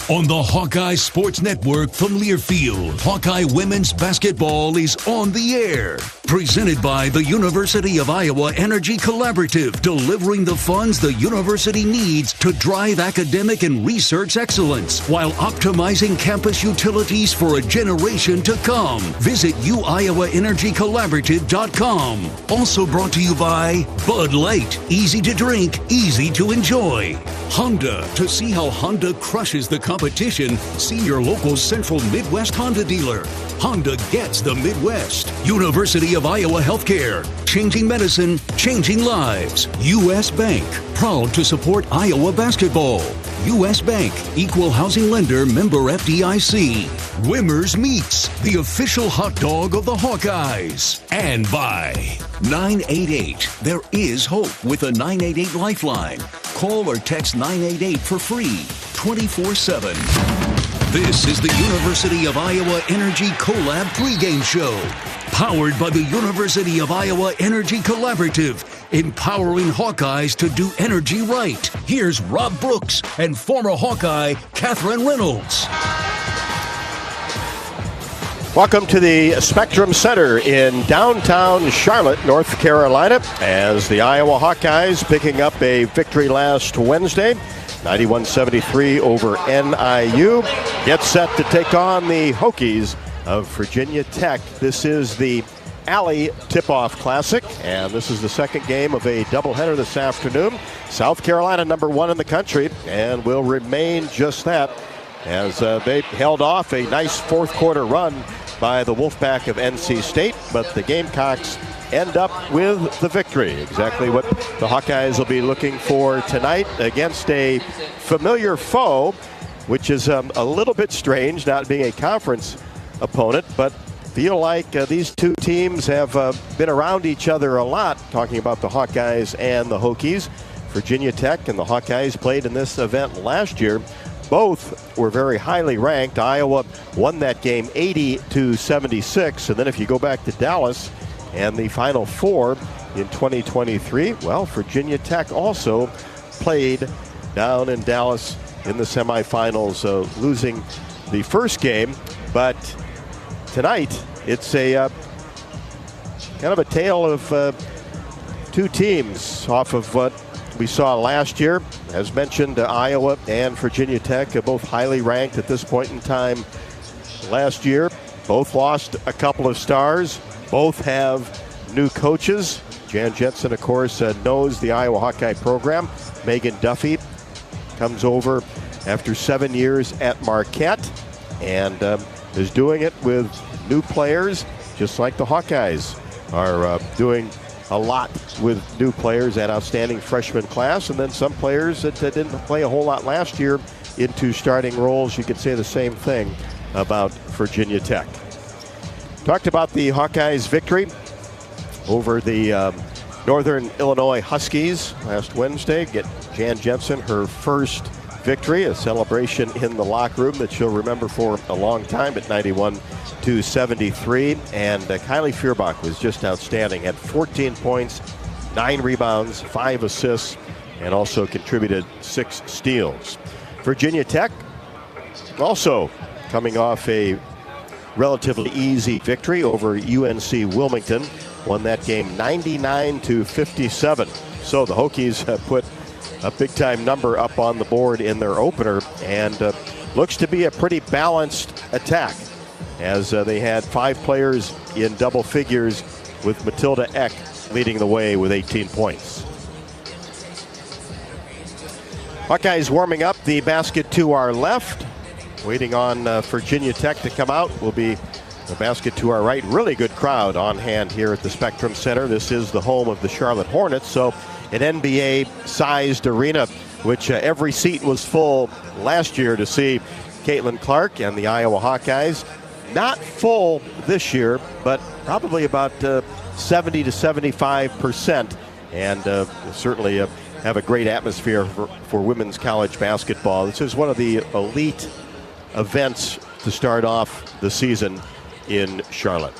On the Hawkeye Sports Network from Learfield, Hawkeye Women's Basketball is on the air. Presented by the University of Iowa Energy Collaborative, delivering the funds the university needs to drive academic and research excellence while optimizing campus utilities for a generation to come. Visit uiowaenergycollaborative.com. Also brought to you by Bud Light. Easy to drink, easy to enjoy. Honda. To see how Honda crushes the competition, see your local Central Midwest Honda dealer. Honda gets the Midwest. University of Iowa Healthcare. Changing medicine, changing lives. U.S. Bank. Proud to support Iowa basketball. U.S. Bank. Equal housing lender, member FDIC. Wimmer's Meats. The official hot dog of the Hawkeyes. And by 988. There is hope with a 988 Lifeline. Call or text 988 for free, 24/7. This is the University of Iowa Energy Collab pregame show, powered by the University of Iowa Energy Collaborative, empowering Hawkeyes to do energy right. Here's Rob Brooks and former Hawkeye Catherine Reynolds. Welcome to the Spectrum Center in downtown Charlotte, North Carolina, as the Iowa Hawkeyes picking up a victory last Wednesday, 91-73 over NIU, get set to take on the Hawkeyes of Virginia Tech. This is the Alley Tip-Off Classic, and this is the second game of a doubleheader this afternoon. South Carolina #1 in the country, and will remain just that, as they held off a nice fourth quarter run by the Wolfpack of NC State, but the Gamecocks end up with the victory. Exactly what the Hawkeyes will be looking for tonight against a familiar foe, which is a little bit strange, not being a conference opponent, but feel like these two teams have been around each other a lot, talking about the Hawkeyes and the Hokies. Virginia Tech and the Hawkeyes played in this event last year. Both were very highly ranked. Iowa won that game 80-76. And then if you go back to Dallas and the Final Four in 2023, well, Virginia Tech also played down in Dallas in the semifinals, losing the first game. But tonight, it's a kind of a tale of two teams off of what we saw last year. As mentioned, Iowa and Virginia Tech are both highly ranked at this point in time last year. Both lost a couple of stars. Both have new coaches. Jan Jensen, of course, knows the Iowa Hawkeye program. Megan Duffy comes over after 7 years at Marquette and is doing it with new players, just like the Hawkeyes are doing a lot with new players and outstanding freshman class, and then some players that didn't play a whole lot last year into starting roles. You could say the same thing about Virginia Tech. Talked about the Hawkeyes' victory over the Northern Illinois Huskies last Wednesday. Get Jan Jensen her first victory, a celebration in the locker room that she'll remember for a long time at 91-73. And Kylie Feuerbach was just outstanding, had 14 points, 9 rebounds, 5 assists, and also contributed 6 steals. Virginia Tech also coming off a relatively easy victory over UNC Wilmington. Won that game 99-57. So the Hokies have put a big-time number up on the board in their opener, and looks to be a pretty balanced attack, as they had 5 players in double figures, with Matilda Eck leading the way with 18 points. Hawkeyes warming up the basket to our left. Waiting on Virginia Tech to come out will be the basket to our right. Really good crowd on hand here at the Spectrum Center. This is the home of the Charlotte Hornets, so an NBA-sized arena, which every seat was full last year to see Caitlin Clark and the Iowa Hawkeyes. Not full this year, but probably about 70 to 75%, and certainly have a great atmosphere for women's college basketball. This is one of the elite events to start off the season in Charlotte.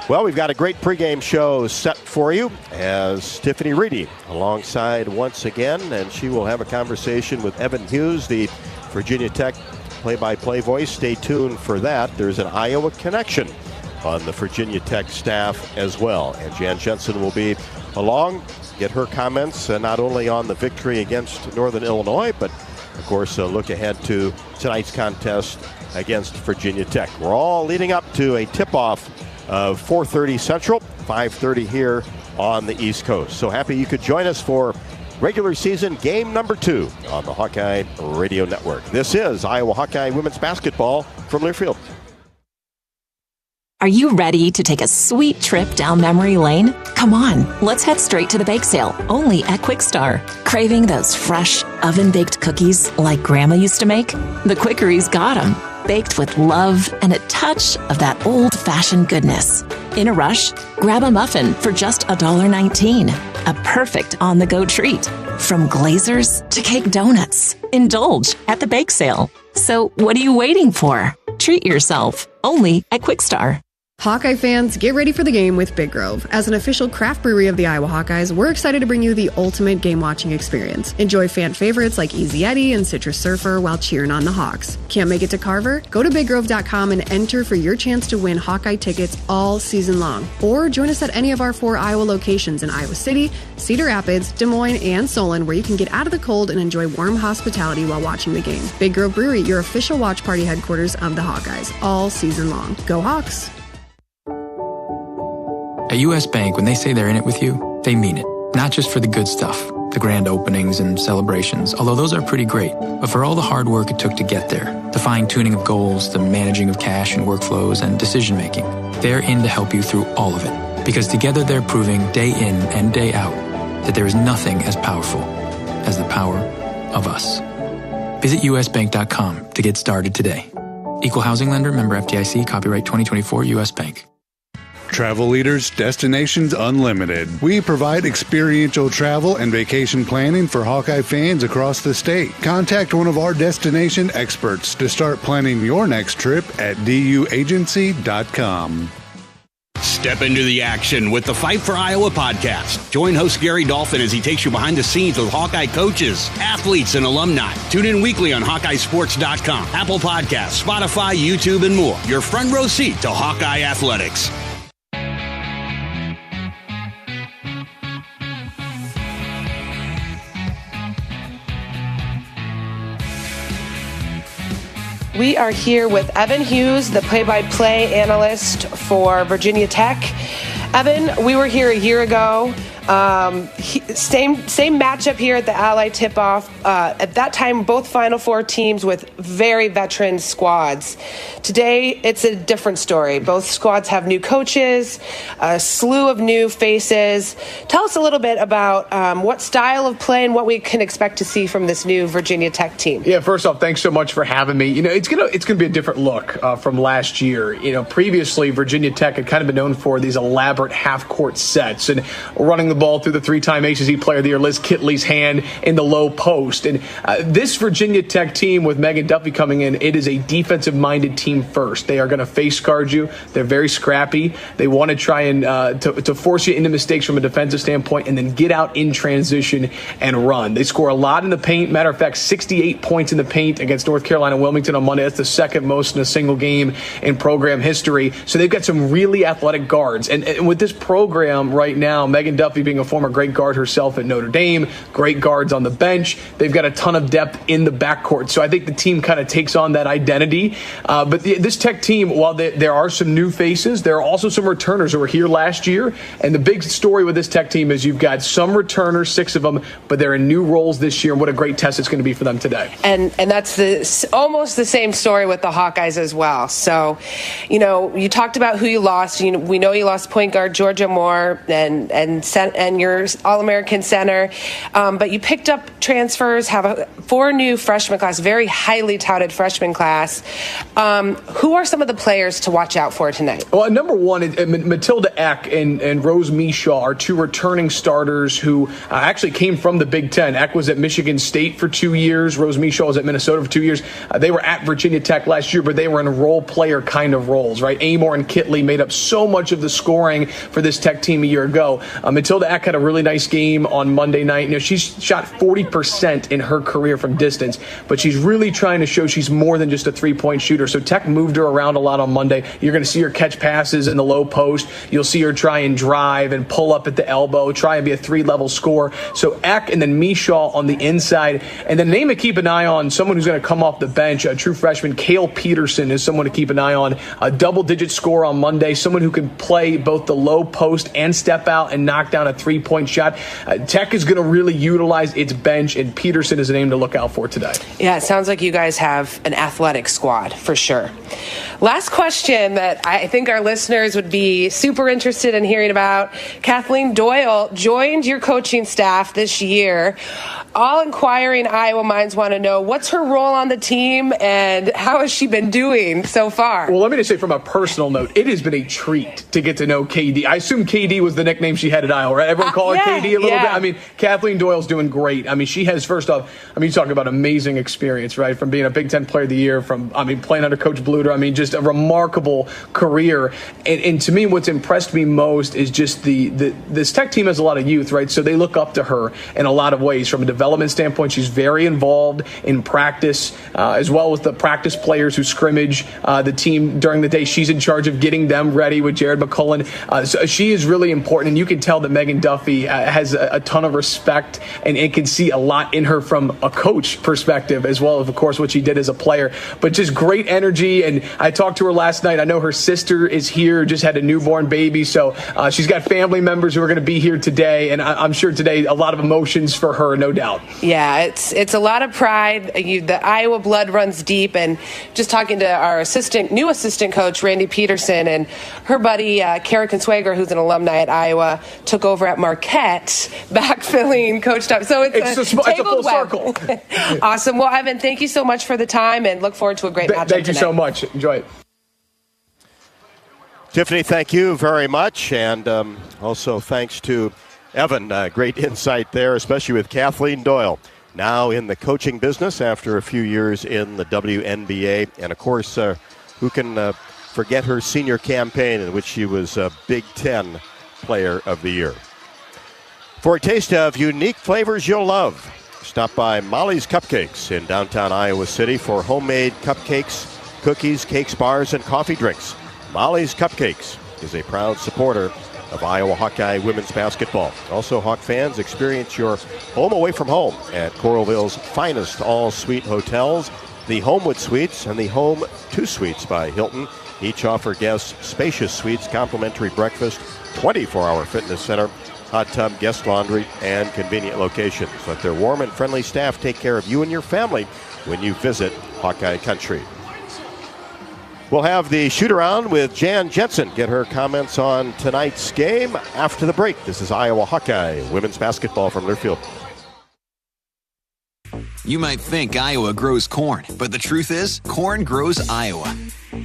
Well, we've got a great pregame show set for you, as Tiffany Reedy alongside once again, and she will have a conversation with Evan Hughes, the Virginia Tech play-by-play voice. Stay tuned for that. There's an Iowa connection on the Virginia Tech staff as well, and Jan Jensen will be along, get her comments not only on the victory against Northern Illinois, but of course a look ahead to tonight's contest against Virginia Tech. We're all leading up to a tip-off of 4:30 Central, 5:30 here on the East Coast. So happy you could join us for regular season game number 2 on the Hawkeye Radio Network. This is Iowa Hawkeye women's basketball from Learfield. Are you ready to take a sweet trip down memory lane? Come on, let's head straight to the bake sale, only at Quick Star. Craving those fresh, oven-baked cookies like Grandma used to make? The Quickery's got them, baked with love and a touch of that old-fashioned goodness. In a rush? Grab a muffin for just $1.19. A perfect on-the-go treat. From glazers to cake donuts. Indulge at the bake sale. So what are you waiting for? Treat yourself, only at Quick Star. Hawkeye fans, get ready for the game with Big Grove. As an official craft brewery of the Iowa Hawkeyes, we're excited to bring you the ultimate game-watching experience. Enjoy fan favorites like Easy Eddie and Citrus Surfer while cheering on the Hawks. Can't make it to Carver? Go to BigGrove.com and enter for your chance to win Hawkeye tickets all season long. Or join us at any of our 4 Iowa locations in Iowa City, Cedar Rapids, Des Moines, and Solon, where you can get out of the cold and enjoy warm hospitality while watching the game. Big Grove Brewery, your official watch party headquarters of the Hawkeyes, all season long. Go Hawks! At U.S. Bank, when they say they're in it with you, they mean it. Not just for the good stuff, the grand openings and celebrations, although those are pretty great, but for all the hard work it took to get there, the fine-tuning of goals, the managing of cash and workflows, and decision-making. They're in to help you through all of it, because together they're proving day in and day out that there is nothing as powerful as the power of us. Visit usbank.com to get started today. Equal housing lender, member FDIC, copyright 2024 U.S. Bank. Travel Leaders Destinations Unlimited. We provide experiential travel and vacation planning for Hawkeye fans across the state. Contact one of our destination experts to start planning your next trip at duagency.com. Step into the action with the Fight for Iowa podcast. Join host Gary Dolphin as he takes you behind the scenes with Hawkeye coaches, athletes, and alumni. Tune in weekly on HawkeyeSports.com, Apple Podcasts, Spotify, YouTube, and more. Your front row seat to Hawkeye athletics. We are here with Evan Hughes, the play-by-play analyst for Virginia Tech. Evan, we were here a year ago. Same matchup here at the Ally tip-off. At that time, both Final Four teams with very veteran squads. Today, it's a different story. Both squads have new coaches, a slew of new faces. Tell us a little bit about what style of play and what we can expect to see from this new Virginia Tech team. Yeah, first off, thanks so much for having me. You know, it's gonna be a different look from last year. You know, previously Virginia Tech had kind of been known for these elaborate half-court sets and running the ball through the 3-time ACC Player of the Year Liz Kitley's hand in the low post. And this Virginia Tech team with Megan Duffy coming in, it is a defensive-minded team first. They are going to face guard you. They're very scrappy. They want to try and to force you into mistakes from a defensive standpoint and then get out in transition and run. They score a lot in the paint. Matter of fact, 68 points in the paint against North Carolina Wilmington on Monday. That's the second most in a single game in program history. So they've got some really athletic guards. And with this program right now, Megan Duffy being a former great guard herself at Notre Dame, great guards on the bench, they've got a ton of depth in the backcourt. So I think the team kind of takes on that identity. But this Tech team, while there are some new faces, there are also some returners who were here last year. And the big story with this Tech team is you've got some returners, 6 of them, but they're in new roles this year. And what a great test it's going to be for them today. And that's almost the same story with the Hawkeyes as well. So, you talked about who you lost. We know you lost point guard Georgia Moore and your All-American center, but you picked up transfers, have a 4 new freshman class, very highly touted freshman class. Who are some of the players to watch out for tonight? Well, number one, Matilda Eck and Rose Mishaw are 2 returning starters who actually came from the Big Ten. Eck was at Michigan State for 2 years. Rose Mishaw was at Minnesota for 2 years. They were at Virginia Tech last year, but they were in role player kind of roles, right? Amor and Kitley made up so much of the scoring for this Tech team a year ago. Matilda Eck had a really nice game on Monday night. She's shot 40% in her career from distance, but she's really trying to show she's more than just a 3-point shooter. So Tech moved her around a lot on Monday. You're going to see her catch passes in the low post. You'll see her try and drive and pull up at the elbow, try and be a 3-level scorer. So Eck and then Mishaw on the inside. And the name to keep an eye on, someone who's going to come off the bench, a true freshman, Cale Peterson is someone to keep an eye on. A double-digit score on Monday, someone who can play both the low post and step out and knock down a 3-point shot. Tech is going to really utilize its bench, and Peterson is a name to look out for today. Yeah, it sounds like you guys have an athletic squad for sure. Last question that I think our listeners would be super interested in hearing about. Kathleen Doyle joined your coaching staff this year. All inquiring Iowa minds want to know, what's her role on the team and how has she been doing so far? Well, let me just say from a personal note, it has been a treat to get to know KD. I assume KD was the nickname she had at Iowa, right? Everyone call her KD a little bit. I mean, Kathleen Doyle's doing great. I mean, she has, first off, you talk about amazing experience, right? From being a Big Ten Player of the Year, playing under Coach Bluter. Just a remarkable career. And to me, what's impressed me most is just this Tech team has a lot of youth, right? So they look up to her in a lot of ways. From a development standpoint, she's very involved in practice, as well as the practice players who scrimmage the team during the day. She's in charge of getting them ready with Jared McCullen. So she is really important, and you can tell that Megan Duffy has a ton of respect and can see a lot in her from a coach perspective, as well as, of course, what she did as a player. But just great energy, and I talked to her last night. I know her sister is here, just had a newborn baby, so she's got family members who are going to be here today, and I'm sure today a lot of emotions for her, no doubt. Yeah, it's a lot of pride. The Iowa blood runs deep, and just talking to our new assistant coach, Randy Peterson, and her buddy, Kara Conswager, who's an alumni at Iowa, took over at Marquette, backfilling Coach Duffy. So it's a full circle. Awesome. Well, Evan, thank you so much for the time, and look forward to a great matchup Thank you tonight. so much. Enjoy it. Tiffany, thank you very much. And also thanks to Evan. Great insight there, especially with Kathleen Doyle. Now in the coaching business after a few years in the WNBA. And, of course, who can forget her senior campaign in which she was a Big Ten Player of the Year. For a taste of unique flavors you'll love, stop by Molly's Cupcakes in downtown Iowa City for homemade cupcakes, cookies, cakes, bars, and coffee drinks. Molly's Cupcakes is a proud supporter of Iowa Hawkeye women's basketball. Also, Hawk fans, experience your home away from home at Coralville's finest all-suite hotels, the Homewood Suites and the Home 2 Suites by Hilton. Each offer guests spacious suites, complimentary breakfast, 24-hour fitness center, hot tub, guest laundry, and convenient locations. Let their warm and friendly staff take care of you and your family when you visit Hawkeye Country. We'll have the shoot-around with Jan Jensen. Get her comments on tonight's game after the break. This is Iowa Hawkeye women's basketball from Learfield. You might think Iowa grows corn, but the truth is, corn grows Iowa.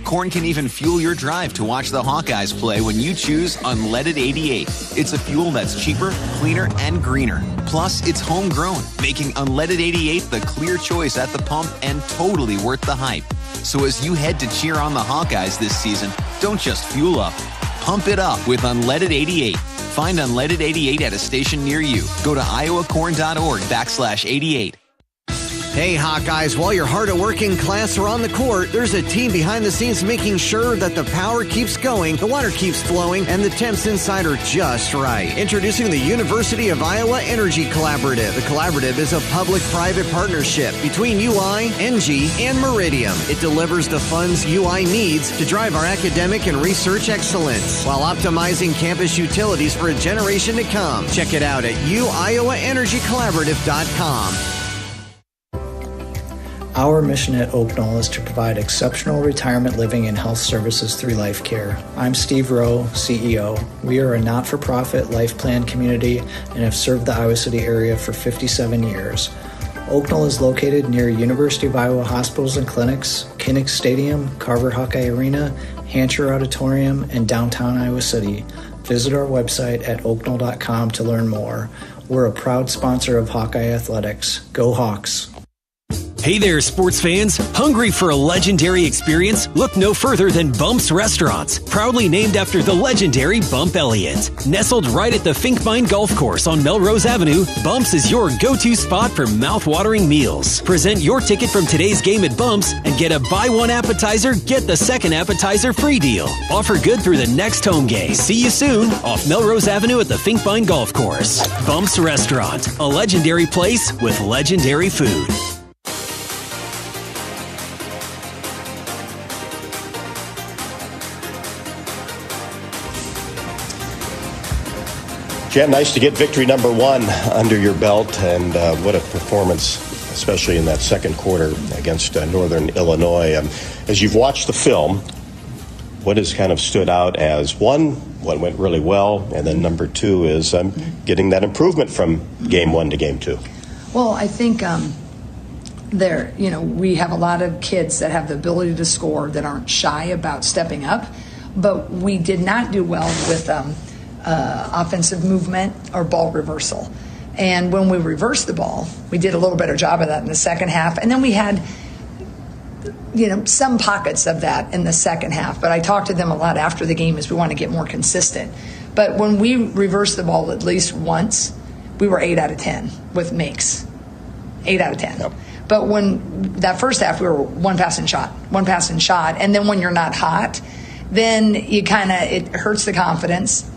Corn can even fuel your drive to watch the Hawkeyes play when you choose Unleaded 88. It's a fuel that's cheaper, cleaner, and greener. Plus, it's homegrown, making Unleaded 88 the clear choice at the pump and totally worth the hype. So as you head to cheer on the Hawkeyes this season, don't just fuel up. Pump it up with Unleaded 88. Find Unleaded 88 at a station near you. Go to iowacorn.org/88. Hey, Hawkeyes, while your hard-working class are on the court, there's a team behind the scenes making sure that the power keeps going, the water keeps flowing, and the temps inside are just right. Introducing the University of Iowa Energy Collaborative. The collaborative is a public-private partnership between UI, NG, and Meridium. It delivers the funds UI needs to drive our academic and research excellence while optimizing campus utilities for a generation to come. Check it out at uiowaenergycollaborative.com. Our mission at Oak Knoll is to provide exceptional retirement living and health services through life care. I'm Steve Rowe, CEO. We are a not-for-profit life plan community and have served the Iowa City area for 57 years. Oak Knoll is located near University of Iowa hospitals and clinics, Kinnick Stadium, Carver Hawkeye Arena, Hancher Auditorium, and downtown Iowa City. Visit our website at oakknoll.com to learn more. We're a proud sponsor of Hawkeye Athletics. Go Hawks! Hey there, sports fans. Hungry for a legendary experience? Look no further than Bumps Restaurants, proudly named after the legendary Bump Elliott. Nestled right at the Finkbine Golf Course on Melrose Avenue, Bumps is your go-to spot for mouth-watering meals. Present your ticket from today's game at Bumps and get a buy one appetizer, get the second appetizer free deal. Offer good through the next home game. See you soon off Melrose Avenue at the Finkbine Golf Course. Bumps Restaurant, a legendary place with legendary food. Jan, nice to get victory number one under your belt, and what a performance, especially in that second quarter against Northern Illinois. As you've watched the film, what has kind of stood out as, one, what went really well, and then number two is getting that improvement from game one to game two? Well, I think we have a lot of kids that have the ability to score that aren't shy about stepping up, but we did not do well with offensive movement or ball reversal. And when we reversed the ball, we did a little better job of that in the second half. And then we had, some pockets of that in the second half. But I talked to them a lot after the game as we want to get more consistent. But when we reversed the ball at least once, we were 8 out of 10 with makes. 8 out of 10. Yep. But when that first half, we were one pass and shot. And then when you're not hot, then it hurts the confidence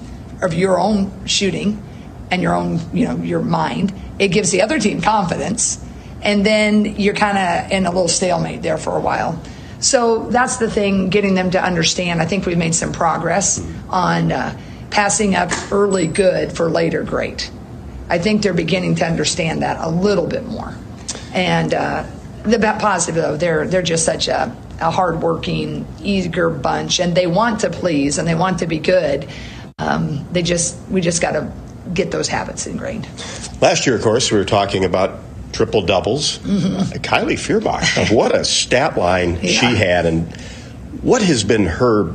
of your own shooting and your own, your mind. It gives the other team confidence, and then you're kind of in a little stalemate there for a while. So that's the thing, getting them to understand. I think we've made some progress on passing up early good for later great. I think they're beginning to understand that a little bit more. And the positive, though, they're just such a hardworking, eager bunch, and they want to please and they want to be good. We just got to get those habits ingrained. Last year, of course, we were talking about triple doubles. Mm-hmm. Kylie Feuerbach, what a stat line she had, and what has been her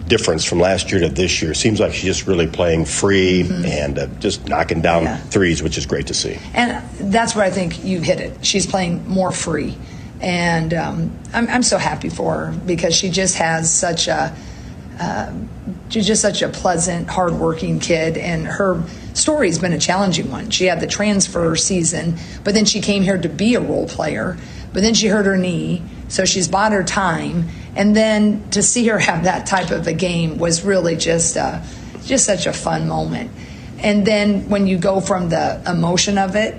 difference from last year to this year? Seems like she's just really playing free and just knocking down threes, which is great to see. And that's where I think you hit it. She's playing more free, and I'm so happy for her because she just has such a she's just such a pleasant, hardworking kid, and her story's been a challenging one. She had the transfer season, but then she came here to be a role player, but then she hurt her knee, so she's bought her time, and then to see her have that type of a game was really just such a fun moment. And then when you go from the emotion of it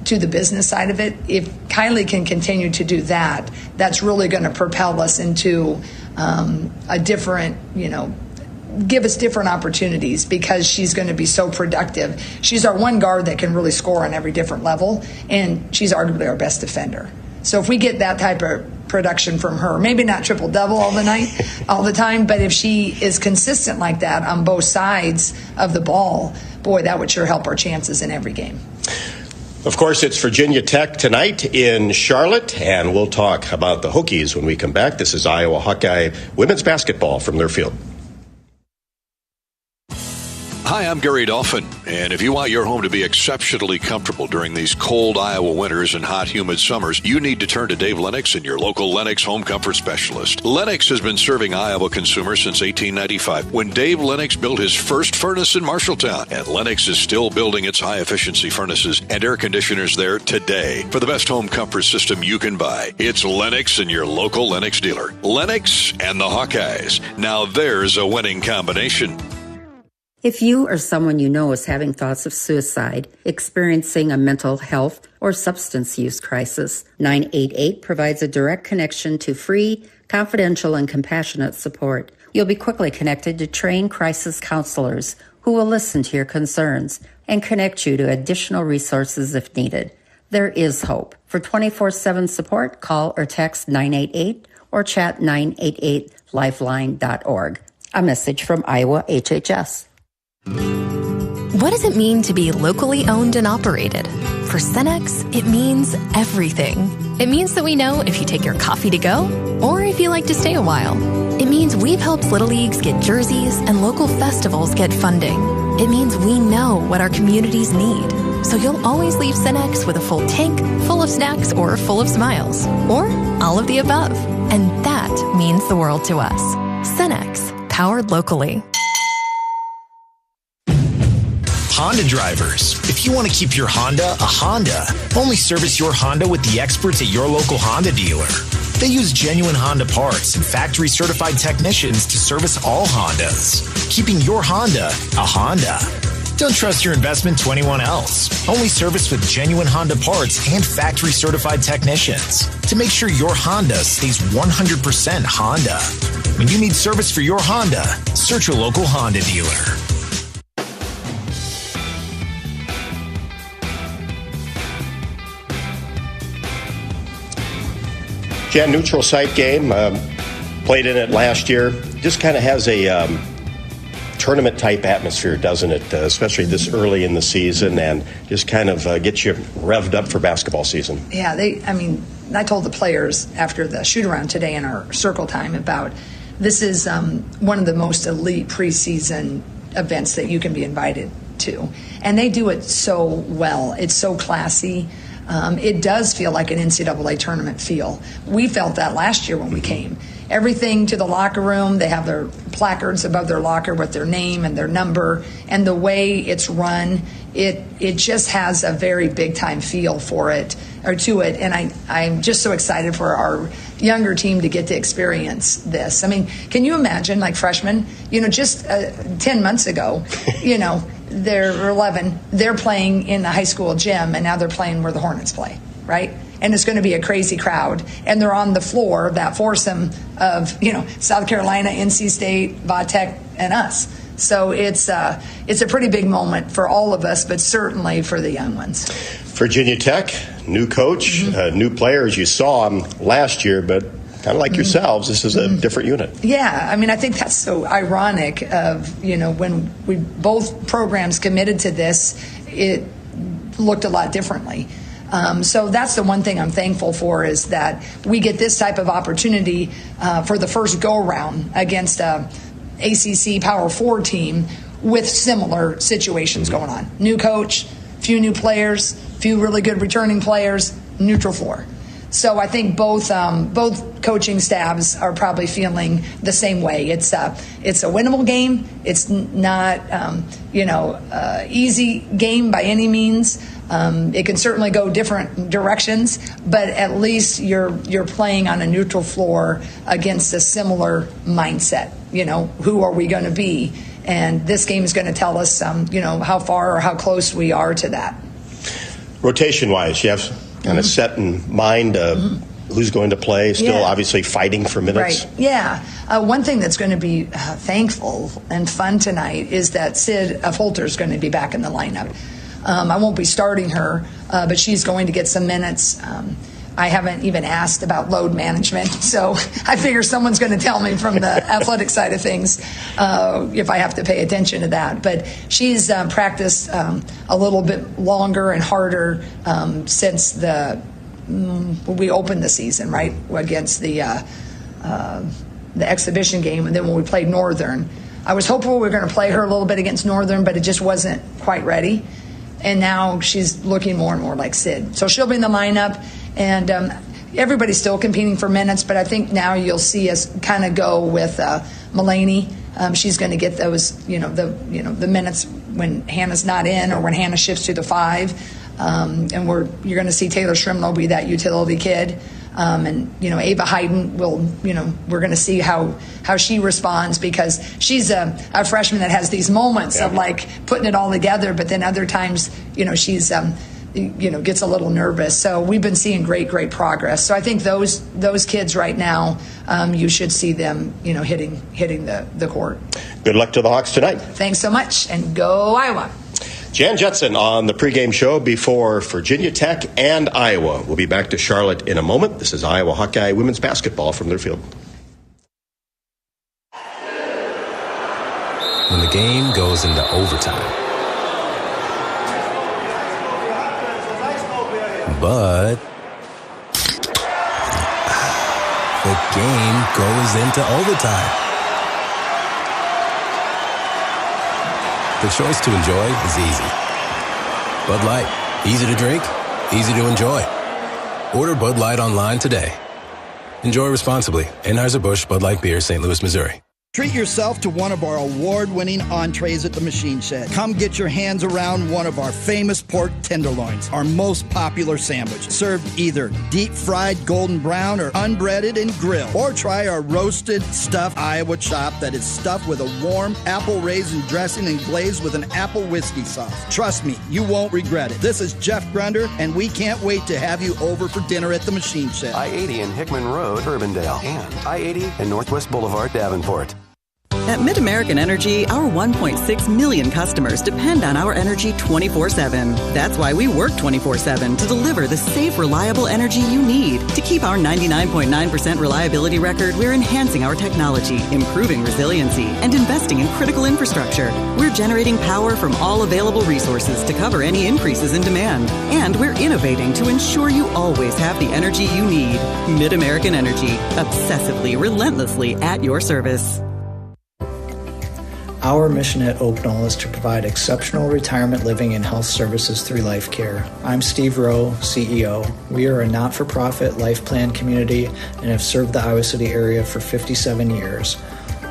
to the business side of it, if Kylie can continue to do that, that's really going to propel us into a different, give us different opportunities because she's going to be so productive. She's our one guard that can really score on every different level, and she's arguably our best defender. So if we get that type of production from her, maybe not triple-double all the time, but if she is consistent like that on both sides of the ball, boy, that would sure help our chances in every game. Of course, it's Virginia Tech tonight in Charlotte, and we'll talk about the Hokies when we come back. This is Iowa Hawkeye women's basketball from their field. Hi, I'm Gary Dolphin, and if you want your home to be exceptionally comfortable during these cold Iowa winters and hot, humid summers, you need to turn to Dave Lennox and your local Lennox home comfort specialist. Lennox has been serving Iowa consumers since 1895, when Dave Lennox built his first furnace in Marshalltown, and Lennox is still building its high-efficiency furnaces and air conditioners there today. For the best home comfort system you can buy, it's Lennox and your local Lennox dealer. Lennox and the Hawkeyes. Now there's a winning combination. If you or someone you know is having thoughts of suicide, experiencing a mental health or substance use crisis, 988 provides a direct connection to free, confidential, and compassionate support. You'll be quickly connected to trained crisis counselors who will listen to your concerns and connect you to additional resources if needed. There is hope. For 24/7 support, call or text 988 or chat 988lifeline.org. A message from Iowa HHS. What does it mean to be locally owned and operated? For Cenex, it means everything. It means that we know if you take your coffee to go or if you like to stay a while. It means we've helped Little Leagues get jerseys and local festivals get funding. It means we know what our communities need. So you'll always leave Cenex with a full tank, full of snacks, or full of smiles. Or all of the above. And that means the world to us. Cenex, powered locally. Honda drivers, if you want to keep your Honda a Honda, only service your Honda with the experts at your local Honda dealer. They use genuine Honda parts and factory-certified technicians to service all Hondas, keeping your Honda a Honda. Don't trust your investment to anyone else. Only service with genuine Honda parts and factory-certified technicians to make sure your Honda stays 100% Honda. When you need service for your Honda, search your local Honda dealer. Jan, neutral site game, played in it last year. Just kind of has a tournament-type atmosphere, doesn't it? Especially this early in the season, and just kind of gets you revved up for basketball season. Yeah, I told the players after the shoot-around today in our circle time about this is one of the most elite preseason events that you can be invited to. And they do it so well. It's so classy. It does feel like an NCAA tournament feel. We felt that last year when we came. Everything to the locker room, they have their placards above their locker with their name and their number, and the way it's run, it just has a very big-time feel for it, or to it, and I'm just so excited for our younger team to get to experience this. I mean, can you imagine, like freshmen, just 10 months ago, they're 11, they're playing in the high school gym, and now they're playing where the Hornets play, right? And it's going to be a crazy crowd, and they're on the floor, that foursome of, South Carolina, NC State, Va-Tech, and us. So it's a pretty big moment for all of us, but certainly for the young ones. Virginia Tech, new coach, new players. You saw them last year, but kind of like yourselves, this is a different unit. Yeah, I think that's so ironic of, when we both programs committed to this, it looked a lot differently. So that's the one thing I'm thankful for, is that we get this type of opportunity for the first go-around against a ACC Power 4 team with similar situations going on. New coach, few new players, few really good returning players, neutral floor. So I think both coaching staffs are probably feeling the same way. It's a winnable game. It's not easy game by any means. It can certainly go different directions, but at least you're playing on a neutral floor against a similar mindset. Who are we going to be? And this game is going to tell us, how far or how close we are to that. Rotation-wise, you have kind of set in mind who's going to play, still obviously fighting for minutes. Right, yeah. One thing that's going to be thankful and fun tonight is that Sid Affolter is going to be back in the lineup. I won't be starting her, but she's going to get some minutes. I haven't even asked about load management, so I figure someone's going to tell me from the athletic side of things if I have to pay attention to that. But she's practiced a little bit longer and harder since we opened the season, right, against the exhibition game, and then when we played Northern. I was hopeful we were going to play her a little bit against Northern, but it just wasn't quite ready. And now she's looking more and more like Sid. So she'll be in the lineup, and everybody's still competing for minutes, but I think now you'll see us kind of go with Mulaney. She's going to get those, the minutes when Hannah's not in or when Hannah shifts to the 5. And you're going to see Taylor Shrimlow be that utility kid. And Ava Hayden will, we're going to see how she responds, because she's a freshman that has these moments of like putting it all together, but then other times, she's gets a little nervous. So we've been seeing great progress. So I think those kids right now, you should see them, hitting the court. Good luck to the Hawks tonight. Thanks so much, and go Iowa. Jan Jensen on the pregame show before Virginia Tech and Iowa. We'll be back to Charlotte in a moment. This is Iowa Hawkeye women's basketball from their field. When the game goes into overtime. But the game goes into overtime. The choice to enjoy is easy. Bud Light. Easy to drink, easy to enjoy. Order Bud Light online today. Enjoy responsibly. Anheuser-Busch Bud Light Beer, St. Louis, Missouri. Treat yourself to one of our award-winning entrees at the Machine Shed. Come get your hands around one of our famous pork tenderloins, our most popular sandwich, served either deep-fried golden brown or unbreaded and grilled. Or try our roasted stuffed Iowa chop that is stuffed with a warm apple raisin dressing and glazed with an apple whiskey sauce. Trust me, you won't regret it. This is Jeff Grunder, and we can't wait to have you over for dinner at the Machine Shed. I-80 in Hickman Road, Urbandale, and I-80 in Northwest Boulevard, Davenport. At MidAmerican Energy, our 1.6 million customers depend on our energy 24/7. That's why we work 24/7 to deliver the safe, reliable energy you need. To keep our 99.9% reliability record, we're enhancing our technology, improving resiliency, and investing in critical infrastructure. We're generating power from all available resources to cover any increases in demand. And we're innovating to ensure you always have the energy you need. MidAmerican Energy, obsessively, relentlessly at your service. Our mission at Oak Knoll is to provide exceptional retirement living and health services through life care. I'm Steve Rowe, CEO. We are a not-for-profit life plan community and have served the Iowa City area for 57 years.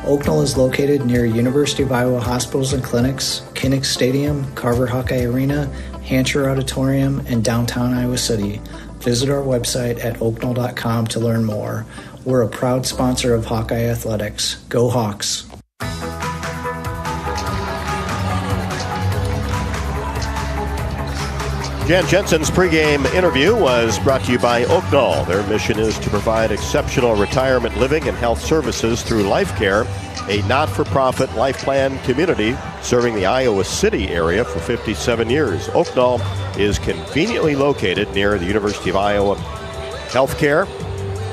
Oak Knoll is located near University of Iowa hospitals and clinics, Kinnick Stadium, Carver Hawkeye Arena, Hancher Auditorium, and downtown Iowa City. Visit our website at oakknoll.com to learn more. We're a proud sponsor of Hawkeye Athletics. Go Hawks! Jan Jensen's pregame interview was brought to you by Oak Knoll. Their mission is to provide exceptional retirement living and health services through Life Care, a not-for-profit life plan community serving the Iowa City area for 57 years. Oak Knoll is conveniently located near the University of Iowa Healthcare,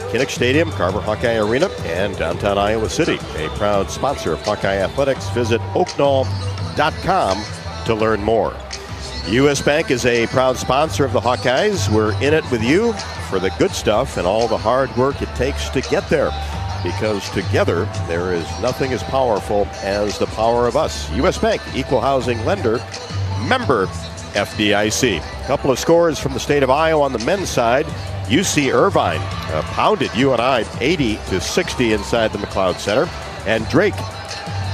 Kinnick Stadium, Carver Hawkeye Arena, and downtown Iowa City. A proud sponsor of Hawkeye Athletics. Visit oakknoll.com to learn more. U.S. Bank is a proud sponsor of the Hawkeyes. We're in it with you for the good stuff and all the hard work it takes to get there. Because together, there is nothing as powerful as the power of us. U.S. Bank, equal housing lender, member FDIC. A couple of scores from the state of Iowa on the men's side. UC Irvine pounded UNI 80-60 inside the McLeod Center. And Drake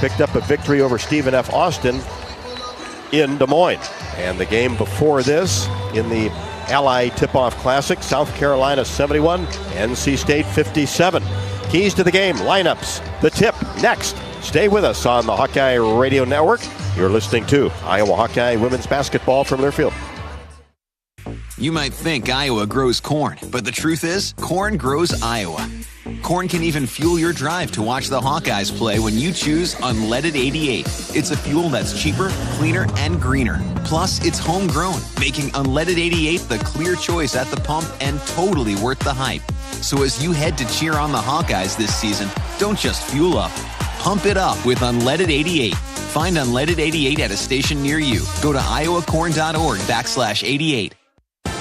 picked up a victory over Stephen F. Austin in Des Moines. And the game before this in the Ally Tip-Off Classic, South Carolina 71, NC State 57. Keys to the game, lineups, the tip, next. Stay with us on the Hawkeye Radio Network. You're listening to Iowa Hawkeye women's basketball from their field. You might think Iowa grows corn, but the truth is, corn grows Iowa. Corn can even fuel your drive to watch the Hawkeyes play when you choose unleaded 88. It's a fuel that's cheaper, cleaner, and greener. Plus, it's homegrown, making unleaded 88 the clear choice at the pump and totally worth the hype. So as you head to cheer on the Hawkeyes this season, don't just fuel up. Pump it up with unleaded 88. Find unleaded 88 at a station near you. Go to iowacorn.org/88.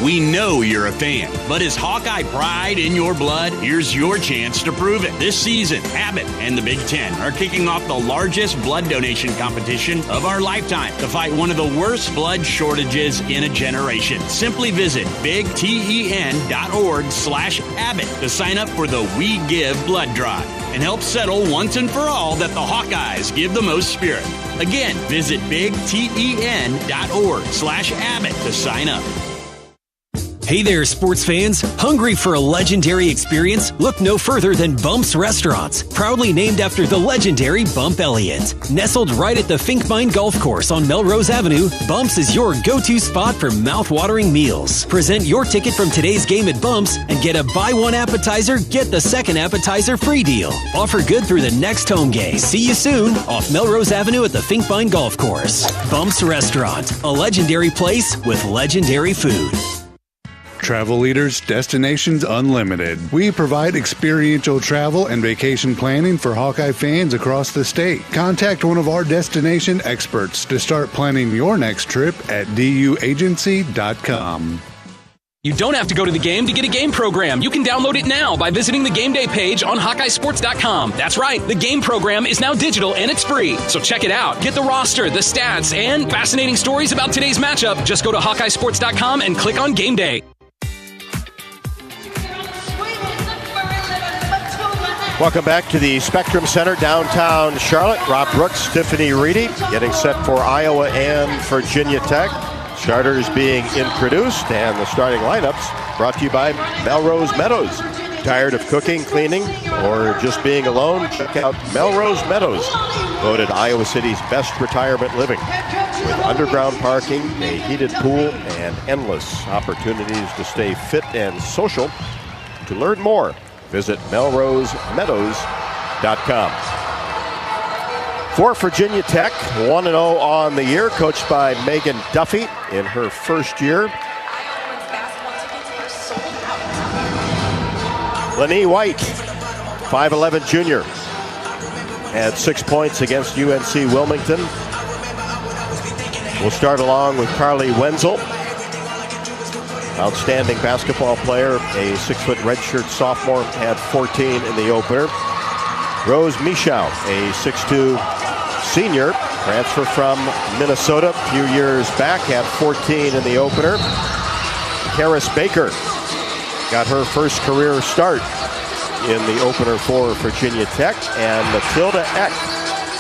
We know you're a fan, but is Hawkeye pride in your blood? Here's your chance to prove it. This season, Abbott and the Big Ten are kicking off the largest blood donation competition of our lifetime to fight one of the worst blood shortages in a generation. Simply visit bigten.org/Abbott to sign up for the We Give Blood Drive and help settle once and for all that the Hawkeyes give the most spirit. Again, visit bigten.org/Abbott to sign up. Hey there, sports fans. Hungry for a legendary experience? Look no further than Bumps Restaurants, proudly named after the legendary Bump Elliott. Nestled right at the Finkbine Golf Course on Melrose Avenue, Bumps is your go-to spot for mouth-watering meals. Present your ticket from today's game at Bumps and get a buy one appetizer, get the second appetizer free deal. Offer good through the next home game. See you soon off Melrose Avenue at the Finkbine Golf Course. Bumps Restaurant, a legendary place with legendary food. Travel Leaders, Destinations Unlimited. We provide experiential travel and vacation planning for Hawkeye fans across the state. Contact one of our destination experts to start planning your next trip at duagency.com. You don't have to go to the game to get a game program. You can download it now by visiting the game day page on HawkeyeSports.com. That's right, the game program is now digital and it's free. So check it out. Get the roster, the stats, and fascinating stories about today's matchup. Just go to HawkeyeSports.com and click on Game Day. Welcome back to the Spectrum Center, downtown Charlotte. Rob Brooks, Tiffany Reedy getting set for Iowa and Virginia Tech. Starters being introduced and the starting lineups brought to you by Melrose Meadows. Tired of cooking, cleaning, or just being alone? Check out Melrose Meadows, voted Iowa City's best retirement living. With underground parking, a heated pool, and endless opportunities to stay fit and social. To learn more, visit melrosemeadows.com. For Virginia Tech, 1-0 on the year, coached by Megan Duffy in her first year. Lanie White, 5'11 junior, had 6 points against UNC Wilmington. We'll start along with Carly Wenzel, outstanding basketball player, a 6-foot redshirt sophomore, had 14 in the opener. Rose Michow, a 6'2 senior, transfer from Minnesota a few years back, had 14 in the opener. Karis Baker got her first career start in the opener for Virginia Tech. And Matilda Eck,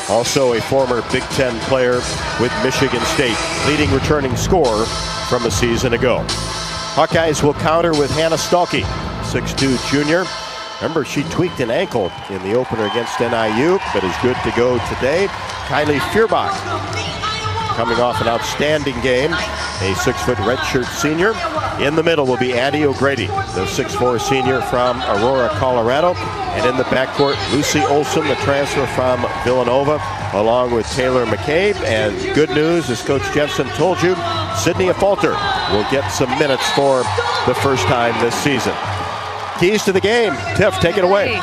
also a former Big Ten player with Michigan State, leading returning scorer from a season ago. Hawkeyes will counter with Hannah Stalkey, 6'2 junior. Remember, she tweaked an ankle in the opener against NIU, but is good to go today. Kylie Feuerbach, coming off an outstanding game, a 6-foot redshirt senior. In the middle will be Addie O'Grady, the 6'4 senior from Aurora, Colorado. And in the backcourt, Lucy Olson, the transfer from Villanova, along with Taylor McCabe. And good news, as Coach Jensen told you, Sydney Affolter will get some minutes for the first time this season. Keys to the game. Tiff, take it away.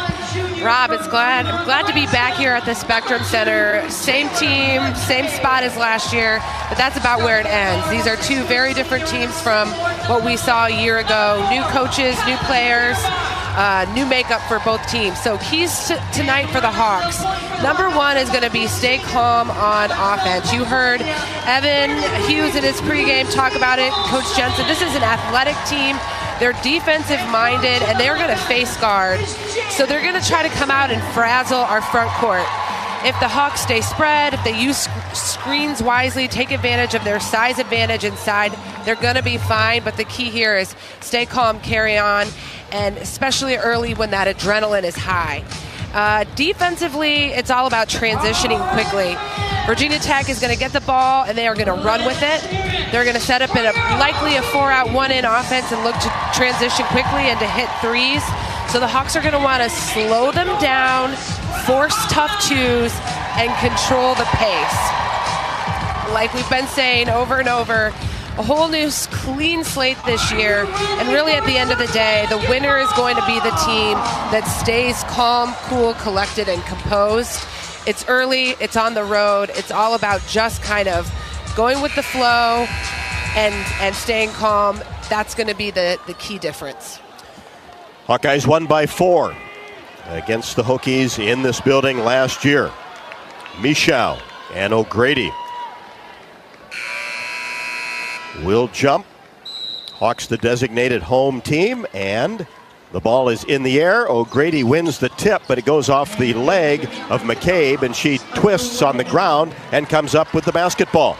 Rob, I'm glad to be back here at the Spectrum Center. Same team, same spot as last year, but that's about where it ends. These are two very different teams from what we saw a year ago. New coaches, new players, new makeup for both teams. So keys tonight for the Hawks. Number one is going to be stay calm on offense. You heard Evan Hughes in his pregame talk about it. Coach Jensen, this is an athletic team. They're defensive-minded, and they're going to face guard. So they're going to try to come out and frazzle our front court. If the Hawks stay spread, if they use screens wisely, take advantage of their size advantage inside, they're going to be fine. But the key here is stay calm, carry on, and especially early when that adrenaline is high. Defensively, it's all about transitioning quickly. Virginia Tech is going to get the ball, and they are going to run with it. They're going to set up in likely a 4-out, 1-in offense and look to transition quickly and to hit threes. So the Hawks are going to want to slow them down, force tough twos, and control the pace. Like we've been saying over and over, a whole new clean slate this year, and really at the end of the day, the winner is going to be the team that stays calm, cool, collected, and composed. It's early, it's on the road, it's all about just kind of going with the flow and staying calm. That's going to be the key difference. Hawkeyes won by 4 against the Hokies in this building last year. Michal and O'Grady will jump. Hawks the designated home team, and the ball is in the air. O'Grady wins the tip, but it goes off the leg of McCabe, and she twists on the ground and comes up with the basketball.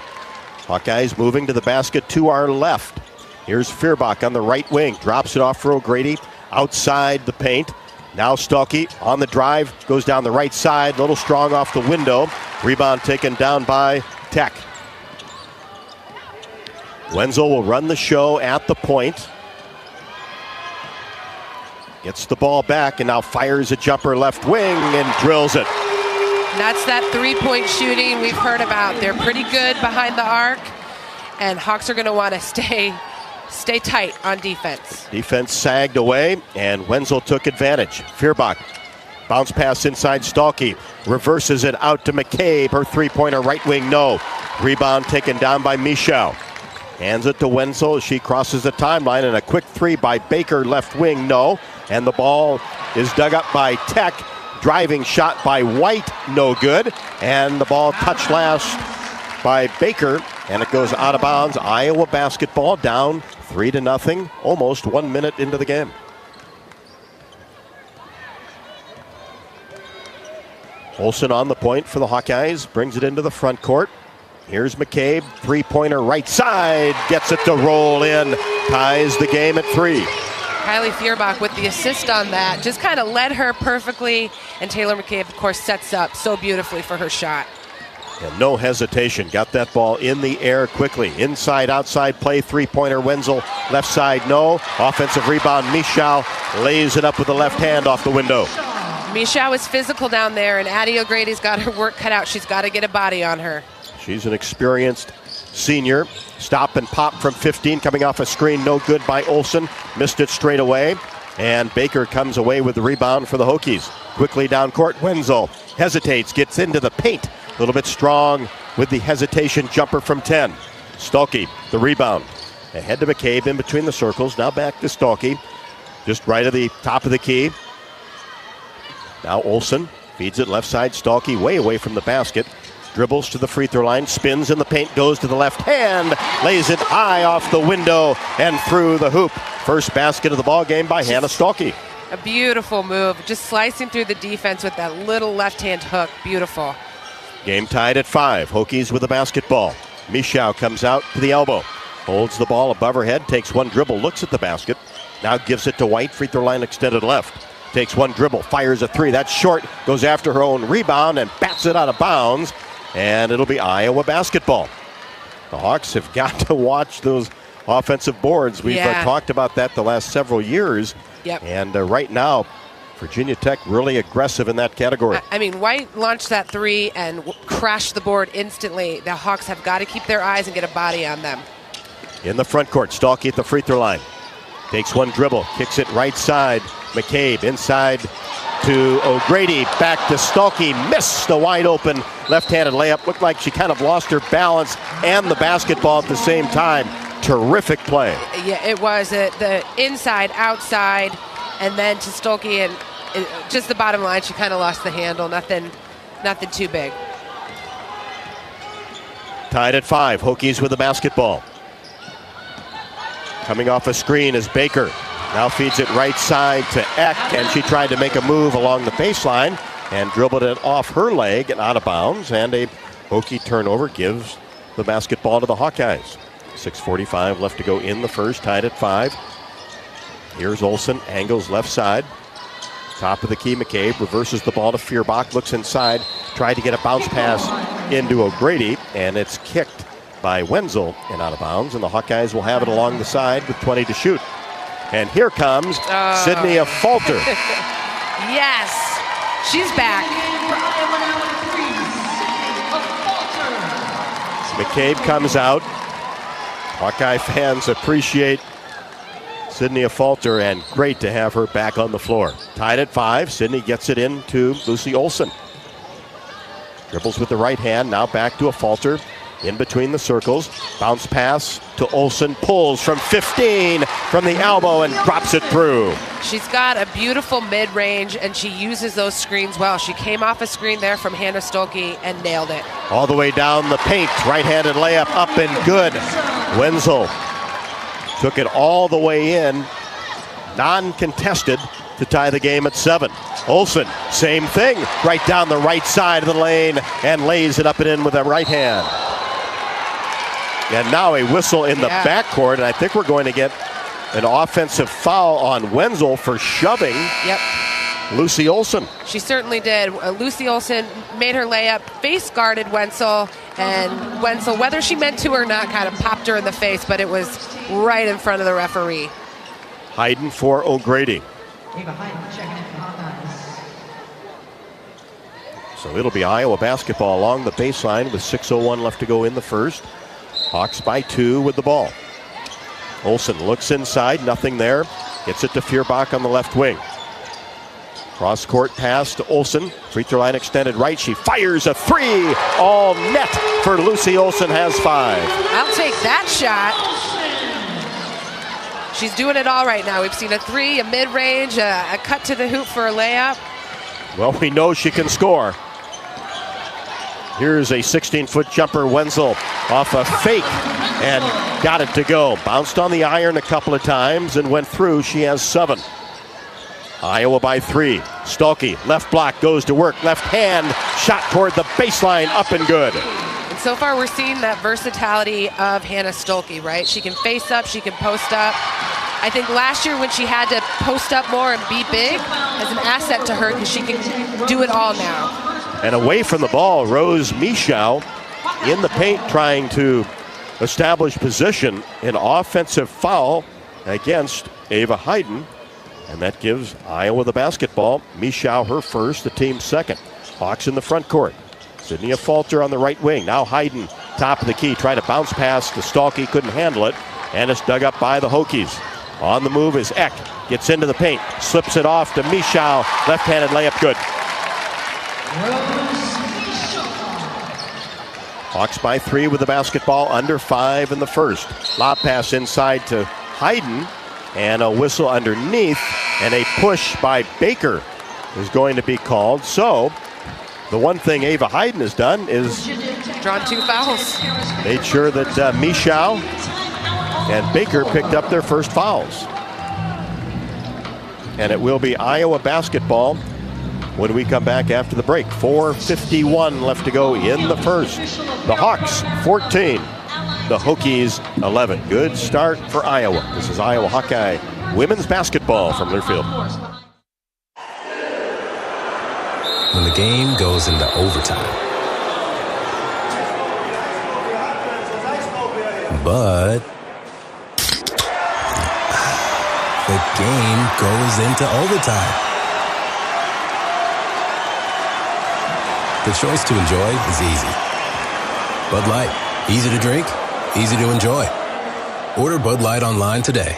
Hawkeyes moving to the basket to our left. Here's Feuerbach on the right wing, drops it off for O'Grady outside the paint. Now Stuelke on the drive, goes down the right side, a little strong off the window. Rebound taken down by Tech. Wenzel will run the show at the point. Gets the ball back and now fires a jumper left wing and drills it. That's that three-point shooting we've heard about. They're pretty good behind the arc, and Hawks are going to want to stay tight on defense. Defense sagged away, and Wenzel took advantage. Feuerbach, bounce pass inside Stuelke, reverses it out to McCabe. Her three-pointer right wing, no. Rebound taken down by Michal. Hands it to Wenzel as she crosses the timeline, and a quick three by Baker, left wing, no. And the ball is dug up by Tech. Driving shot by White, no good. And the ball touched last by Baker, and it goes out of bounds. Iowa basketball down 3-0, almost 1 minute into the game. Olsen on the point for the Hawkeyes, brings it into the front court. Here's McCabe, three-pointer right side, gets it to roll in, ties the game at 3. Kylie Feuerbach with the assist on that, just kind of led her perfectly, and Taylor McCabe, of course, sets up so beautifully for her shot. And no hesitation, got that ball in the air quickly. Inside, outside play, three-pointer, Wenzel, left side, no. Offensive rebound, Michal lays it up with the left hand off the window. Michal was physical down there, and Addie O'Grady's got her work cut out. She's got to get a body on her. She's an experienced senior. Stop and pop from 15, coming off a screen, no good by Olsen. Missed it straight away, and Baker comes away with the rebound for the Hokies. Quickly down court, Wenzel hesitates, gets into the paint. A little bit strong with the hesitation jumper from 10. Stuelke, the rebound. Ahead to McCabe in between the circles. Now back to Stuelke. Just right at the top of the key. Now Olsen feeds it left side. Stuelke way away from the basket. Dribbles to the free throw line. Spins in the paint. Goes to the left hand. Lays it high off the window and through the hoop. First basket of the ball game by Hannah Stuelke. A beautiful move. Just slicing through the defense with that little left-hand hook. Beautiful. Game tied at 5. Hokies with the basketball. Michal comes out to the elbow. Holds the ball above her head. Takes one dribble. Looks at the basket. Now gives it to White. Free throw line extended left. Takes one dribble. Fires a three. That's short. Goes after her own rebound and bats it out of bounds. And it'll be Iowa basketball. The Hawks have got to watch those offensive boards. We've talked about that the last several years. Yep. And right now, Virginia Tech really aggressive in that category. I mean, White launched that three and crashed the board instantly. The Hawks have got to keep their eyes and get a body on them. In the front court, Stuelke at the free throw line. Takes one dribble, kicks it right side. McCabe inside to O'Grady, back to Stuelke, missed the wide open left-handed layup. Looked like she kind of lost her balance and the basketball at the same time. Terrific play. Yeah, it was the inside, outside, and then to Stuelke, and just the bottom line, she kind of lost the handle. Nothing too big. Tied at 5. Hokies with the basketball. Coming off a screen is Baker. Now feeds it right side to Eck, and she tried to make a move along the baseline and dribbled it off her leg and out of bounds, and a Hokie turnover gives the basketball to the Hawkeyes. 6:45 left to go in the first, tied at 5. Here's Olsen, angles left side. Top of the key, McCabe reverses the ball to Feuerbach, looks inside, tried to get a bounce pass into O'Grady, and it's kicked by Wenzel and out of bounds, and the Hawkeyes will have it along the side with 20 to shoot. And here comes Sydney Affolter. Yes, she's back. McCabe comes out. Hawkeye fans appreciate Sydney Affolter, and great to have her back on the floor. Tied at 5. Sydney gets it in to Lucy Olson. Dribbles with the right hand, now back to Affolter. In between the circles. Bounce pass to Olson. Pulls from 15 from the elbow and drops it through. She's got a beautiful mid-range, and she uses those screens well. She came off a screen there from Hannah Stolke and nailed it. All the way down the paint. Right-handed layup up and good. Wenzel took it all the way in. Non-contested to tie the game at 7. Olson, same thing. Right down the right side of the lane and lays it up and in with a right hand. And now a whistle in the backcourt, and I think we're going to get an offensive foul on Wenzel for shoving Lucy Olson. She certainly did. Lucy Olson made her layup, face guarded Wenzel, and Wenzel, whether she meant to or not, kind of popped her in the face, but it was right in front of the referee. Hayden for O'Grady. So it'll be Iowa basketball along the baseline with 6:01 left to go in the first. Hawks by 2 with the ball. Olson looks inside, nothing there. Gets it to Feuerbach on the left wing. Cross-court pass to Olson. Free throw line extended right. She fires a 3. All net for Lucy Olson, has 5. I'll take that shot. She's doing it all right now. We've seen a 3, a mid-range, a cut to the hoop for a layup. Well, we know she can score. Here's a 16-foot jumper, Wenzel, off a fake, and got it to go. Bounced on the iron a couple of times and went through. She has 7. Iowa by 3. Stolke, left block, goes to work. Left hand, shot toward the baseline, up and good. And so far, we're seeing that versatility of Hannah Stolke, right? She can face up, she can post up. I think last year when she had to post up more and be big, as an asset to her because she can do it all now. And away from the ball, Rose Michau in the paint trying to establish position. An offensive foul against Ava Hayden. And that gives Iowa the basketball. Michau her first, the team second. Hawks in the front court. Sydney Affolter on the right wing. Now Hayden, top of the key, trying to bounce pass to Stolke, couldn't handle it. And it's dug up by the Hawkeyes. On the move is Eck. Gets into the paint, slips it off to Michau. Left-handed layup, good. Hawks by 3 with the basketball, under 5 in the first. Lob pass inside to Hayden, and a whistle underneath, and a push by Baker is going to be called. So, the one thing Ava Hayden has done is drawn 2 fouls. Made sure that Michau and Baker picked up their first fouls. And it will be Iowa basketball when we come back after the break. 4:51 left to go in the first. The Hawks 14, the Hokies 11. Good start for Iowa. This is Iowa Hawkeye women's basketball from Learfield. When the game goes into overtime. But the game goes into overtime. The choice to enjoy is easy. Bud Light, easy to drink, easy to enjoy. Order Bud Light online today.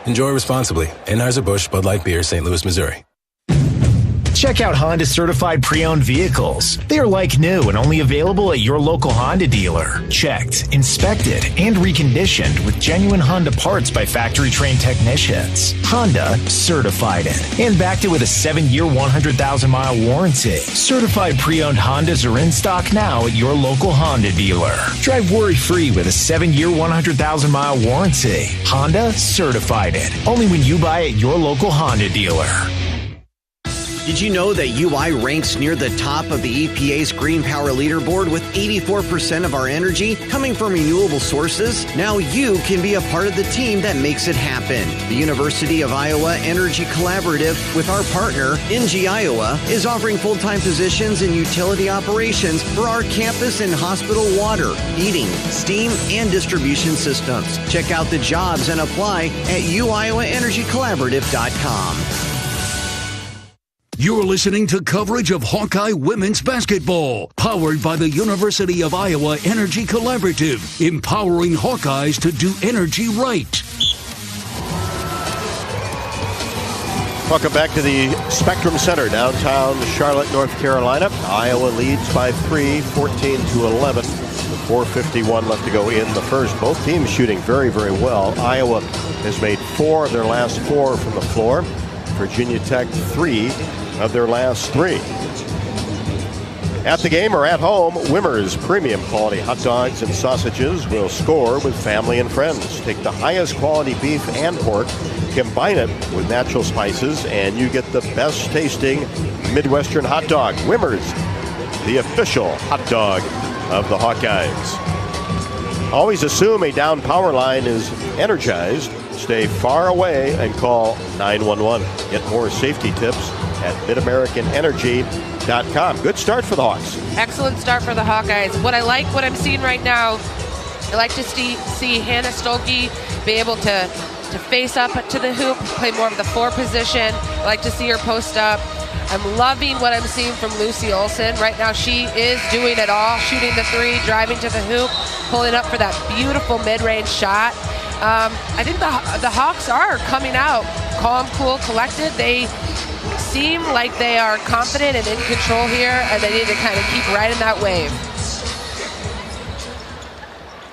Enjoy responsibly. Anheuser-Busch Bud Light Beer, St. Louis, Missouri. Check out Honda certified pre-owned vehicles. They are like new and only available at your local Honda dealer. Checked, inspected, and reconditioned with genuine Honda parts by factory-trained technicians. Honda certified it and backed it with a 7-year, 100,000-mile warranty. Certified pre-owned Hondas are in stock now at your local Honda dealer. Drive worry-free with a 7-year, 100,000-mile warranty. Honda certified it. Only when you buy at your local Honda dealer. Did you know that UI ranks near the top of the EPA's Green Power Leaderboard with 84% of our energy coming from renewable sources? Now you can be a part of the team that makes it happen. The University of Iowa Energy Collaborative, with our partner, NG Iowa, is offering full-time positions in utility operations for our campus and hospital water, heating, steam, and distribution systems. Check out the jobs and apply at uiowaenergycollaborative.com. You're listening to coverage of Hawkeye women's basketball, powered by the University of Iowa Energy Collaborative, empowering Hawkeyes to do energy right. Welcome back to the Spectrum Center, downtown Charlotte, North Carolina. Iowa leads by 3, 14-11. 4:51 left to go in the first. Both teams shooting very, very well. Iowa has made 4 of their last 4 from the floor. Virginia Tech 3 of their last 3. At the game or at home, Wimmer's premium quality hot dogs and sausages will score with family and friends. Take the highest quality beef and pork, combine it with natural spices, and you get the best tasting Midwestern hot dog. Wimmer's, the official hot dog of the Hawkeyes. Always assume a down power line is energized. Stay far away and call 911. Get more safety tips at MidAmericanEnergy.com. Good start for the Hawks. Excellent start for the Hawkeyes. What I'm seeing right now, I like to see Hannah Stolke be able to face up to the hoop, play more of the 4 position. I like to see her post up. I'm loving what I'm seeing from Lucy Olsen. Right now she is doing it all, shooting the 3, driving to the hoop, pulling up for that beautiful mid-range shot. I think the Hawks are coming out calm, cool, collected. They seem like they are confident and in control here, and they need to kind of keep riding that wave.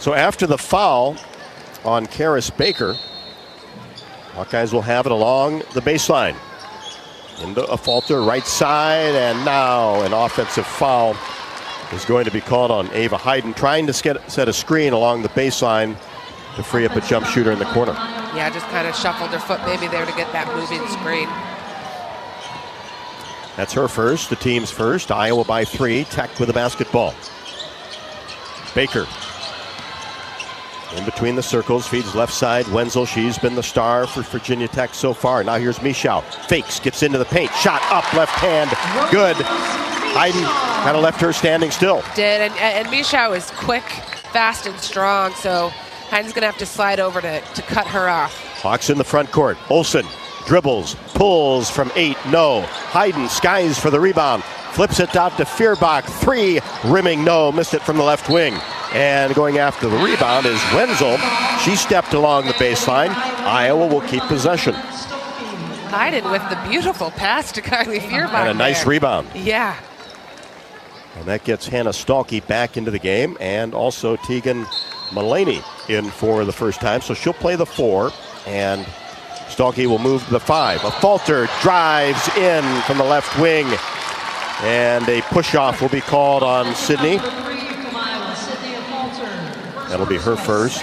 So after the foul on Karis Baker, Hawkeyes will have it along the baseline. Into Affolter, right side, and now an offensive foul is going to be called on Ava Hayden, trying to set a screen along the baseline to free up a jump shooter in the corner. Yeah, just kind of shuffled her foot maybe there to get that moving screen. That's her first, the team's first. Iowa by 3, Tech with the basketball. Baker in between the circles, feeds left side. Wenzel, she's been the star for Virginia Tech so far. Now here's Michau. Fakes, gets into the paint. Shot up, left hand, good. Hayden kind of left her standing still. Did, and Michau is quick, fast, and strong, so Hayden's going to have to slide over to cut her off. Hawks in the front court. Olsen dribbles, pulls from 8, no. Hayden skies for the rebound. Flips it out to Feuerbach, 3, rimming no, missed it from the left wing. And going after the rebound is Wenzel. She stepped along the baseline. Iowa will keep possession. Hayden with the beautiful pass to Kylie Feuerbach. And a nice rebound. Yeah. And that gets Hannah Stolke back into the game, and also Tegan Mullaney in for the first time. So she'll play the 4, and Stolke will move to the 5. Affolter drives in from the left wing, and a push-off will be called on Sydney. That'll be her first,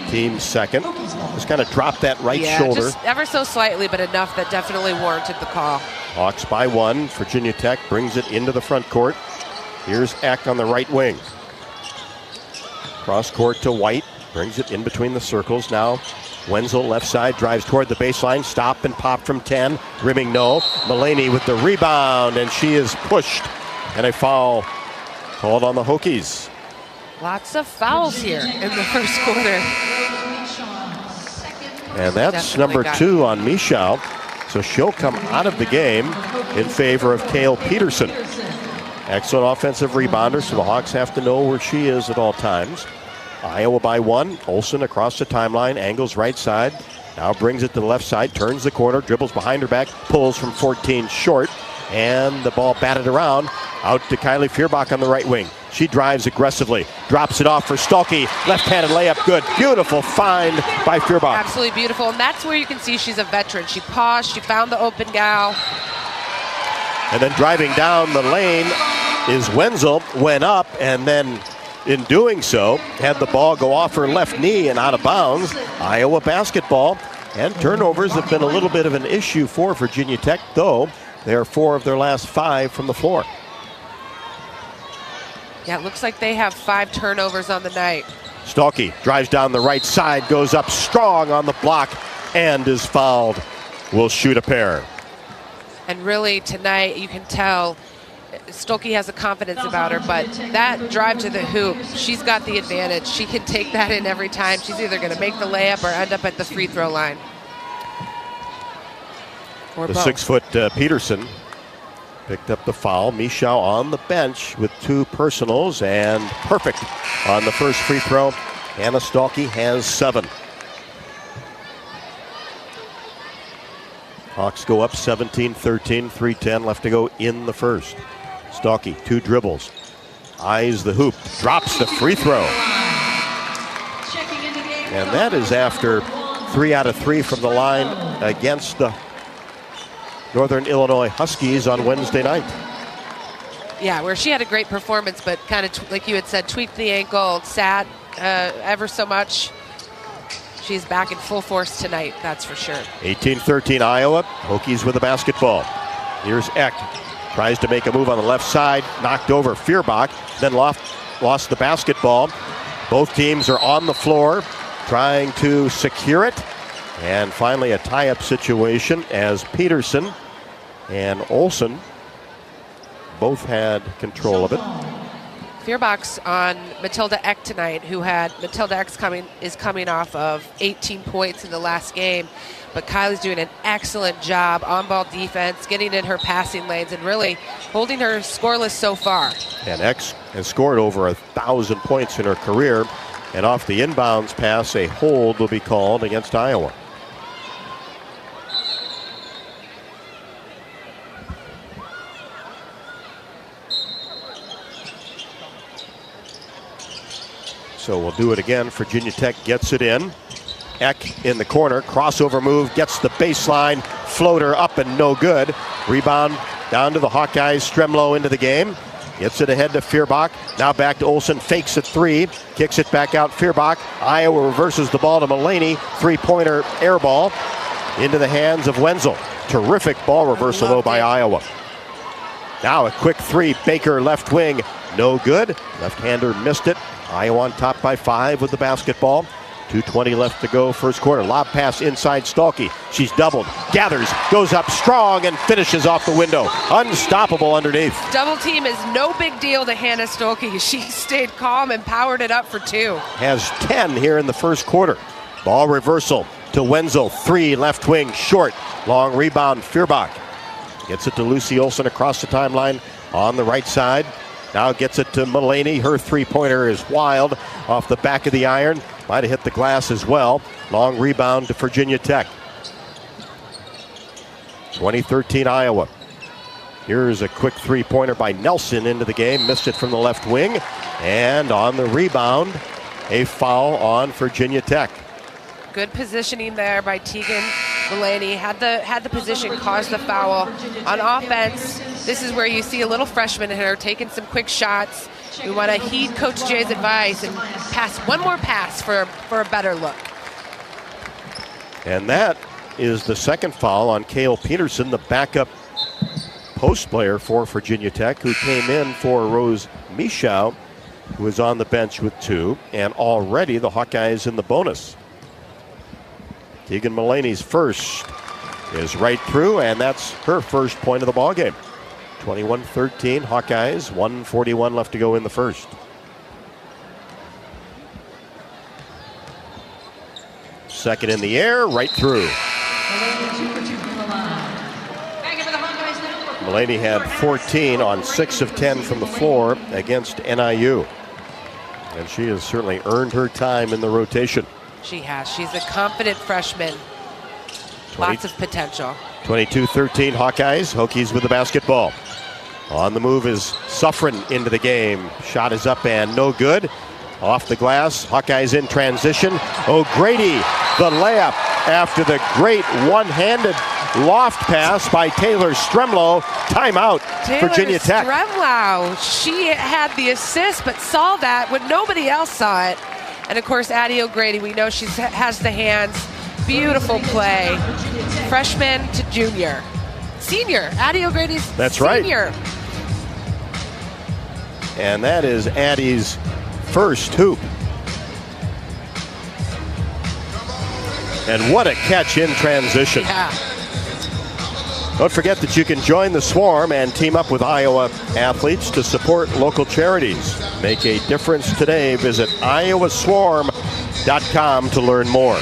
team second. Just kind of dropped that right shoulder. Just ever so slightly, but enough that definitely warranted the call. Hawks by 1. Virginia Tech brings it into the front court. Here's Eck on the right wing. Cross court to White, brings it in between the circles. Now Wenzel left side, drives toward the baseline, stop and pop from 10, rimming no. Mullaney with the rebound, and she is pushed, and a foul called on the Hokies. Lots of fouls here in the first quarter. And that's number 2 on Michau. So she'll come out of the game in favor of Kale Peterson. Excellent offensive rebounder, so the Hawks have to know where she is at all times. Iowa by 1. Olsen across the timeline, angles right side. Now brings it to the left side, turns the corner, dribbles behind her back, pulls from 14 short. And the ball batted around, out to Kylie Feuerbach on the right wing. She drives aggressively, drops it off for Stolke. Left-handed layup, good. Beautiful find by Feuerbach. Absolutely beautiful, and that's where you can see she's a veteran. She paused, she found the open gal. And then driving down the lane is Wenzel, went up, and then in doing so, had the ball go off her left knee and out of bounds. Iowa basketball, and turnovers have been a little bit of an issue for Virginia Tech, though They're 4 of their last 5 from the floor. Yeah, it looks like they have 5 turnovers on the night. Stahlke drives down the right side, goes up strong on the block, and is fouled. Will shoot a pair. And really, tonight, you can tell Stahlke has a confidence about her, but that drive to the hoop, she's got the advantage. She can take that in every time. She's either going to make the layup or end up at the free throw line. Or the both. 6-foot Peterson picked up the foul. Michau on the bench with 2 personals and perfect on the first free throw. Anna Stahlke has 7. Hawks go up 17-13, 3:10 left to go in the first. Stahlke, 2 dribbles, eyes the hoop, drops the free throw. And that is after 3 out of 3 from the line against the Northern Illinois Huskies on Wednesday night. Yeah, where she had a great performance, but kind of, like you had said, tweaked the ankle, sat ever so much. She's back in full force tonight, that's for sure. 18-13 Iowa, Hokies with the basketball. Here's Eck, tries to make a move on the left side, knocked over Feuerbach, then lost the basketball. Both teams are on the floor trying to secure it. And finally a tie-up situation as Peterson and Olsen both had control of it. Feuerbach's on Matilda Eck tonight, who had Matilda Eck is coming off of 18 points in the last game. But Kylie's doing an excellent job on ball defense, getting in her passing lanes, and really holding her scoreless so far. And Eck has scored over 1,000 points in her career. And off the inbounds pass, a hold will be called against Iowa. So we'll do it again. Virginia Tech gets it in. Eck in the corner, crossover move, gets the baseline, floater up and no good. Rebound down to the Hawkeyes. Stremlow into the game. Gets it ahead to Feuerbach. Now back to Olsen, fakes it 3, kicks it back out Feuerbach. Iowa reverses the ball to Mullaney. 3-pointer air ball into the hands of Wenzel. Terrific ball reversal though by Iowa. Now a quick 3, Baker left wing, no good. Left-hander missed it. Iowa on top by 5 with the basketball. 2:20 left to go first quarter. Lob pass inside Stahlke. She's doubled, gathers, goes up strong and finishes off the window. Unstoppable underneath. Double team is no big deal to Hannah Stahlke. She stayed calm and powered it up for 2. Has 10 here in the first quarter. Ball reversal to Wenzel. 3 left wing short. Long rebound Feuerbach. Gets it to Lucy Olsen across the timeline on the right side. Now gets it to Mullaney. Her 3-pointer is wild off the back of the iron. Might have hit the glass as well. Long rebound to Virginia Tech. 2013 Iowa. Here's a quick 3-pointer by Nelson into the game. Missed it from the left wing. And on the rebound, a foul on Virginia Tech. Good positioning there by Tegan Mullaney. Had the position, caused the foul. On offense, this is where you see a little freshman in her taking some quick shots. We want to heed Coach Jay's advice and pass one more pass for a better look. And that is the second foul on Cale Peterson, the backup post player for Virginia Tech, who came in for Rose Michau, who was on the bench with 2. And already the Hawkeyes in the bonus. Tegan Mullaney's first is right through, and that's her first point of the ball game. 21-13 Hawkeyes, 1:41 left to go in the first. Second in the air, right through. Mullaney had 14 on 6 of 10 from the floor against NIU. And she has certainly earned her time in the rotation. She has. She's a confident freshman. Lots of potential. 22-13 Hawkeyes. Hokies with the basketball. On the move is Suffren into the game. Shot is up and no good. Off the glass. Hawkeyes in transition. O'Grady, the layup after the great one-handed loft pass by Taylor Stremlow. Timeout, Virginia Tech. Stremlow. She had the assist but saw that when nobody else saw it. And of course, Addie O'Grady, we know she has the hands. Beautiful play. Freshman to junior. senior. Addie O'Grady's That's senior. right. And that is Addie's first hoop. And what a catch in transition. Yeah. Don't forget that you can join the Swarm and team up with Iowa athletes to support local charities. Make a difference today. Visit iowaswarm.com to learn more.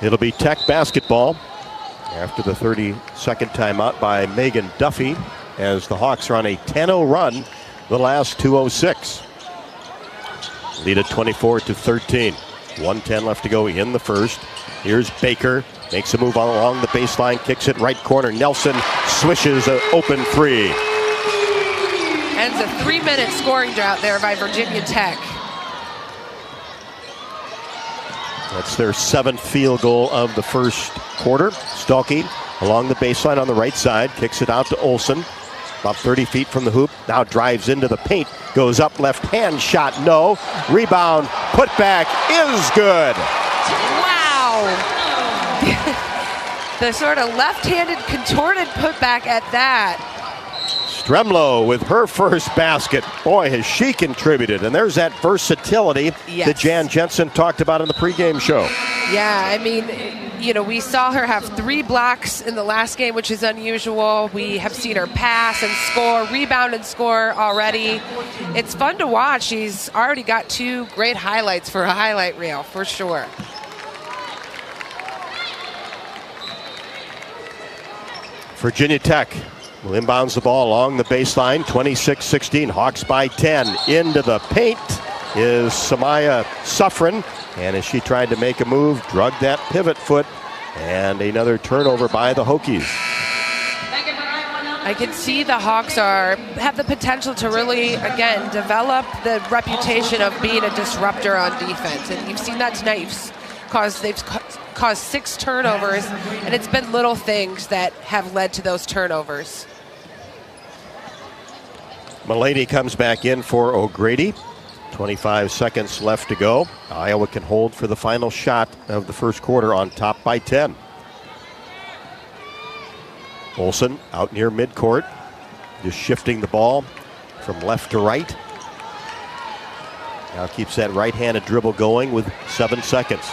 It'll be Tech basketball after the 30-second timeout by Megan Duffy as the Hawks are on a 10-0 run the last 2:06. Lead at 24-13. 1:10 left to go in the first. Here's Baker. Makes a move along the baseline. Kicks it right corner. Nelson swishes an open three. Ends a 3-minute scoring drought there by Virginia Tech. That's their 7th field goal of the first quarter. Stalky along the baseline on the right side. Kicks it out to Olsen. About 30 feet from the hoop. Now drives into the paint. Goes up, left hand shot, no. Rebound, put back is good. Wow. The sort of left-handed contorted putback at that. Stremlow with her first basket. Boy, has she contributed. And there's that versatility that Jan Jensen talked about in the pregame show. Yeah, I mean, you know, we saw her have 3 blocks in the last game, which is unusual. We have seen her pass and score, rebound and score already. It's fun to watch. She's already got 2 great highlights for a highlight reel, for sure. Virginia Tech will inbounds the ball along the baseline, 26-16. Hawks by 10. Into the paint is Samaya Suffren. And as she tried to make a move, drugged that pivot foot. And another turnover by the Hokies. I can see the Hawks have the potential to really, again, develop the reputation of being a disruptor on defense. And you've seen that tonight. They've caused 6 turnovers, and it's been little things that have led to those turnovers. Mulaney comes back in for O'Grady. 25 seconds left to go. Iowa can hold for the final shot of the first quarter on top by 10. Olsen out near midcourt, just shifting the ball from left to right. Now keeps that right-handed dribble going with 7 seconds.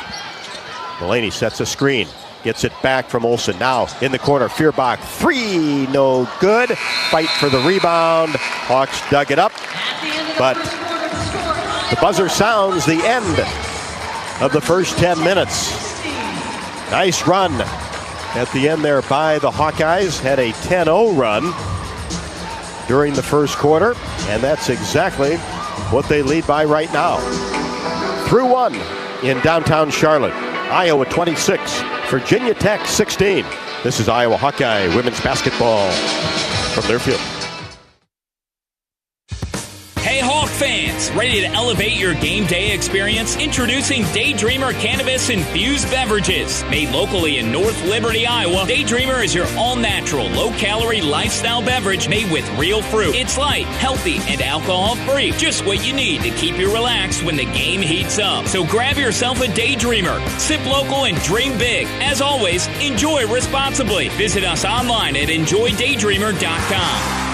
Mulaney sets a screen, gets it back from Olsen. Now in the corner, Feuerbach, 3, no good. Fight for the rebound. Hawks dug it up, but the buzzer sounds the end of the first 10 minutes. Nice run at the end there by the Hawkeyes. Had a 10-0 run during the first quarter, and that's exactly what they lead by right now. Through 1 in downtown Charlotte. Iowa 26, Virginia Tech 16. This is Iowa Hawkeye women's basketball from their field. Hey Hawk fans, ready to elevate your game day experience? Introducing Daydreamer Cannabis Infused Beverages. Made locally in North Liberty, Iowa, Daydreamer is your all-natural, low-calorie lifestyle beverage made with real fruit. It's light, healthy, and alcohol-free. Just what you need to keep you relaxed when the game heats up. So grab yourself a Daydreamer. Sip local and dream big. As always, enjoy responsibly. Visit us online at enjoydaydreamer.com.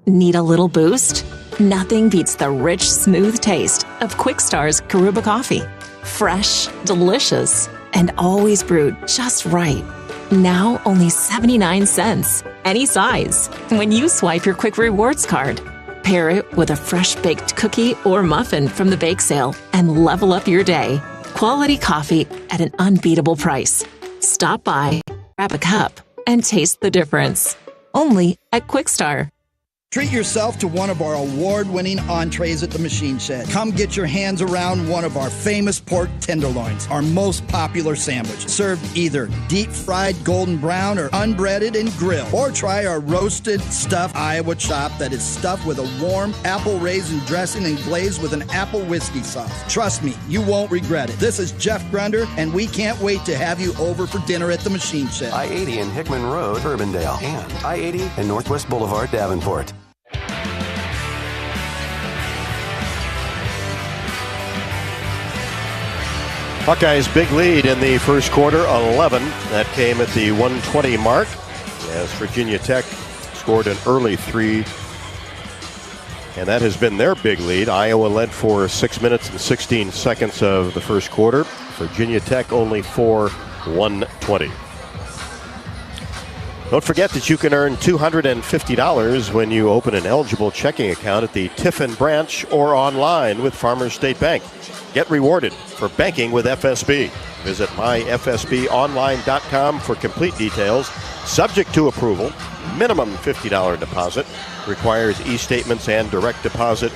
Need a little boost? Nothing beats the rich, smooth taste of Quickstar's Karuba coffee. Fresh, delicious, and always brewed just right. Now only 79 cents. Any size. When you swipe your Quick Rewards card. Pair it with a fresh baked cookie or muffin from the bake sale and level up your day. Quality coffee at an unbeatable price. Stop by, grab a cup, and taste the difference. Only at Quickstar. Treat yourself to one of our award-winning entrees at the Machine Shed. Come get your hands around one of our famous pork tenderloins, our most popular sandwich, served either deep-fried golden brown or unbreaded and grilled. Or try our roasted stuffed Iowa chop that is stuffed with a warm apple raisin dressing and glazed with an apple whiskey sauce. Trust me, you won't regret it. This is Jeff Grunder, and we can't wait to have you over for dinner at the Machine Shed. I-80 in Hickman Road, Urbandale, and I-80 and Northwest Boulevard, Davenport. Hawkeyes' big lead in the first quarter, 11. That came at the 1:20 mark as Virginia Tech scored an early three. And that has been their big lead. Iowa led for 6 minutes and 16 seconds of the first quarter. Virginia Tech only for 1:20. Don't forget that you can earn $250 when you open an eligible checking account at the Tiffin branch or online with Farmers State Bank. Get rewarded for banking with FSB. Visit myfsbonline.com for complete details. Subject to approval, minimum $50 deposit. Requires e-statements and direct deposit.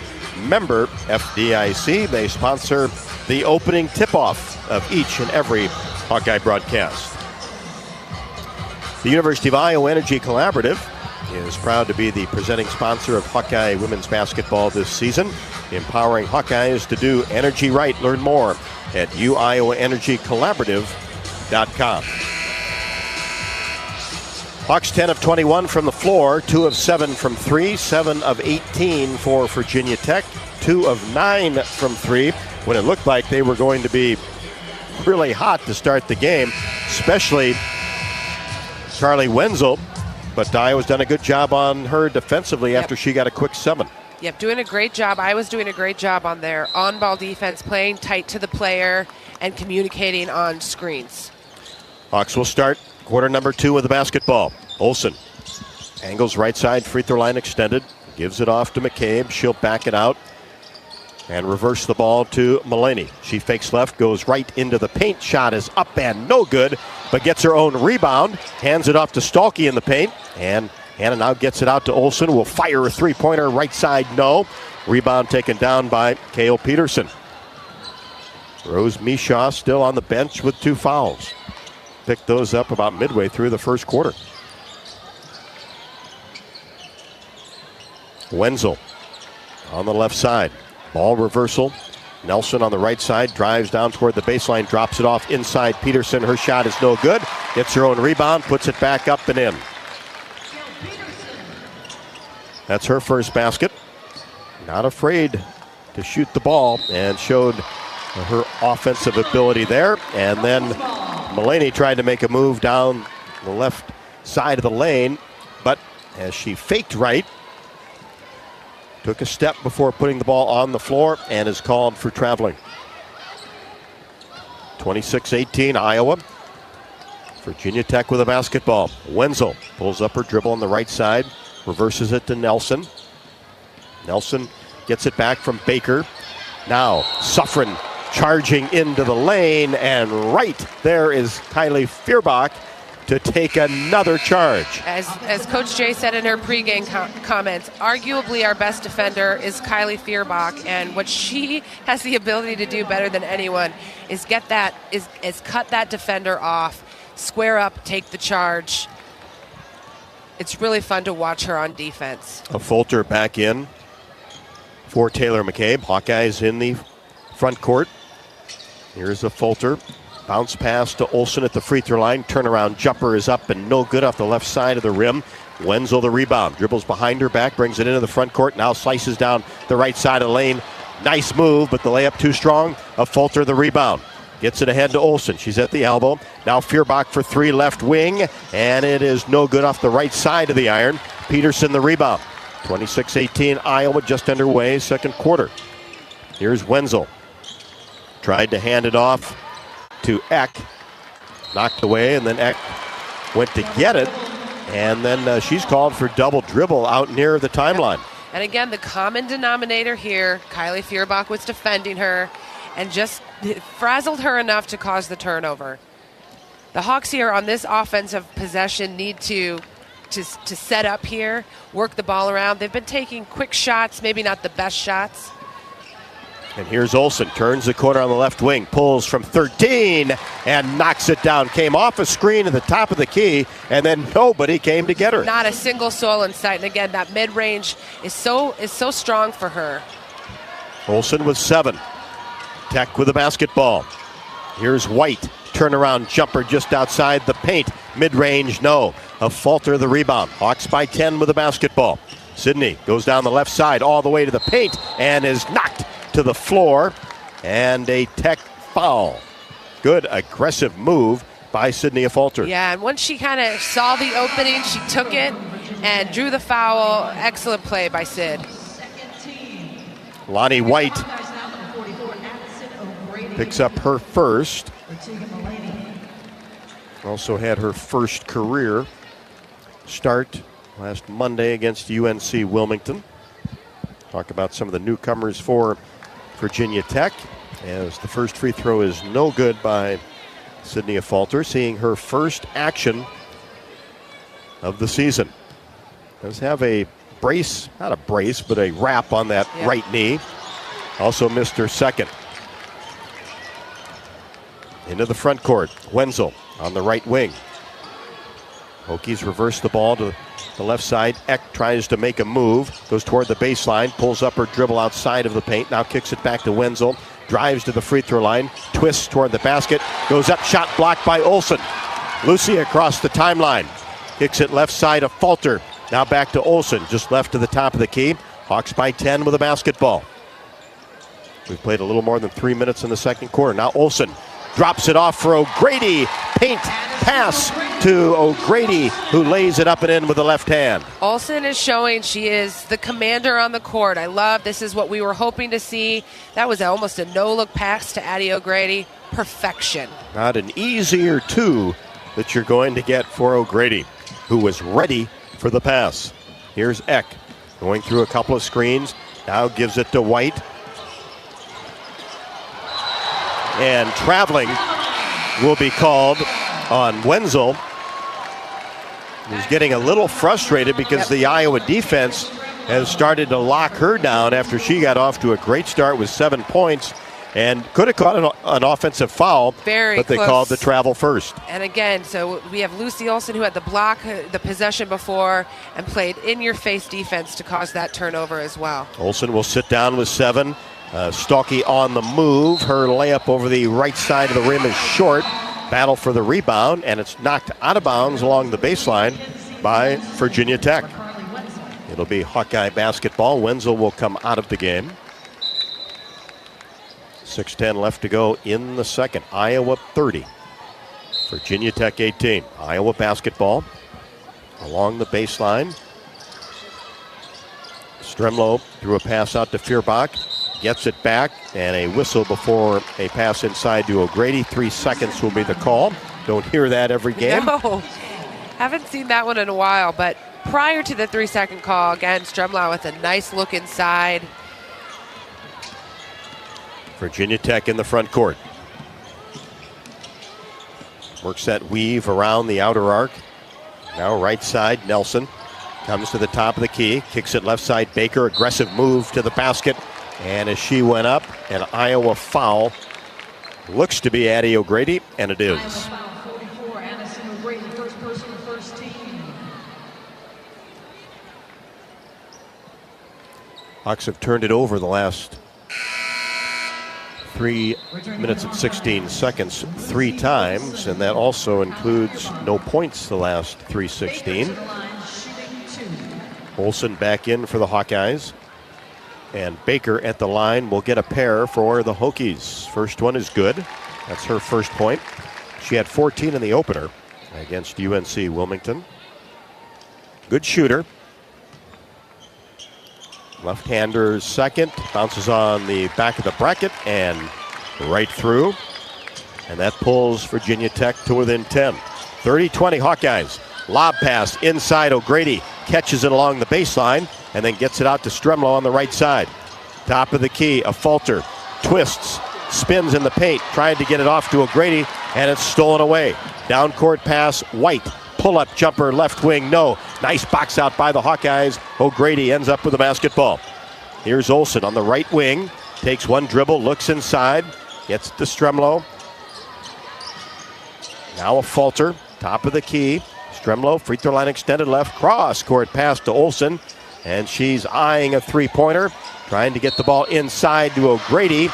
Member FDIC. They sponsor the opening tip-off of each and every Hawkeye broadcast. The University of Iowa Energy Collaborative is proud to be the presenting sponsor of Hawkeye women's basketball this season, empowering Hawkeyes to do energy right. Learn more at uiowaenergycollaborative.com. Hawks 10 of 21 from the floor, 2 of 7 from 3, 7 of 18 for Virginia Tech, 2 of 9 from 3, when it looked like they were going to be really hot to start the game, especially Charlie Wenzel. But Iowa's done a good job on her defensively after she got a quick 7. Yep, doing a great job. Iowa's doing a great job on their on-ball defense, playing tight to the player and communicating on screens. Hawks will start quarter number 2 with the basketball. Olsen angles right side, free throw line extended, gives it off to McCabe. She'll back it out and reverse the ball to Mulaney. She fakes left, goes right into the paint. Shot is up and no good, but gets her own rebound. Hands it off to Stalky in the paint, and Hannah now gets it out to Olsen. Will fire a three-pointer right side, no. Rebound taken down by Cale Peterson. Rose Mishaw still on the bench with 2 fouls. Picked those up about midway through the first quarter. Wenzel on the left side. Ball reversal. Nelson on the right side, drives down toward the baseline, drops it off inside Peterson. Her shot is no good. Gets her own rebound, puts it back up and in. That's her first basket. Not afraid to shoot the ball and showed her offensive ability there. And then Mulaney tried to make a move down the left side of the lane, but as she faked right, took a step before putting the ball on the floor and is called for traveling. 26-18 Iowa. Virginia Tech with a basketball. Wenzel pulls up her dribble on the right side, reverses it to Nelson. Nelson gets it back from Baker. Now Suffren charging into the lane, and right there is Kylie Fierbach to take another charge. As Coach Jay said in her pregame comments, arguably our best defender is Kylie Fierbach, and what she has the ability to do better than anyone is cut that defender off, square up, take the charge. It's really fun to watch her on defense. Affolter back in for Taylor McCabe. Hawkeyes in the front court. Here's Affolter. Bounce pass to Olsen at the free throw line. Turnaround jumper is up and no good off the left side of the rim. Wenzel the rebound. Dribbles behind her back, brings it into the front court. Now slices down the right side of the lane. Nice move, but the layup too strong. Affolter the rebound. Gets it ahead to Olsen. She's at the elbow. Now Fierbach for 3 left wing, and it is no good off the right side of the iron. Peterson the rebound. 26-18 Iowa just underway, second quarter. Here's Wenzel. Tried to hand it off to Eck. Knocked away, and then Eck went to get it. And then she's called for double dribble out near the timeline. And again, the common denominator here, Kylie Fierbach was defending her and just frazzled her enough to cause the turnover. The Hawks here on this offensive possession need to to set up here, work the ball around. They've been taking quick shots, maybe not the best shots. And here's Olsen, turns the corner on the left wing, pulls from 13 and knocks it down. Came off a screen at the top of the key, and then nobody came to get her. Not a single soul in sight. And again, that mid-range is so strong for her. Olsen with 7. Tech with the basketball. Here's White, turnaround jumper just outside the paint. Mid-range, no. Affolter the rebound. Hawks by 10 with the basketball. Sydney goes down the left side all the way to the paint and is knocked to the floor, and a Tech foul. Good aggressive move by Sydney Affolter. Yeah, and once she kind of saw the opening, she took it and drew the foul. Excellent play by Sid. Lonnie White picks up her first. Also had her first career start last Monday against UNC Wilmington. Talk about some of the newcomers for Virginia Tech, as the first free throw is no good by Sydney Affolter, seeing her first action of the season. Does have a brace, not a brace, but a wrap on that right knee. Also missed her second. Into the front court, Wenzel on the right wing. Hokies reverse the ball to the left side. Eck tries to make a move, goes toward the baseline, pulls up her dribble outside of the paint, now kicks it back to Wenzel, drives to the free throw line, twists toward the basket, goes up, shot blocked by Olsen. Lucy across the timeline, kicks it left side of Affolter, now back to Olsen, just left to the top of the key. Hawks by 10 with a basketball. We've played a little more than 3 minutes in the second quarter. Now Olsen drops it off for O'Grady. Paint pass to O'Grady, who lays it up and in with the left hand. Olsen is showing she is the commander on the court. I love this. Is what we were hoping to see. That was almost a no-look pass to Addie O'Grady. Perfection. Not an easier two that you're going to get for O'Grady, who was ready for the pass. Here's Eck going through a couple of screens. Now gives it to White. And traveling will be called on Wenzel. He's getting a little frustrated because the Iowa defense has started to lock her down after she got off to a great start with 7 points and could have caught an offensive foul, but they called the travel first. And again, so we have Lucy Olsen, who had the block, the possession before, and played in-your-face defense to cause that turnover as well. Olsen will sit down with 7. Stalky on the move. Her layup over the right side of the rim is short. Battle for the rebound, and it's knocked out of bounds along the baseline by Virginia Tech. It'll be Hawkeye basketball. Wenzel will come out of the game. 6:10 left to go in the second. Iowa 30. Virginia Tech 18. Iowa basketball along the baseline. Stremlow threw a pass out to Feuerbach. Gets it back, and a whistle before a pass inside to O'Grady. 3 seconds will be the call. Don't hear that every game. No, haven't seen that one in a while, but prior to the 3-second call, again, Stremlau with a nice look inside. Virginia Tech in the front court. Works that weave around the outer arc. Now right side, Nelson comes to the top of the key, kicks it left side, Baker, aggressive move to the basket. And as she went up, an Iowa foul. Looks to be Addie O'Grady, and it is. Hawks have turned it over the last 3 minutes and 16 seconds 3 times, and that also includes no points the last 3:16. Olsen back in for the Hawkeyes. And Baker at the line will get a pair for the Hokies. First one is good. That's her first point. She had 14 in the opener against UNC Wilmington. Good shooter. Left-hander second. Bounces on the back of the bracket and right through. And that pulls Virginia Tech to within 10. 30-20 Hawkeyes. Lob pass inside O'Grady. Catches it along the baseline and then gets it out to Stremlow on the right side. Top of the key, Affolter twists, spins in the paint, trying to get it off to O'Grady, and it's stolen away. Down court pass, White pull-up jumper, left wing, no. Nice box out by the Hawkeyes. O'Grady ends up with the basketball. Here's Olsen on the right wing. Takes one dribble, looks inside. Gets to Stremlo. Now Affolter, top of the key. Stremlo, free throw line extended left. Cross court pass to Olsen. And she's eyeing a three-pointer. Trying to get the ball inside to O'Grady.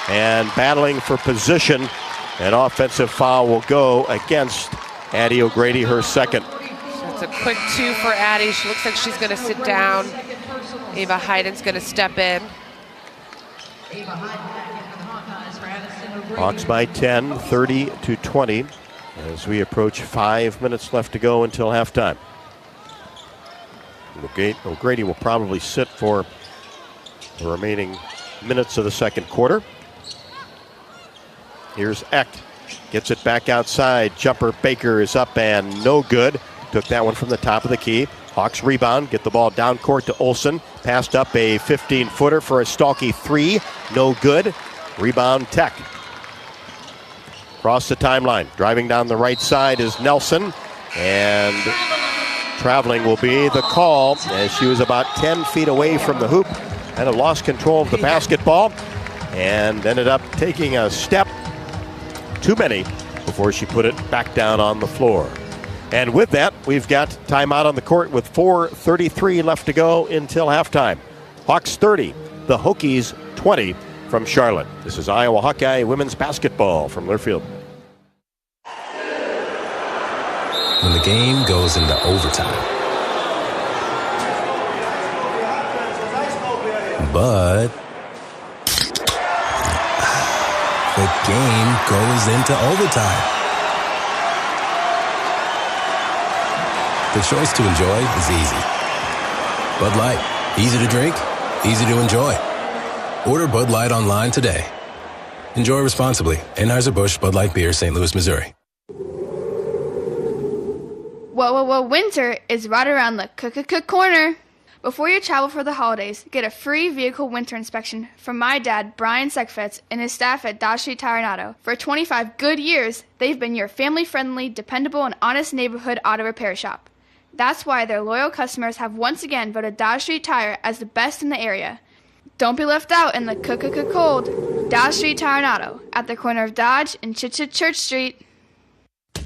And battling for position. An offensive foul will go against Addie O'Grady, her second. That's a quick 2 for Addie. She looks like she's going to sit down. Ava Hyden's going to step in. Hawks by 10, 30-20, as we approach 5 minutes left to go until halftime. O'Grady will probably sit for the remaining minutes of the second quarter. Here's Eck. Gets it back outside. Jumper Baker is up and no good. Took that one from the top of the key. Hawks rebound. Get the ball down court to Olsen. Passed up a 15-footer for a Stalky 3. No good. Rebound Tech. Across the timeline. Driving down the right side is Nelson. And traveling will be the call as she was about 10 feet away from the hoop. Kind of lost control of the basketball and ended up taking a step too many before she put it back down on the floor. And with that, we've got timeout on the court with 4:33 left to go until halftime. Hawks 30, the Hokies 20 from Charlotte. This is Iowa Hawkeye women's basketball from Learfield. When the game goes into overtime. But the game goes into overtime. The choice to enjoy is easy. Bud Light, easy to drink, easy to enjoy. Order Bud Light online today. Enjoy responsibly. Anheuser-Busch Bud Light Beer, St. Louis, Missouri. Whoa, winter is right around the corner. Before you travel for the holidays, get a free vehicle winter inspection from my dad, Brian Sekfetz, and his staff at Dodge Street Tire and Auto. For 25 good years, they've been your family-friendly, dependable, and honest neighborhood auto repair shop. That's why their loyal customers have once again voted Dodge Street Tire as the best in the area. Don't be left out in the cold. Dodge Street Tire and Auto, at the corner of Dodge and Church Street.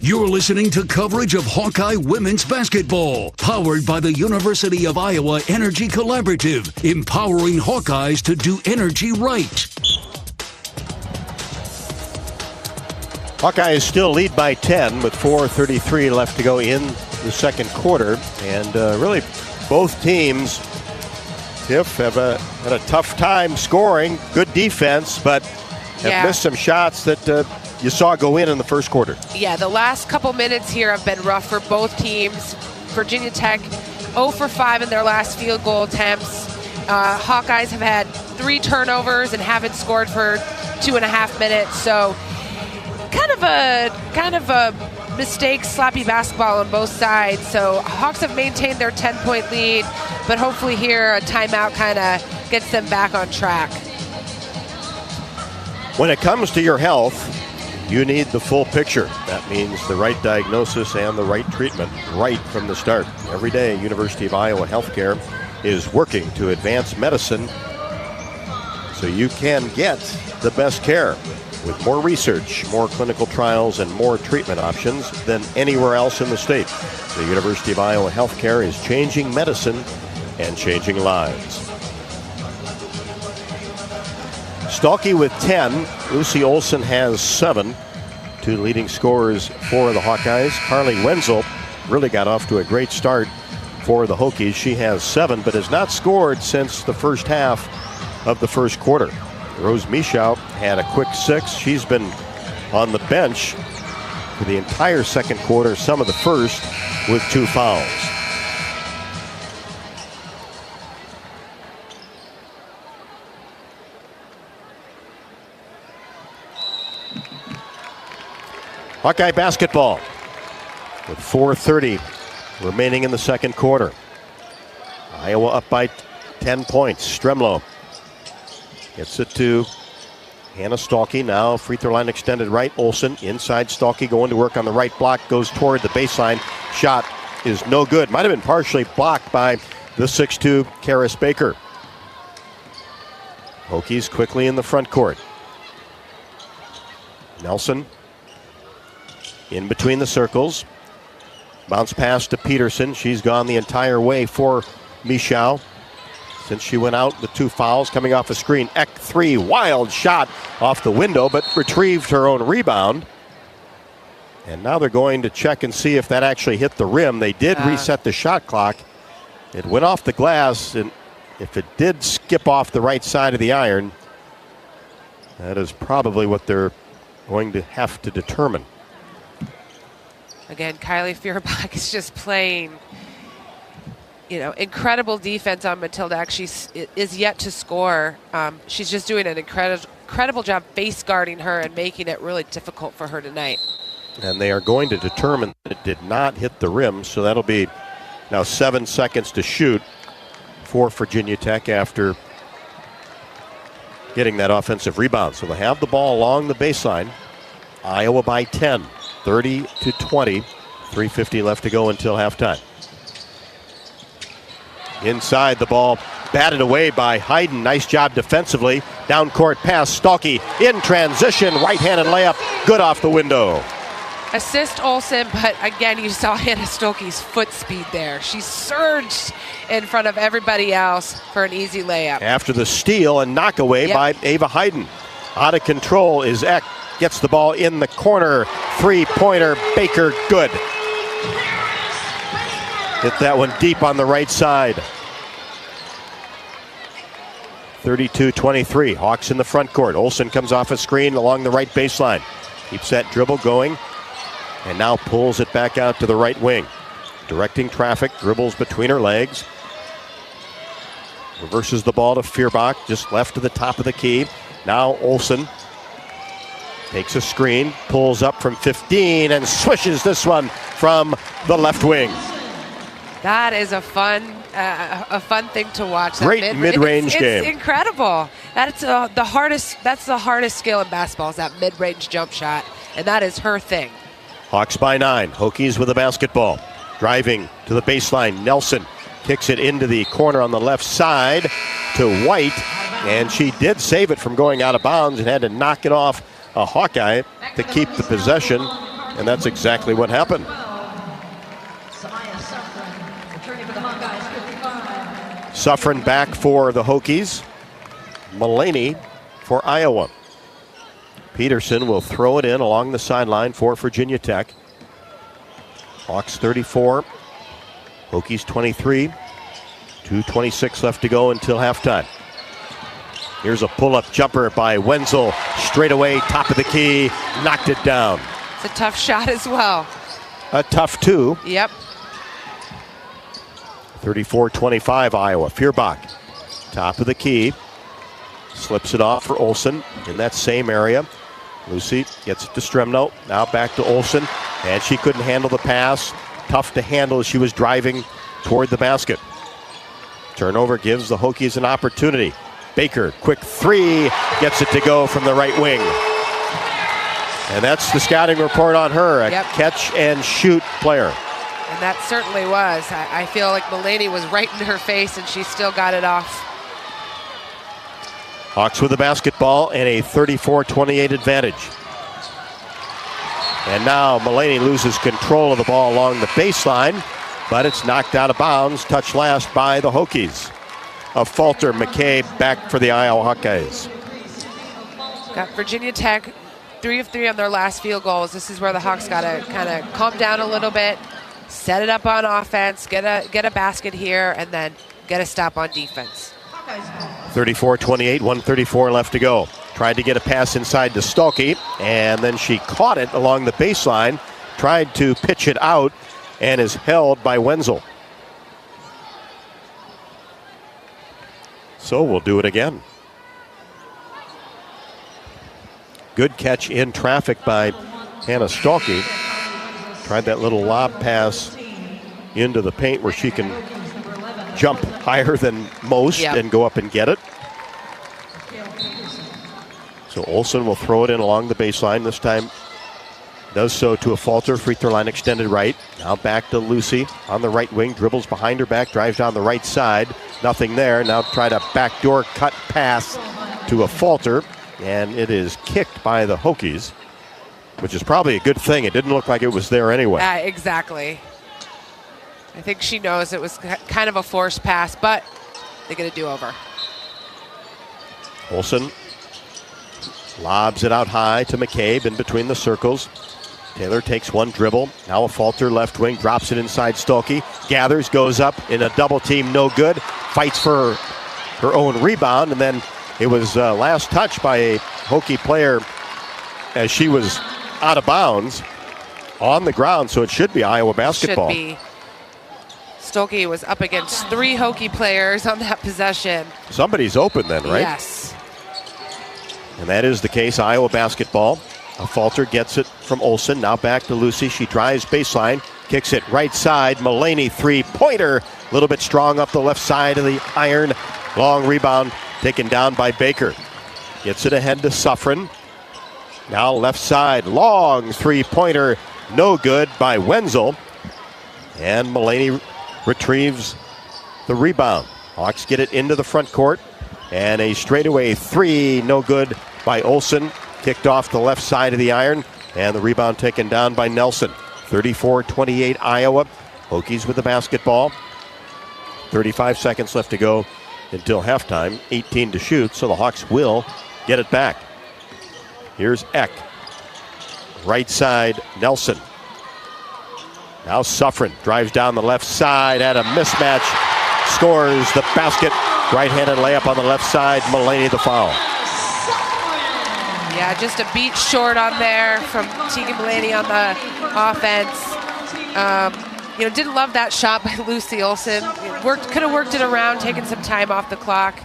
You're listening to coverage of Hawkeye women's basketball, powered by the University of Iowa Energy Collaborative, empowering Hawkeyes to do energy right. Hawkeyes still lead by 10 with 4:33 left to go in the second quarter. And really, both teams, Tiff, have had a tough time scoring. Good defense, but have missed some shots that you saw go in the first quarter. Yeah, the last couple minutes here have been rough for both teams. Virginia Tech 0 for 5 in their last field goal attempts. Hawkeyes have had 3 turnovers and haven't scored for 2.5 minutes. So kind of a mistake, sloppy basketball on both sides. So Hawks have maintained their 10-point lead, but hopefully here a timeout kind of gets them back on track. When it comes to your health, you need the full picture. That means the right diagnosis and the right treatment right from the start. Every day, University of Iowa Healthcare is working to advance medicine so you can get the best care with more research, more clinical trials, and more treatment options than anywhere else in the state. The University of Iowa Healthcare is changing medicine and changing lives. Stalky with 10. Lucy Olsen has 7. 2 leading scorers for the Hawkeyes. Carly Wenzel really got off to a great start for the Hokies. She has 7, but has not scored since the first half of the first quarter. Rose Michow had a quick 6. She's been on the bench for the entire second quarter, some of the first, with 2 fouls. Hawkeye basketball with 4:30 remaining in the second quarter. Iowa up by 10 points. Stremlo gets it to Hannah Stalkey now free throw line extended right. Olsen inside. Stalkey going to work on the right block. Goes toward the baseline. Shot is no good. Might have been partially blocked by the 6'2" Karis Baker. Hokies quickly in the front court. Nelson in between the circles. Bounce pass to Peterson. She's gone the entire way for Michal since she went out with 2 fouls coming off a screen. Eck 3, wild shot off the window, but retrieved her own rebound. And now they're going to check and see if that actually hit the rim. They did reset the shot clock. It went off the glass, and if it did skip off the right side of the iron, that is probably what they're going to have to determine. Again, Kylie Feuerbach is just playing, incredible defense on Matilda. Actually, is yet to score. She's just doing an incredible job face guarding her and making it really difficult for her tonight. And they are going to determine that it did not hit the rim, so that'll be now 7 seconds to shoot for Virginia Tech after getting that offensive rebound. So they have the ball along the baseline. Iowa by 10, 30-20. 3:50 left to go until halftime. Inside, the ball batted away by Hayden. Nice job defensively. Down court pass, Stalkey in transition. Right-handed layup, good off the window. Assist Olsen, but again, you saw Hannah Stolke's foot speed there. She surged in front of everybody else for an easy layup. After the steal and knockaway by Ava Hayden. Out of control is Eck. Gets the ball in the corner. Three-pointer, Baker, good. Hit that one deep on the right side. 32-23. Hawks in the front court. Olsen comes off a screen along the right baseline. Keeps that dribble going. And now pulls it back out to the right wing. Directing traffic, dribbles between her legs. Reverses the ball to Feuerbach, just left to the top of the key. Now Olsen takes a screen, pulls up from 15, and swishes this one from the left wing. That is a fun thing to watch. Great mid-range game. It's incredible. That's the hardest skill in basketball is that mid-range jump shot, and that is her thing. Hawks by 9. Hokies with the basketball. Driving to the baseline. Nelson kicks it into the corner on the left side to White, and she did save it from going out of bounds and had to knock it off a Hawkeye to keep the possession, and that's exactly what happened. Suffren back for the Hokies. Mullaney for Iowa. Peterson will throw it in along the sideline for Virginia Tech. Hawks 34, Hokies 23. 2:26 left to go until halftime. Here's a pull-up jumper by Wenzel. Straight away, top of the key, knocked it down. It's a tough shot as well. A tough two. Yep. 34-25 Iowa. Feuerbach, top of the key. Slips it off for Olsen in that same area. Lucy gets it to Stremno. Now back to Olsen. And she couldn't handle the pass. Tough to handle as she was driving toward the basket. Turnover gives the Hokies an opportunity. Baker, quick three. Gets it to go from the right wing. And that's the scouting report on her. A catch and shoot player. And that certainly was. I feel like Mullaney was right in her face and she still got it off. Hawks with the basketball and a 34-28 advantage. And now Mullaney loses control of the ball along the baseline, but it's knocked out of bounds, touched last by the Hokies. Affolter, McCabe back for the Iowa Hawkeyes. Got Virginia Tech 3 of 3 on their last field goals. This is where the Hawks got to kind of calm down a little bit, set it up on offense, get a basket here, and then get a stop on defense. 34-28, 1:34 left to go. Tried to get a pass inside to Stalkey, and then she caught it along the baseline, tried to pitch it out, and is held by Wenzel. So we'll do it again. Good catch in traffic by Hannah Stalkey. Tried that little lob pass into the paint where she can jump higher than most and go up and get it. So Olsen will throw it in along the baseline. This time does so to Affolter, free throw line extended right. Now back to Lucy on the right wing, dribbles behind her back, drives down the right side. Nothing there. Now try to backdoor cut pass to Affolter, and it is kicked by the Hawkeyes, which is probably a good thing. It didn't look like it was there anyway. Exactly. I think she knows it was kind of a forced pass, but they get a do-over. Olsen lobs it out high to McCabe in between the circles. Taylor takes one dribble. Now Affolter left wing, drops it inside Stolke. Gathers, goes up in a double team, no good. Fights for her own rebound, and then it was last touch by a Hokie player as she was out of bounds on the ground, so it should be Iowa basketball. Should be. Stolke was up against 3 Hokie players on that possession. Somebody's open then, right? Yes. And that is the case, Iowa basketball. Affolter gets it from Olsen. Now back to Lucy. She drives baseline, kicks it right side. Mulaney three-pointer. A little bit strong up the left side of the iron. Long rebound taken down by Baker. Gets it ahead to Suffren. Now left side. Long three-pointer. No good by Wenzel. And Mulaney retrieves the rebound. Hawks get it into the front court. And a straightaway three. No good by Olsen. Kicked off the left side of the iron, and the rebound taken down by Nelson. 34-28 Iowa. Hokies with the basketball. 35 seconds left to go until halftime. 18 to shoot, so the Hawks will get it back. Here's Eck. Right side, Nelson. Now Suffren drives down the left side at a mismatch. Scores the basket. Right-handed layup on the left side. Mulaney the foul. Yeah, just a beat short on there from Tegan Mulaney on the offense. Didn't love that shot by Lucy Olsen. Could have worked it around, taken some time off the clock.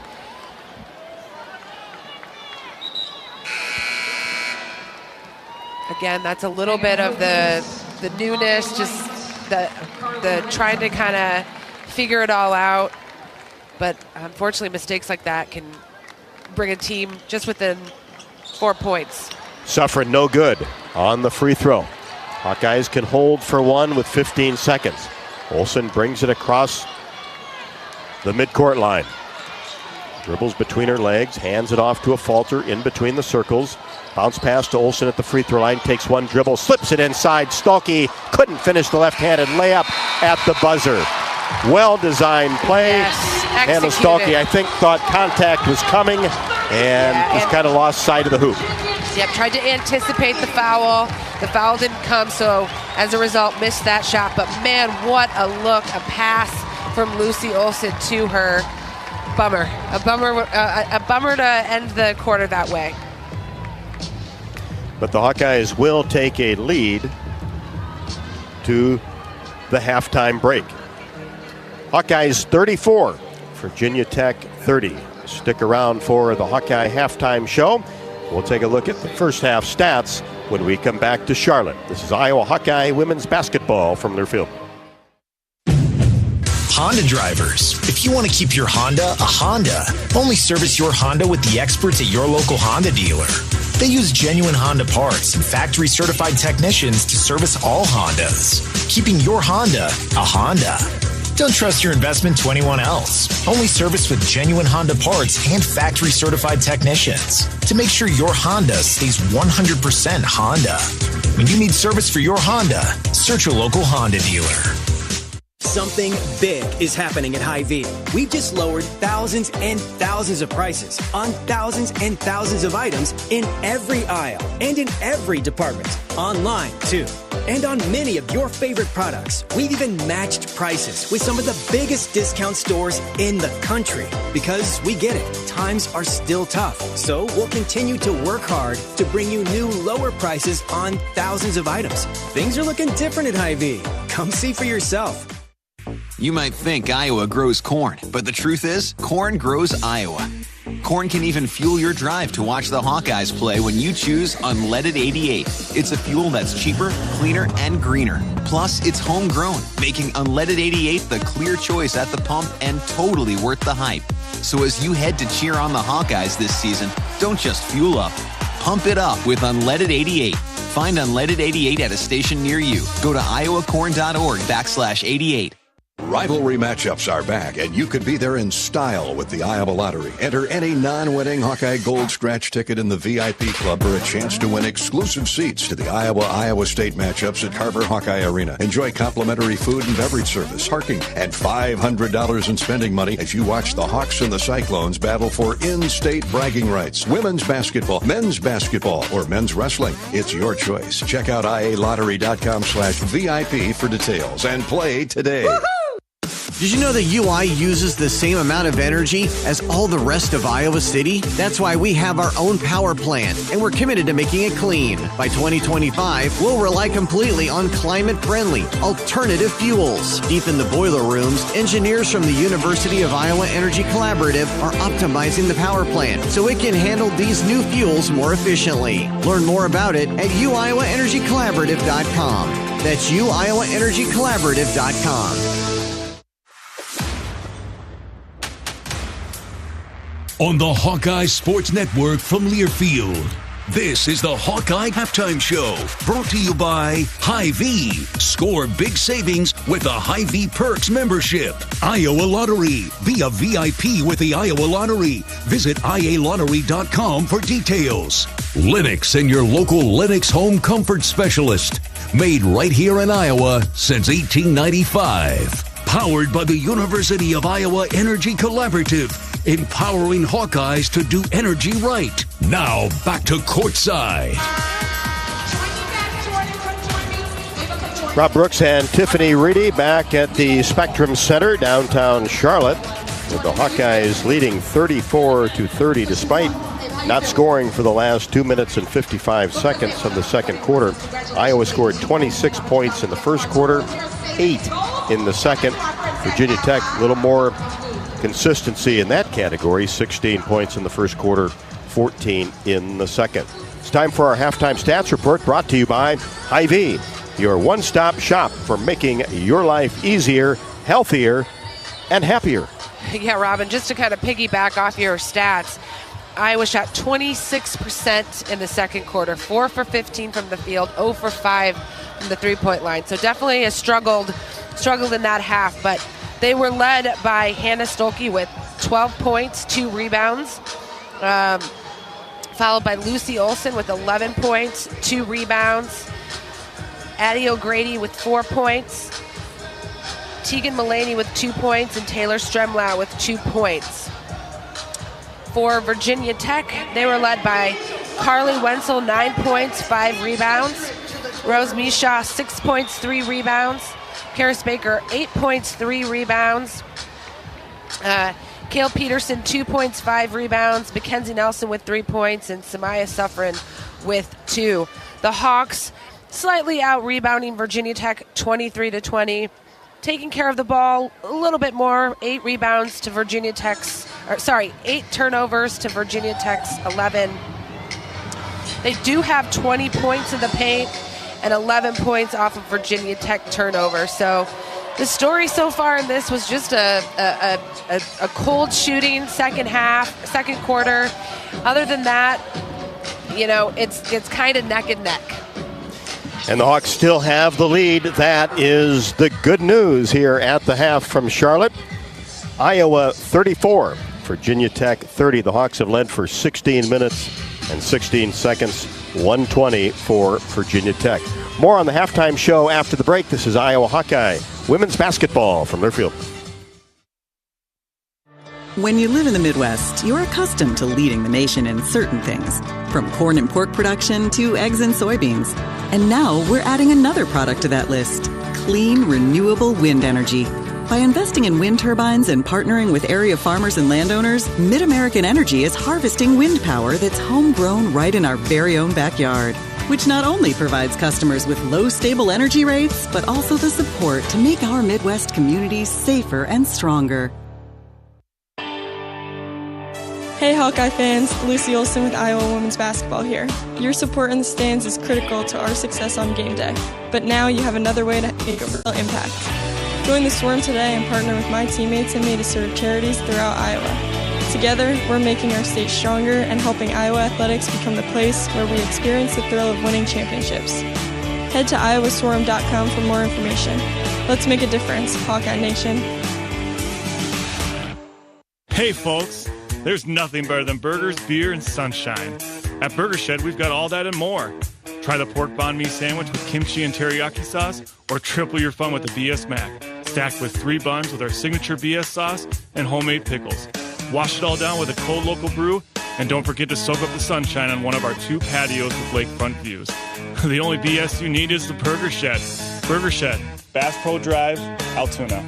Again, that's a little bit of the newness, just the trying to kind of figure it all out. But unfortunately, mistakes like that can bring a team just within 4 points. Suffren no good on the free throw. Hawkeyes can hold for one with 15 seconds. Olsen brings it across the midcourt line. Dribbles between her legs, hands it off to Affolter in between the circles. Bounce pass to Olsen at the free throw line, takes one dribble, slips it inside. Stolke couldn't finish the left-handed layup at the buzzer. Well-designed play. Yes, and Stolke, I think, thought contact was coming and just kind of lost sight of the hoop. Yep, tried to anticipate the foul. The foul didn't come, so as a result, missed that shot. But man, what a look, a pass from Lucy Olsen to her. Bummer. A bummer to end the quarter that way. But the Hawkeyes will take a lead to the halftime break. Hawkeyes 34, Virginia Tech 30. Stick around for the Hawkeye halftime show. We'll take a look at the first half stats when we come back to Charlotte. This is Iowa Hawkeye women's basketball from Learfield. Honda drivers, if you want to keep your Honda a Honda, only service your Honda with the experts at your local Honda dealer. They use genuine Honda parts and factory certified technicians to service all Hondas, keeping your Honda a Honda. Don't trust your investment to anyone else. Only service with genuine Honda parts and factory certified technicians to make sure your Honda stays 100% Honda. When you need service for your Honda, search your local Honda dealer. Something big is happening at Hy-Vee. We've just lowered thousands and thousands of prices on thousands and thousands of items in every aisle and in every department. Online, too. And on many of your favorite products, we've even matched prices with some of the biggest discount stores in the country. Because we get it, times are still tough. So we'll continue to work hard to bring you new lower prices on thousands of items. Things are looking different at Hy-Vee. Come see for yourself. You might think Iowa grows corn, but the truth is, corn grows Iowa. Corn can even fuel your drive to watch the Hawkeyes play when you choose Unleaded 88. It's a fuel that's cheaper, cleaner, and greener. Plus, it's homegrown, making Unleaded 88 the clear choice at the pump and totally worth the hype. So as you head to cheer on the Hawkeyes this season, don't just fuel up, Pump it up with Unleaded 88. Find Unleaded 88 at a station near you. Go to iowacorn.org/88. Rivalry matchups are back, and you could be there in style with the Iowa Lottery. Enter any non-winning Hawkeye Gold Scratch ticket in the VIP Club for a chance to win exclusive seats to the Iowa State matchups at Carver Hawkeye Arena. Enjoy complimentary food and beverage service, parking, and $500 in spending money as you watch the Hawks and the Cyclones battle for in-state bragging rights. Women's basketball, men's basketball, or men's wrestling. It's your choice. Check out ialottery.com/VIP for details and play today. Woo-hoo! Did you know that UI uses the same amount of energy as all the rest of Iowa City? That's why we have our own power plant, and we're committed to making it clean. By 2025, we'll rely completely on climate-friendly, alternative fuels. Deep in the boiler rooms, engineers from the University of Iowa Energy Collaborative are optimizing the power plant so it can handle these new fuels more efficiently. Learn more about it at uiowaenergycollaborative.com. That's uiowaenergycollaborative.com. On the Hawkeye Sports Network from Learfield, this is the Hawkeye Halftime Show, brought to you by Hy-Vee. Score big savings with a Hy-Vee Perks membership. Iowa Lottery. Be a VIP with the Iowa Lottery. Visit ialottery.com for details. Lennox and your local Lennox home comfort specialist. Made right here in Iowa since 1895. Powered by the University of Iowa Energy Collaborative. Empowering Hawkeyes to do energy right. Now back to courtside. Rob Brooks and Tiffany Reedy back at the Spectrum Center, downtown Charlotte, with the Hawkeyes leading 34-30 despite not scoring for the last 2 minutes and 55 seconds of the second quarter. Iowa scored 26 points in the first quarter, 8 in the second. Virginia Tech, a little more consistency in that category, 16 points in the first quarter, 14 in the second. It's time for our halftime stats report, brought to you by Hy-Vee, your one-stop shop for making your life easier, healthier, and happier. Yeah, Robin, just to kind of piggyback off your stats, Iowa shot 26% in the second quarter, 4 for 15 from the field, 0 for 5 from the three-point line. So definitely struggled in that half, but they were led by Hannah Stolke with 12 points, 2 rebounds, followed by Lucy Olson with 11 points, 2 rebounds, Addie O'Grady with 4 points, Tegan Mullaney with 2 points, and Taylor Stremlau with 2 points. For Virginia Tech, they were led by Carly Wenzel, 9 points, 5 rebounds, Rose Misha, 6 points, 3 rebounds, Karis Baker, 8 points, 3 rebounds. Kale Peterson, 2 points, 5 rebounds. Mackenzie Nelson with 3 points, and Samaya Suffren with 2. The Hawks slightly out-rebounding Virginia Tech 23-20. Taking care of the ball a little bit more, 8 rebounds to Virginia Tech's, 8 turnovers to Virginia Tech's 11. They do have 20 points in the paint and 11 points off of Virginia Tech turnover. So the story so far in this was just a cold shooting second quarter. Other than that, it's kind of neck and neck. And the Hawks still have the lead. That is the good news here at the half from Charlotte. Iowa 34, Virginia Tech 30. The Hawks have led for 16 minutes and 16 seconds. 120 for Virginia Tech. More on the halftime show after the break. This is Iowa Hawkeye women's basketball from Learfield. When you live in the Midwest, you're accustomed to leading the nation in certain things, from corn and pork production to eggs and soybeans. And now we're adding another product to that list: clean, renewable wind energy. By investing in wind turbines and partnering with area farmers and landowners, Mid-American Energy is harvesting wind power that's homegrown right in our very own backyard, which not only provides customers with low, stable energy rates, but also the support to make our Midwest communities safer and stronger. Hey Hawkeye fans, Lucy Olson with Iowa Women's Basketball here. Your support in the stands is critical to our success on game day, but now you have another way to make a real impact. Join the Swarm today and partner with my teammates and me to serve charities throughout Iowa. Together, we're making our state stronger and helping Iowa athletics become the place where we experience the thrill of winning championships. Head to iowaswarm.com for more information. Let's make a difference, Hawkeye Nation. Hey folks, there's nothing better than burgers, beer, and sunshine. At Burger Shed, we've got all that and more. Try the pork banh mi sandwich with kimchi and teriyaki sauce, or triple your fun with the BS Mac, stacked with 3 buns with our signature BS sauce and homemade pickles. Wash it all down with a cold local brew, and don't forget to soak up the sunshine on one of our 2 patios with lakefront views. The only BS you need is the Burger Shed. Burger Shed, Bass Pro Drive, Altoona.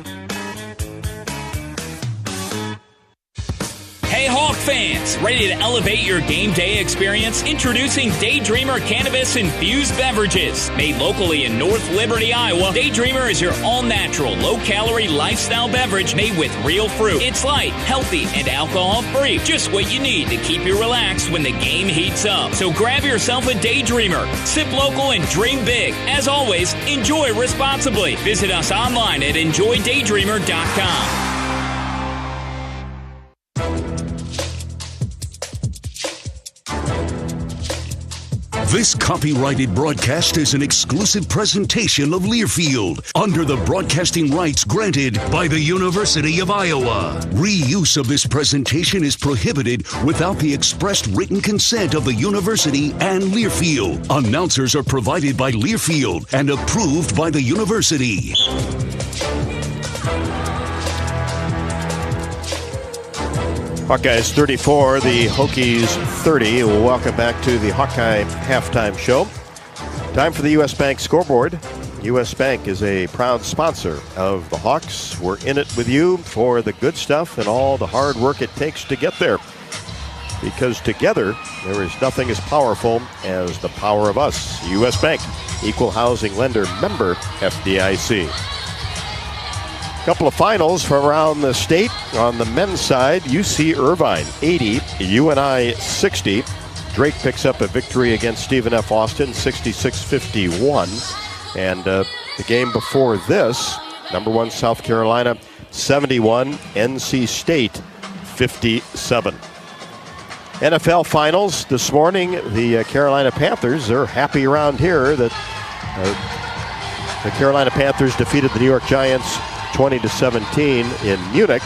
Hey Hawk fans, ready to elevate your game day experience? Introducing Daydreamer Cannabis Infused Beverages. Made locally in North Liberty, Iowa, Daydreamer is your all-natural, low-calorie lifestyle beverage made with real fruit. It's light, healthy, and alcohol-free. Just what you need to keep you relaxed when the game heats up. So grab yourself a Daydreamer. Sip local and dream big. As always, enjoy responsibly. Visit us online at enjoydaydreamer.com. This copyrighted broadcast is an exclusive presentation of Learfield under the broadcasting rights granted by the University of Iowa. Reuse of this presentation is prohibited without the expressed written consent of the university and Learfield. Announcers are provided by Learfield and approved by the university. Hawkeyes 34, the Hokies 30. Welcome back to the Hawkeye Halftime Show. Time for the U.S. Bank scoreboard. U.S. Bank is a proud sponsor of the Hawks. We're in it with you for the good stuff and all the hard work it takes to get there. Because together, there is nothing as powerful as the power of us. U.S. Bank, equal housing lender, member FDIC. Couple of finals from around the state. On the men's side, UC Irvine 80, UNI 60. Drake picks up a victory against Stephen F. Austin 66-51. And the game before this, number 1 South Carolina 71, NC State 57. NFL finals this morning. The Carolina Panthers are happy around here that the Carolina Panthers defeated the New York Giants 20-17 in Munich.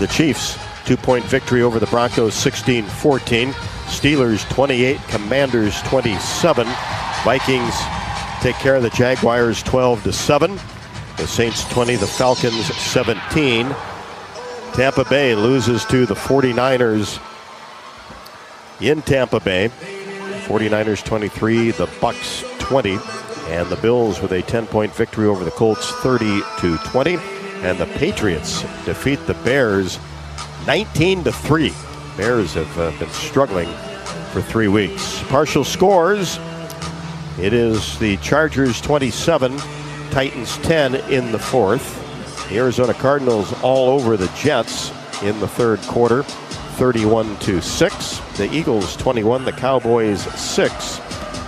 The Chiefs, 2-point victory over the Broncos, 16-14. Steelers 28, Commanders 27. Vikings take care of the Jaguars 12-7. The Saints 20, the Falcons 17. Tampa Bay loses to the 49ers in Tampa Bay. 49ers 23, the Bucks 20. And the Bills with a 10-point victory over the Colts 30-20. And the Patriots defeat the Bears 19-3. Bears have been struggling for 3 weeks. Partial scores. It is the Chargers 27, Titans 10 in the fourth. The Arizona Cardinals all over the Jets in the third quarter, 31-6. The Eagles 21, the Cowboys 6.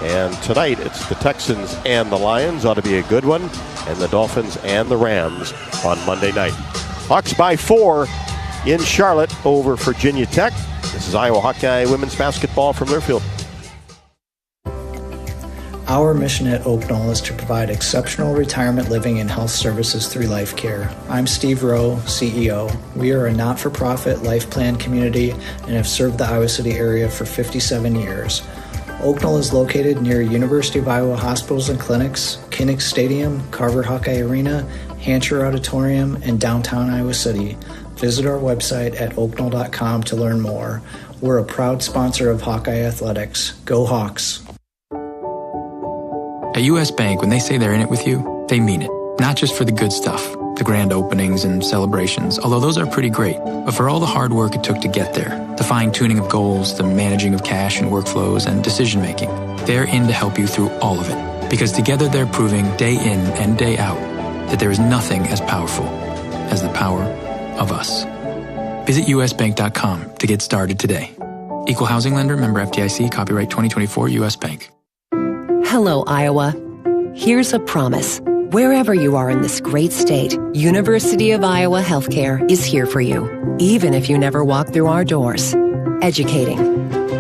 And tonight, it's the Texans and the Lions. Ought to be a good one. And the Dolphins and the Rams on Monday night. Hawks by 4 in Charlotte over Virginia Tech. This is Iowa Hawkeye women's basketball from Learfield. Our mission at Oaknall is to provide exceptional retirement living and health services through life care. I'm Steve Rowe, CEO. We are a not-for-profit life plan community and have served the Iowa City area for 57 years. Oaknall is located near University of Iowa hospitals and clinics, Kinnick Stadium, Carver Hawkeye Arena, Hancher Auditorium, and downtown Iowa City. Visit our website at oaknall.com to learn more. We're a proud sponsor of Hawkeye Athletics. Go Hawks! At U.S. Bank, when they say they're in it with you, they mean it. Not just for the good stuff, the grand openings and celebrations, although those are pretty great, but for all the hard work it took to get there. The fine-tuning of goals, the managing of cash and workflows, and decision-making. They're in to help you through all of it. Because together they're proving day in and day out that there is nothing as powerful as the power of us. Visit usbank.com to get started today. Equal housing lender, member FDIC, copyright 2024, U.S. Bank. Hello, Iowa. Here's a promise. Wherever you are in this great state, University of Iowa Healthcare is here for you, even if you never walk through our doors. Educating,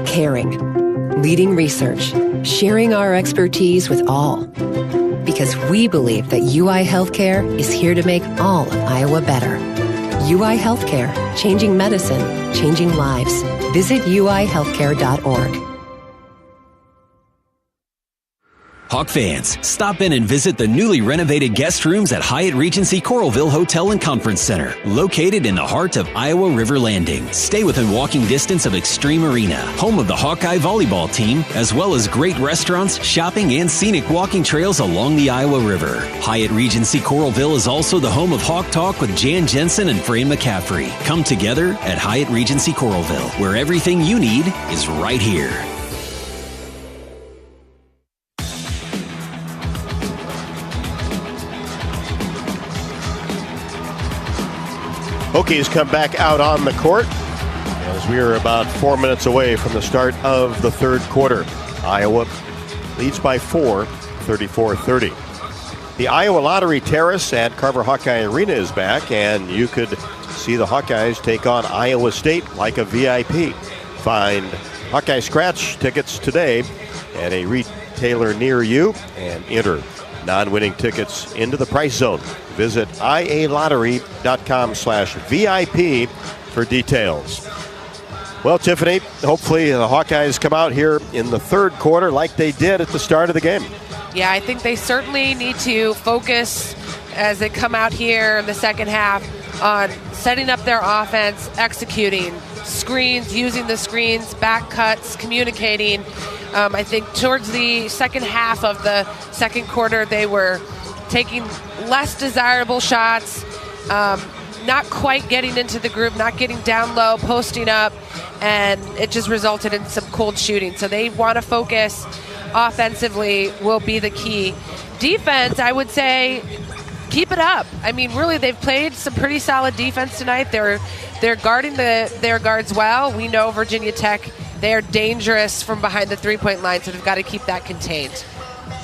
caring, leading research, sharing our expertise with all. Because we believe that UI Healthcare is here to make all of Iowa better. UI Healthcare, changing medicine, changing lives. Visit uihealthcare.org. Hawk fans, stop in and visit the newly renovated guest rooms at Hyatt Regency Coralville Hotel and Conference Center, located in the heart of Iowa River Landing. Stay within walking distance of Extreme Arena, home of the Hawkeye volleyball team, as well as great restaurants, shopping, and scenic walking trails along the Iowa River. Hyatt Regency Coralville is also the home of Hawk Talk with Jan Jensen and Fran McCaffrey. Come together at Hyatt Regency Coralville, where everything you need is right here. Hawkeyes come back out on the court as we are about 4 minutes away from the start of the third quarter. Iowa leads by 4, 34-30. The Iowa Lottery Terrace at Carver Hawkeye Arena is back, and you could see the Hawkeyes take on Iowa State like a VIP. Find Hawkeye Scratch tickets today at a retailer near you and enter non-winning tickets into the price zone. Visit ialottery.com/VIP for details. Well, Tiffany, hopefully the Hawkeyes come out here in the third quarter like they did at the start of the game. Yeah, I think they certainly need to focus as they come out here in the second half on setting up their offense, executing screens, using the screens, back cuts, communicating. I think towards the second half of the second quarter, they were taking less desirable shots, not quite getting into the groove, not getting down low, posting up, and it just resulted in some cold shooting. So they want to focus offensively will be the key. Defense, I would say, keep it up. I mean, really, they've played some pretty solid defense tonight. They're guarding their guards well. We know Virginia Tech, they are dangerous from behind the three-point line, so they've got to keep that contained.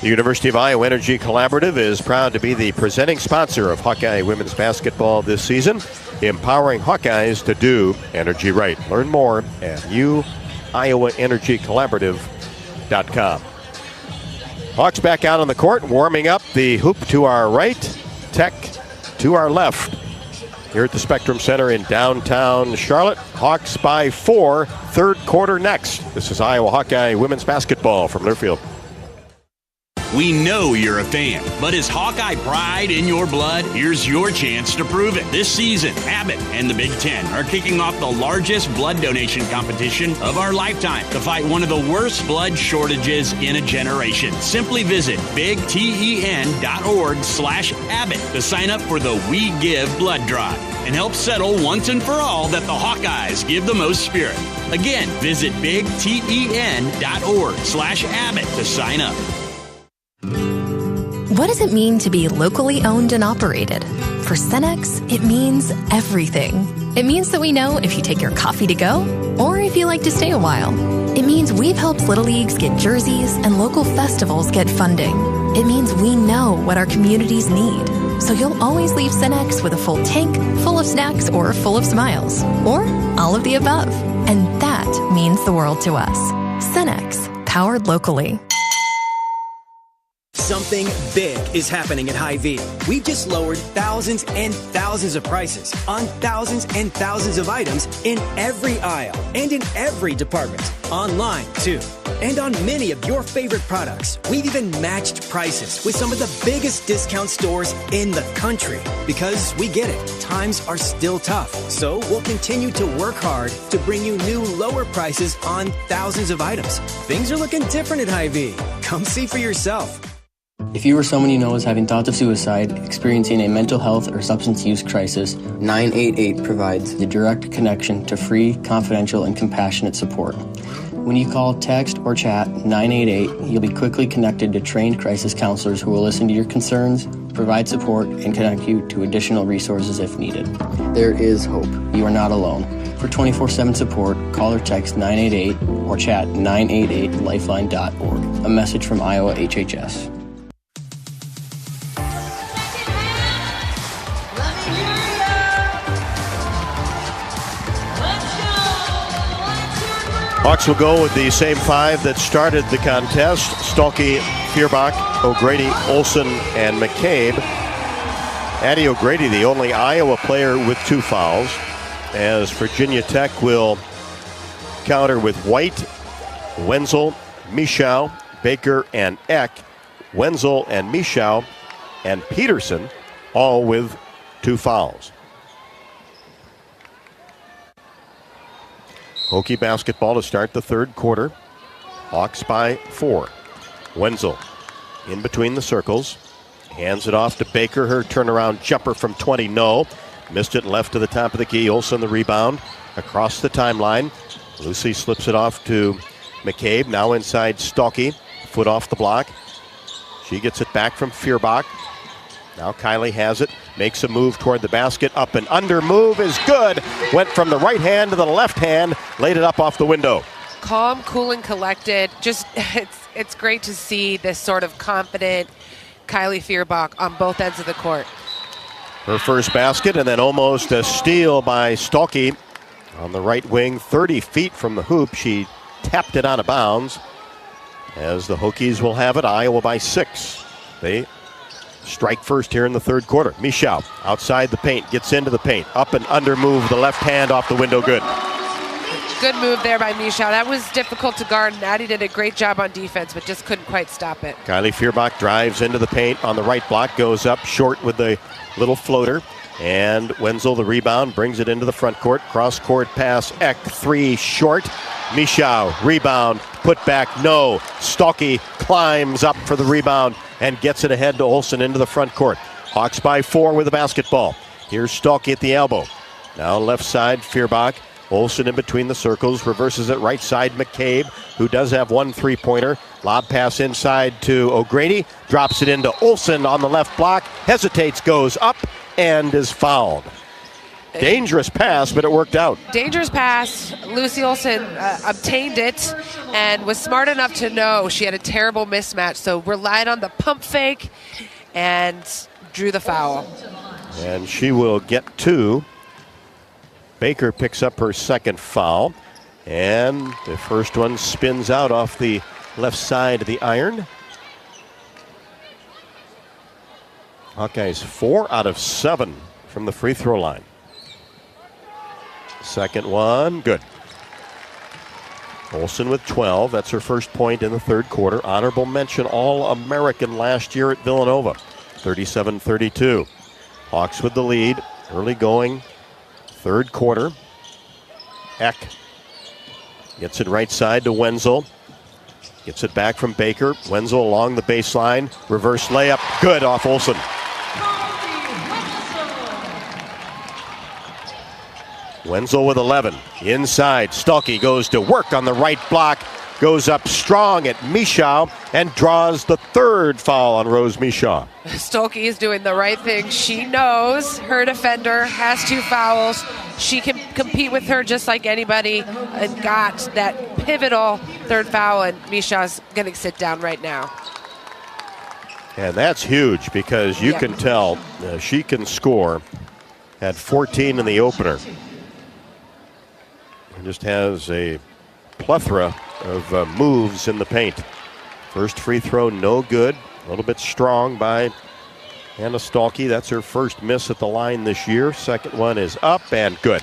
The University of Iowa Energy Collaborative is proud to be the presenting sponsor of Hawkeye women's basketball this season, empowering Hawkeyes to do energy right. Learn more at uiowaenergycollaborative.com. Hawks back out on the court, warming up. The hoop to our right, Tech to our left. Here at the Spectrum Center in downtown Charlotte, Hawks by 4, third quarter next. This is Iowa Hawkeye women's basketball from Learfield. We know you're a fan, but is Hawkeye pride in your blood? Here's your chance to prove it. This season, Abbott and the Big Ten are kicking off the largest blood donation competition of our lifetime to fight one of the worst blood shortages in a generation. Simply visit bigten.org/Abbott to sign up for the We Give Blood Drive and help settle once and for all that the Hawkeyes give the most spirit. Again, visit bigten.org/Abbott to sign up. What does it mean to be locally owned and operated? For Cenex, it means everything. It means that we know if you take your coffee to go or if you like to stay a while. It means we've helped Little Leagues get jerseys and local festivals get funding. It means we know what our communities need. So you'll always leave Cenex with a full tank, full of snacks, or full of smiles. Or all of the above. And that means the world to us. Cenex, powered locally. Something big is happening at Hy-Vee. We've just lowered thousands and thousands of prices on thousands and thousands of items in every aisle and in every department. Online, too. And on many of your favorite products, we've even matched prices with some of the biggest discount stores in the country. Because we get it, times are still tough. So we'll continue to work hard to bring you new lower prices on thousands of items. Things are looking different at Hy-Vee. Come see for yourself. If you or someone you know is having thoughts of suicide, experiencing a mental health or substance use crisis, 988 provides the direct connection to free, confidential, and compassionate support. When you call, text, or chat 988, you'll be quickly connected to trained crisis counselors who will listen to your concerns, provide support, and connect you to additional resources if needed. There is hope. You are not alone. For 24/7 support, call or text 988 or chat 988lifeline.org. A message from Iowa HHS. Hawks will go with the same five that started the contest. Stolke, Feuerbach, O'Grady, Olsen, and McCabe. Addie O'Grady, the only Iowa player with 2 fouls, as Virginia Tech will counter with White, Wenzel, Michow, Baker, and Eck. Wenzel and Michow and Peterson, all with 2 fouls. Hokie basketball to start the third quarter. Hawks by 4. Wenzel in between the circles. Hands it off to Baker. Her turnaround jumper from 20, no. Missed it left to the top of the key. Olsen the rebound across the timeline. Lucy slips it off to McCabe. Now inside Stolke. Foot off the block. She gets it back from Feuerbach. Now Kylie has it. Makes a move toward the basket. Up and under. Move is good. Went from the right hand to the left hand. Laid it up off the window. Calm, cool, and collected. Just it's great to see this sort of confident Kylie Feuerbach on both ends of the court. Her first basket, and then almost a steal by Stolke on the right wing. 30 feet from the hoop. She tapped it out of bounds. As the Hokies will have it, Iowa by 6. They strike first here in the third quarter. Michow outside the paint, gets into the paint. Up and under move, the left hand off the window, good. Good move there by Michow. That was difficult to guard, and Addie did a great job on defense, but just couldn't quite stop it. Kylie Feuerbach drives into the paint on the right block, goes up short with the little floater. And Wenzel, the rebound, brings it into the front court. Cross-court pass, Eck, 3 short. Michow, rebound, put back, no. Stolke climbs up for the rebound and gets it ahead to Olsen into the front court. Hawks by 4 with the basketball. Here's Stolke at the elbow. Now left side, Feuerbach. Olsen in between the circles, reverses it right side, McCabe, who does have 1 3-pointer. Lob pass inside to O'Grady, drops it into Olsen on the left block, hesitates, goes up, and is fouled. Dangerous pass, but it worked out. Dangerous pass. Lucy Olsen obtained it and was smart enough to know she had a terrible mismatch, so relied on the pump fake and drew the foul. And she will get 2. Baker picks up her second foul, and the first one spins out off the left side of the iron. Hawkeyes 4 out of 7 from the free throw line. Second one, good. Olsen with 12. That's her first point in the third quarter. Honorable mention All-American last year at Villanova. 37-32. Hawks with the lead. Early going. Third quarter. Eck gets it right side to Wenzel. Gets it back from Baker. Wenzel along the baseline. Reverse layup. Good off Olsen. Wenzel with 11. Inside. Stolke goes to work on the right block. Goes up strong at Michow and draws the third foul on Rose Michow. Stolke is doing the right thing. She knows her defender has 2 fouls. She can compete with her just like anybody and got that pivotal third foul, and Michaw's going to sit down right now. And that's huge because you can tell she can score. Had 14 in the opener. And just has a plethora of moves in the paint. First free throw, no good. A little bit strong by Hannah Stolke. That's her first miss at the line this year. Second one is up and good.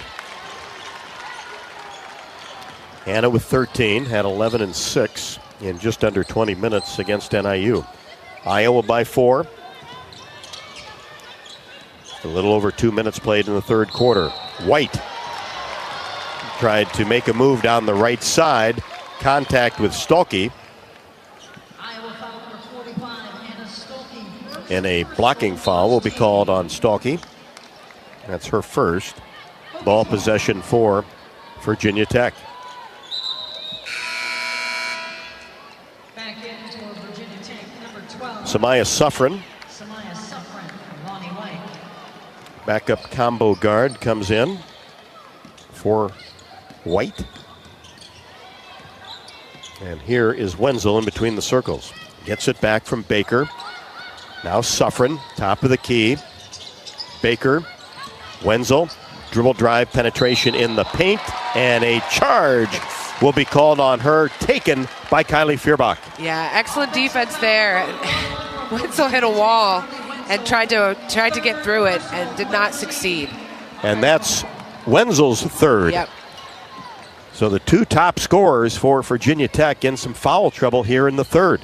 Hannah with 13, had 11 and 6 in just under 20 minutes against NIU. Iowa by 4. A little over 2 minutes played in the third quarter. White tried to make a move down the right side. Contact with Stolke. And a blocking foul will be called on Stolke. That's her first. Ball possession for Virginia Tech. Back in for Virginia Tech, number 12. Samaya Suffren. Lonnie White. Backup combo guard comes in for White. And here is Wenzel in between the circles. Gets it back from Baker. Now Suffren, top of the key. Baker, Wenzel, dribble drive penetration in the paint, and a charge will be called on her, taken by Kylie Feuerbach. Yeah, excellent defense there. Wenzel hit a wall and tried to get through it and did not succeed. And that's Wenzel's third. Yep. So the two top scorers for Virginia Tech in some foul trouble here in the third.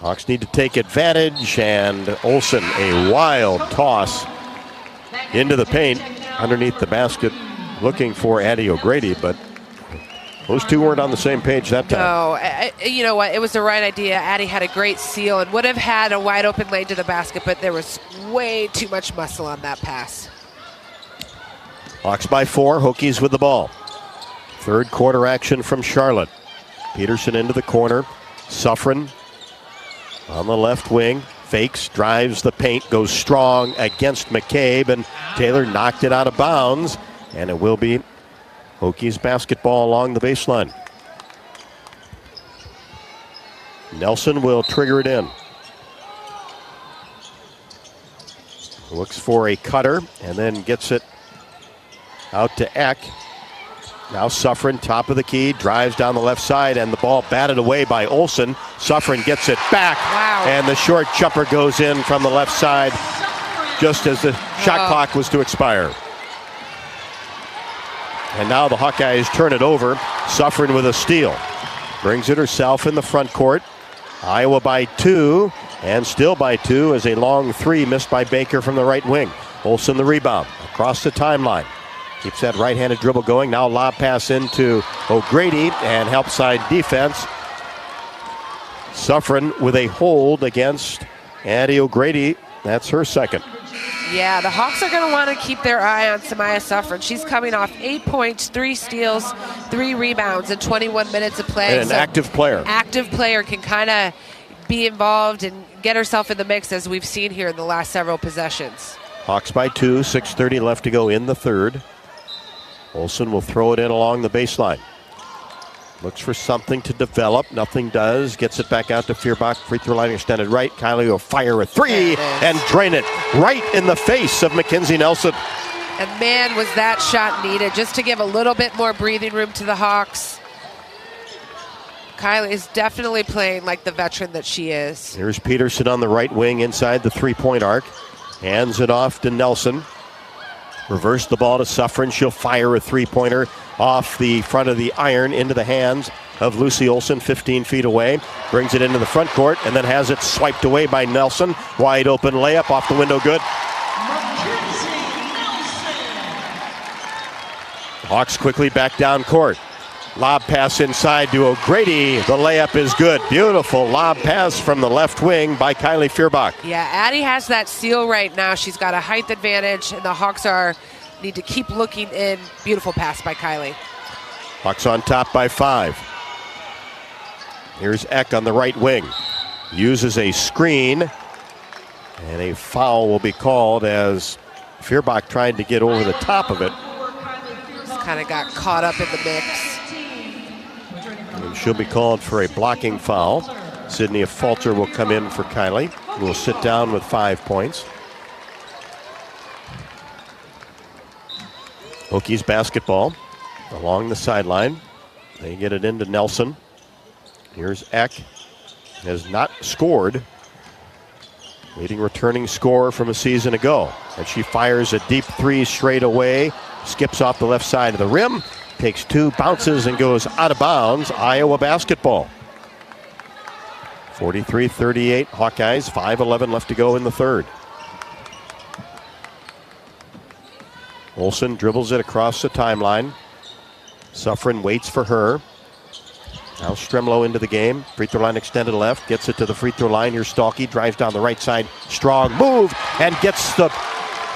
Hawks need to take advantage, and Olsen, a wild toss into the paint underneath the basket, looking for Addie O'Grady, but those two weren't on the same page that time. No, you know what? It was the right idea. Addie had a great seal and would have had a wide open lane to the basket, but there was way too much muscle on that pass. Hawks by 4, Hokies with the ball. Third quarter action from Charlotte. Peterson into the corner. Suffren on the left wing. Fakes, drives the paint, goes strong against McCabe, and Taylor knocked it out of bounds, and it will be Hokies basketball along the baseline. Nelson will trigger it in. Looks for a cutter and then gets it out to Eck. Now Suffren, top of the key, drives down the left side, and the ball batted away by Olsen. Suffren gets it back, and the short jumper goes in from the left side just as the shot clock was to expire. And now the Hawkeyes turn it over. Suffren with a steal. Brings it herself in the front court. Iowa by 2, and still by 2 as a long three missed by Baker from the right wing. Olsen the rebound across the timeline. Keeps that right-handed dribble going. Now lob pass into O'Grady and help side defense. Suffren with a hold against Addie O'Grady. That's her second. Yeah, the Hawks are going to want to keep their eye on Samaya Suffren. She's coming off 8 points, 3 steals, 3 rebounds in 21 minutes of play. And an active player. Active player can kind of be involved and get herself in the mix, as we've seen here in the last several possessions. Hawks by 2, 6:30 left to go in the third. Olsen will throw it in along the baseline. Looks for something to develop. Nothing does. Gets it back out to Feuerbach. Free throw line extended right. Kylie will fire a 3 and drain it right in the face of Mackenzie Nelson. And man, was that shot needed just to give a little bit more breathing room to the Hawks. Kylie is definitely playing like the veteran that she is. Here's Peterson on the right wing inside the three-point arc. Hands it off to Nelson. Reverse the ball to Suffren. She'll fire a three-pointer off the front of the iron into the hands of Lucy Olsen, 15 feet away. Brings it into the front court and then has it swiped away by Nelson. Wide open layup off the window, good. Hawks quickly back down court. Lob pass inside to O'Grady. The layup is good. Beautiful lob pass from the left wing by Kylie Feuerbach. Yeah, Addie has that steal right now. She's got a height advantage, and the Hawks need to keep looking in. Beautiful pass by Kylie. Hawks on top by 5. Here's Eck on the right wing. Uses a screen, and a foul will be called as Feuerbach tried to get over the top of it. Just kind of got caught up in the mix. And she'll be called for a blocking foul. Sydney Affolter will come in for Kylie, who will sit down with 5 points. Hokies basketball along the sideline. They get it into Nelson. Here's Eck. Has not scored. Leading returning scorer from a season ago. And she fires a deep 3 straight away. Skips off the left side of the rim. Takes 2, bounces, and goes out of bounds. Iowa basketball. 43-38 Hawkeyes. 5:11 left to go in the third. Olsen dribbles it across the timeline. Suffren waits for her. Now Stremlow into the game. Free throw line extended left. Gets it to the free throw line. Here's Stalky. Drives down the right side. Strong move. And gets the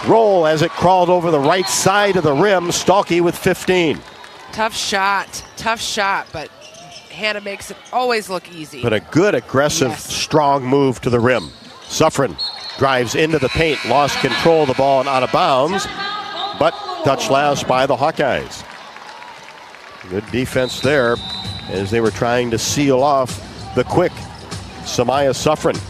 roll as it crawled over the right side of the rim. Stalky with 15. Tough shot, but Hannah makes it always look easy. But a good, aggressive, strong move to the rim. Suffren drives into the paint, lost control of the ball and out of bounds, but touched last by the Hawkeyes. Good defense there as they were trying to seal off the quick Samaya Suffren.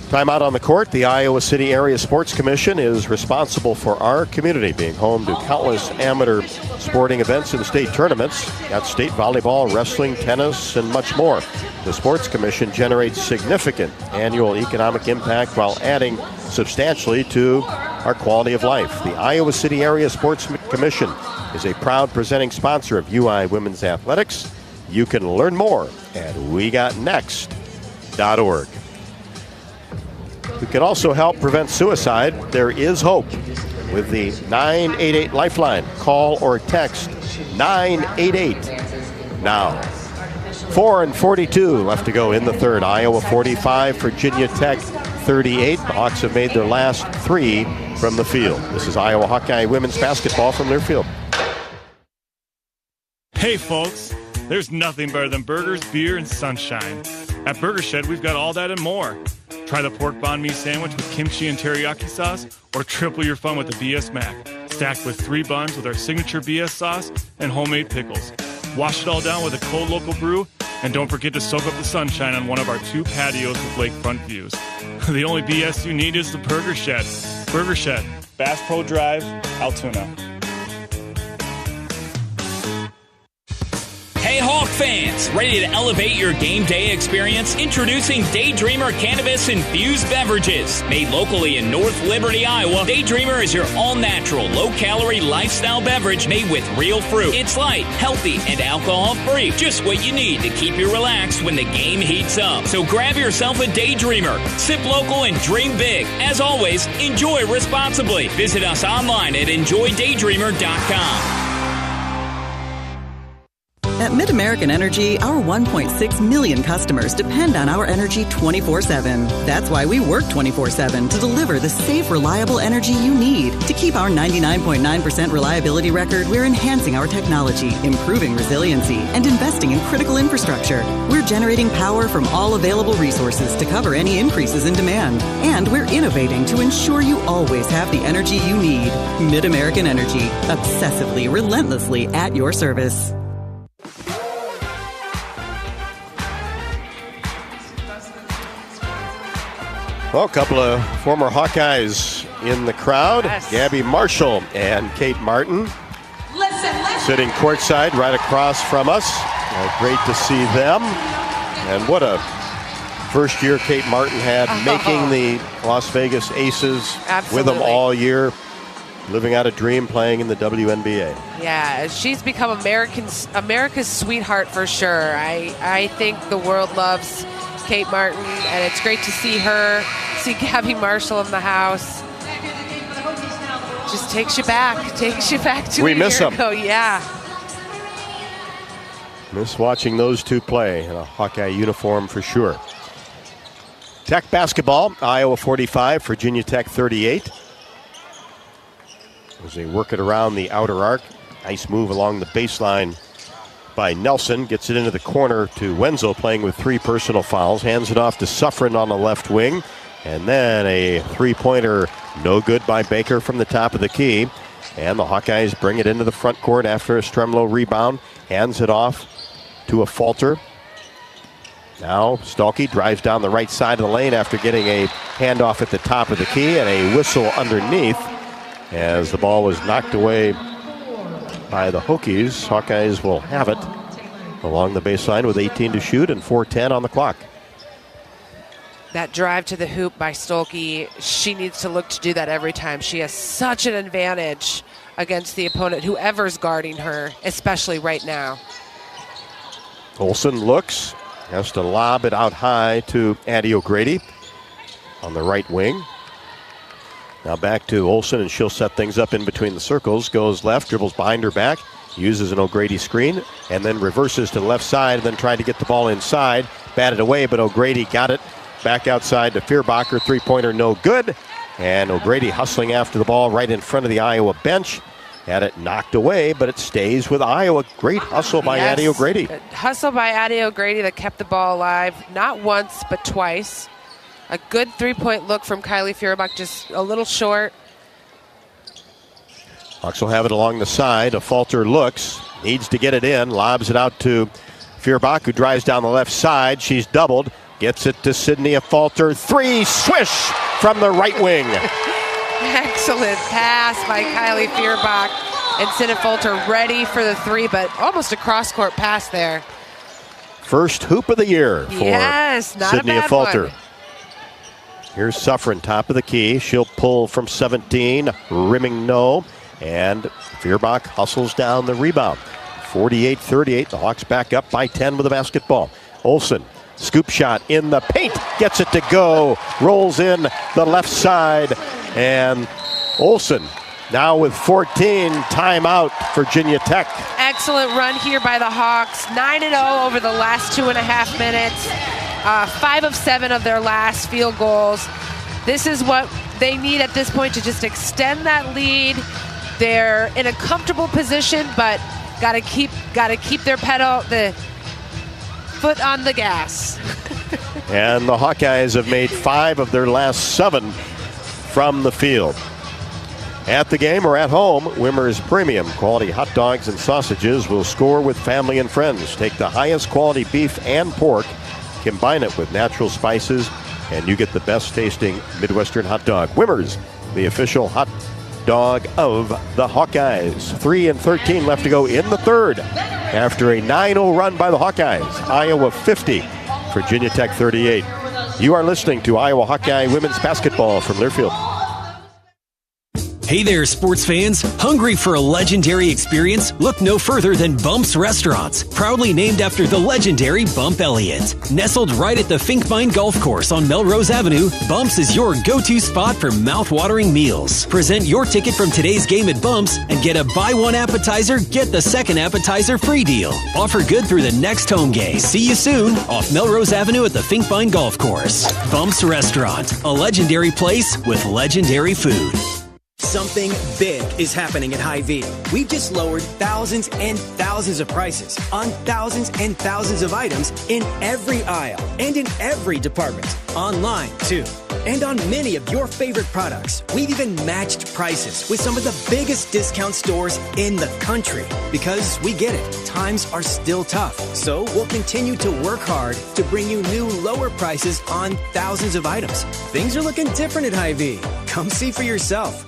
Time out on the court. The Iowa City Area Sports Commission is responsible for our community, being home to countless amateur sporting events and state tournaments. Got state volleyball, wrestling, tennis, and much more. The Sports Commission generates significant annual economic impact while adding substantially to our quality of life. The Iowa City Area Sports Commission is a proud presenting sponsor of UI Women's Athletics. You can learn more at wegotnext.org. We can also help prevent suicide. There is hope with the 988 Lifeline. Call or text 988 now. 4:42 left to go in the third. Iowa 45, Virginia Tech 38. The Hawks have made their last 3 from the field. This is Iowa Hawkeye women's basketball from their field. Hey folks, there's nothing better than burgers, beer, and sunshine. At Burger Shed, we've got all that and more. Try the pork banh mi sandwich with kimchi and teriyaki sauce, or triple your fun with the BS Mac, stacked with 3 buns with our signature BS sauce and homemade pickles. Wash it all down with a cold local brew, and don't forget to soak up the sunshine on one of our 2 patios with lakefront views. The only BS you need is the Burger Shed. Burger Shed, Bass Pro Drive, Altoona. Hey Hawk fans, ready to elevate your game day experience? Introducing Daydreamer Cannabis-infused beverages. Made locally in North Liberty, Iowa, Daydreamer is your all-natural, low-calorie lifestyle beverage made with real fruit. It's light, healthy, and alcohol-free. Just what you need to keep you relaxed when the game heats up. So grab yourself a Daydreamer. Sip local and dream big. As always, enjoy responsibly. Visit us online at enjoydaydreamer.com. At MidAmerican Energy, our 1.6 million customers depend on our energy 24/7. That's why we work 24/7 to deliver the safe, reliable energy you need. To keep our 99.9% reliability record, we're enhancing our technology, improving resiliency, and investing in critical infrastructure. We're generating power from all available resources to cover any increases in demand. And we're innovating to ensure you always have the energy you need. MidAmerican Energy, obsessively, relentlessly at your service. Well, a couple of former Hawkeyes in the crowd. Yes. Gabby Marshall and Kate Martin sitting courtside right across from us. Great to see them. And what a first year Kate Martin had, making the Las Vegas Aces. Absolutely. With them all year, living out a dream, playing in the WNBA. Yeah, she's become America's sweetheart for sure. I think the world loves Kate Martin, and it's great to see Gabby Marshall in the house. Just takes you back to we a miss year them. ago. Yeah. Miss watching those two play in a Hawkeye uniform for sure. Tech basketball, Iowa 45, Virginia Tech 38. As they work it around the outer arc. Nice move along the baseline by Nelson. Gets it into the corner to Wenzel, playing with 3 personal fouls. Hands it off to Suffren on the left wing. And then a 3-pointer, no good by Baker from the top of the key. And the Hawkeyes bring it into the front court after a Stremlow rebound. Hands it off to Affolter. Now Stalky drives down the right side of the lane after getting a handoff at the top of the key and a whistle underneath as the ball was knocked away by the Hokies. Hawkeyes will have it along the baseline with 18 to shoot and 4:10 on the clock. That drive to the hoop by Stolke, she needs to look to do that every time. She has such an advantage against the opponent, whoever's guarding her, especially right now. Olsen looks, has to lob it out high to Addie O'Grady on the right wing. Now back to Olsen, and she'll set things up in between the circles. Goes left, dribbles behind her back, uses an O'Grady screen, and then reverses to the left side, and then tried to get the ball inside. Batted away, but O'Grady got it. Back outside to Fierbacher, 3-pointer no good. And O'Grady hustling after the ball right in front of the Iowa bench. Had it knocked away, but it stays with Iowa. Great hustle by Addie O'Grady. Hustle by Addie O'Grady that kept the ball alive, not once, but twice. A good 3-point look from Kylie Fierbach, just a little short. Hawks will have it along the side. Affolter looks, needs to get it in, lobs it out to Fierbach, who drives down the left side. She's doubled, Gets it to Sydney Affolter. 3, swish from the right wing. Excellent pass by Kylie Feuerbach. And Sydney Affolter ready for the 3, but almost a cross-court pass there. First hoop of the year for Sydney Affolter. Here's Suffren, top of the key. She'll pull from 17. Rimming no. And Feuerbach hustles down the rebound. 48-38. The Hawks back up by 10 with the basketball. Olsen, scoop shot in the paint. Gets it to go. Rolls in the left side. And Olsen now with 14. Timeout, Virginia Tech. Excellent run here by the Hawks. 9-0 over the last 2.5 minutes. 5 of 7 of their last field goals. This is what they need at this point to just extend that lead. They're in a comfortable position, but gotta keep their the foot on the gas. And the Hawkeyes have made 5 of their last 7 from the field. At the game or at home, Wimmer's premium quality hot dogs and sausages will score with family and friends. Take the highest quality beef and pork, combine it with natural spices, and you get the best tasting Midwestern hot dog. Wimmer's, the official hot dog of the Hawkeyes. 3:13 left to go in the third. After a 9-0 run by the Hawkeyes, Iowa 50, Virginia Tech 38. You are listening to Iowa Hawkeye women's basketball from Learfield. Hey there, sports fans. Hungry for a legendary experience? Look no further than Bump's Restaurants, proudly named after the legendary Bump Elliott. Nestled right at the Finkbine Golf Course on Melrose Avenue, Bump's is your go-to spot for mouth-watering meals. Present your ticket from today's game at Bump's and get a buy one appetizer, get the second appetizer free deal. Offer good through the next home game. See you soon off Melrose Avenue at the Finkbine Golf Course. Bump's Restaurant, a legendary place with legendary food. Something big is happening at Hy-Vee. We've just lowered thousands and thousands of prices on thousands and thousands of items in every aisle and in every department. Online, too. And on many of your favorite products, we've even matched prices with some of the biggest discount stores in the country. Because we get it, times are still tough. So we'll continue to work hard to bring you new lower prices on thousands of items. Things are looking different at Hy-Vee. Come see for yourself.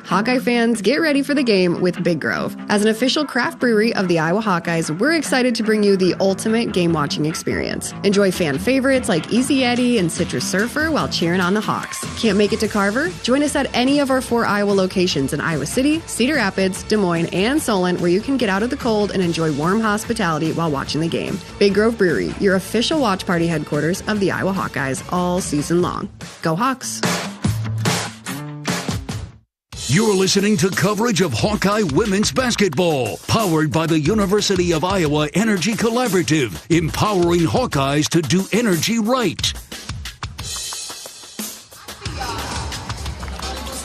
Hawkeye fans, get ready for the game with Big Grove. As an official craft brewery of the Iowa Hawkeyes, we're excited to bring you the ultimate game-watching experience. Enjoy fan favorites like Easy Eddie and Citrus Surfer while cheering on the Hawks. Can't make it to Carver? Join us at any of our 4 Iowa locations in Iowa City, Cedar Rapids, Des Moines, and Solon, where you can get out of the cold and enjoy warm hospitality while watching the game. Big Grove Brewery, your official watch party headquarters of the Iowa Hawkeyes all season long. Go Hawks! You're listening to coverage of Hawkeye women's basketball, powered by the University of Iowa Energy Collaborative, empowering Hawkeyes to do energy right.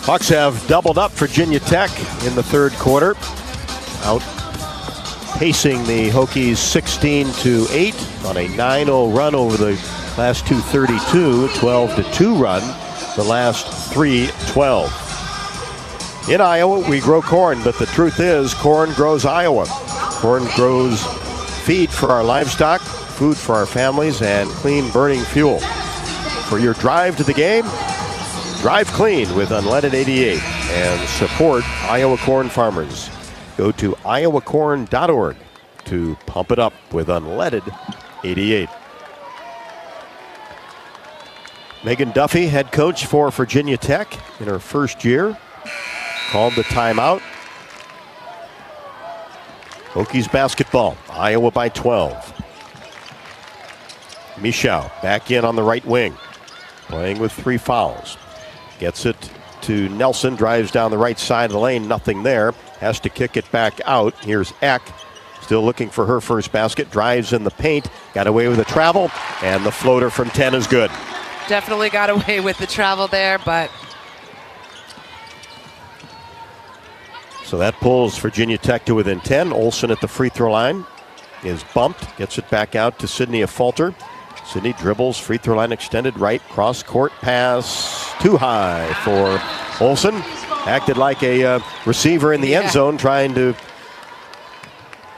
Hawks have doubled up Virginia Tech in the third quarter, outpacing the Hokies 16-8 on a 9-0 run over the last 2:32, 12-2 run the last 3:12. In Iowa, we grow corn, but the truth is, corn grows Iowa. Corn grows feed for our livestock, food for our families, and clean burning fuel. For your drive to the game, drive clean with Unleaded 88 and support Iowa corn farmers. Go to iowacorn.org to pump it up with Unleaded 88. Megan Duffy, head coach for Virginia Tech in her first year, called the timeout. Hokies basketball, Iowa by 12. Michau back in on the right wing, playing with 3 fouls. Gets it to Nelson, drives down the right side of the lane, nothing there. Has to kick it back out. Here's Eck, still looking for her first basket, drives in the paint, got away with a travel, and the floater from 10 is good. Definitely got away with the travel there, but so that pulls Virginia Tech to within 10. Olsen at the free throw line is bumped. Gets it back out to Sydney Affolter. Sydney dribbles, free throw line extended right, cross court pass too high for Olsen. Acted like a receiver in the end zone, trying to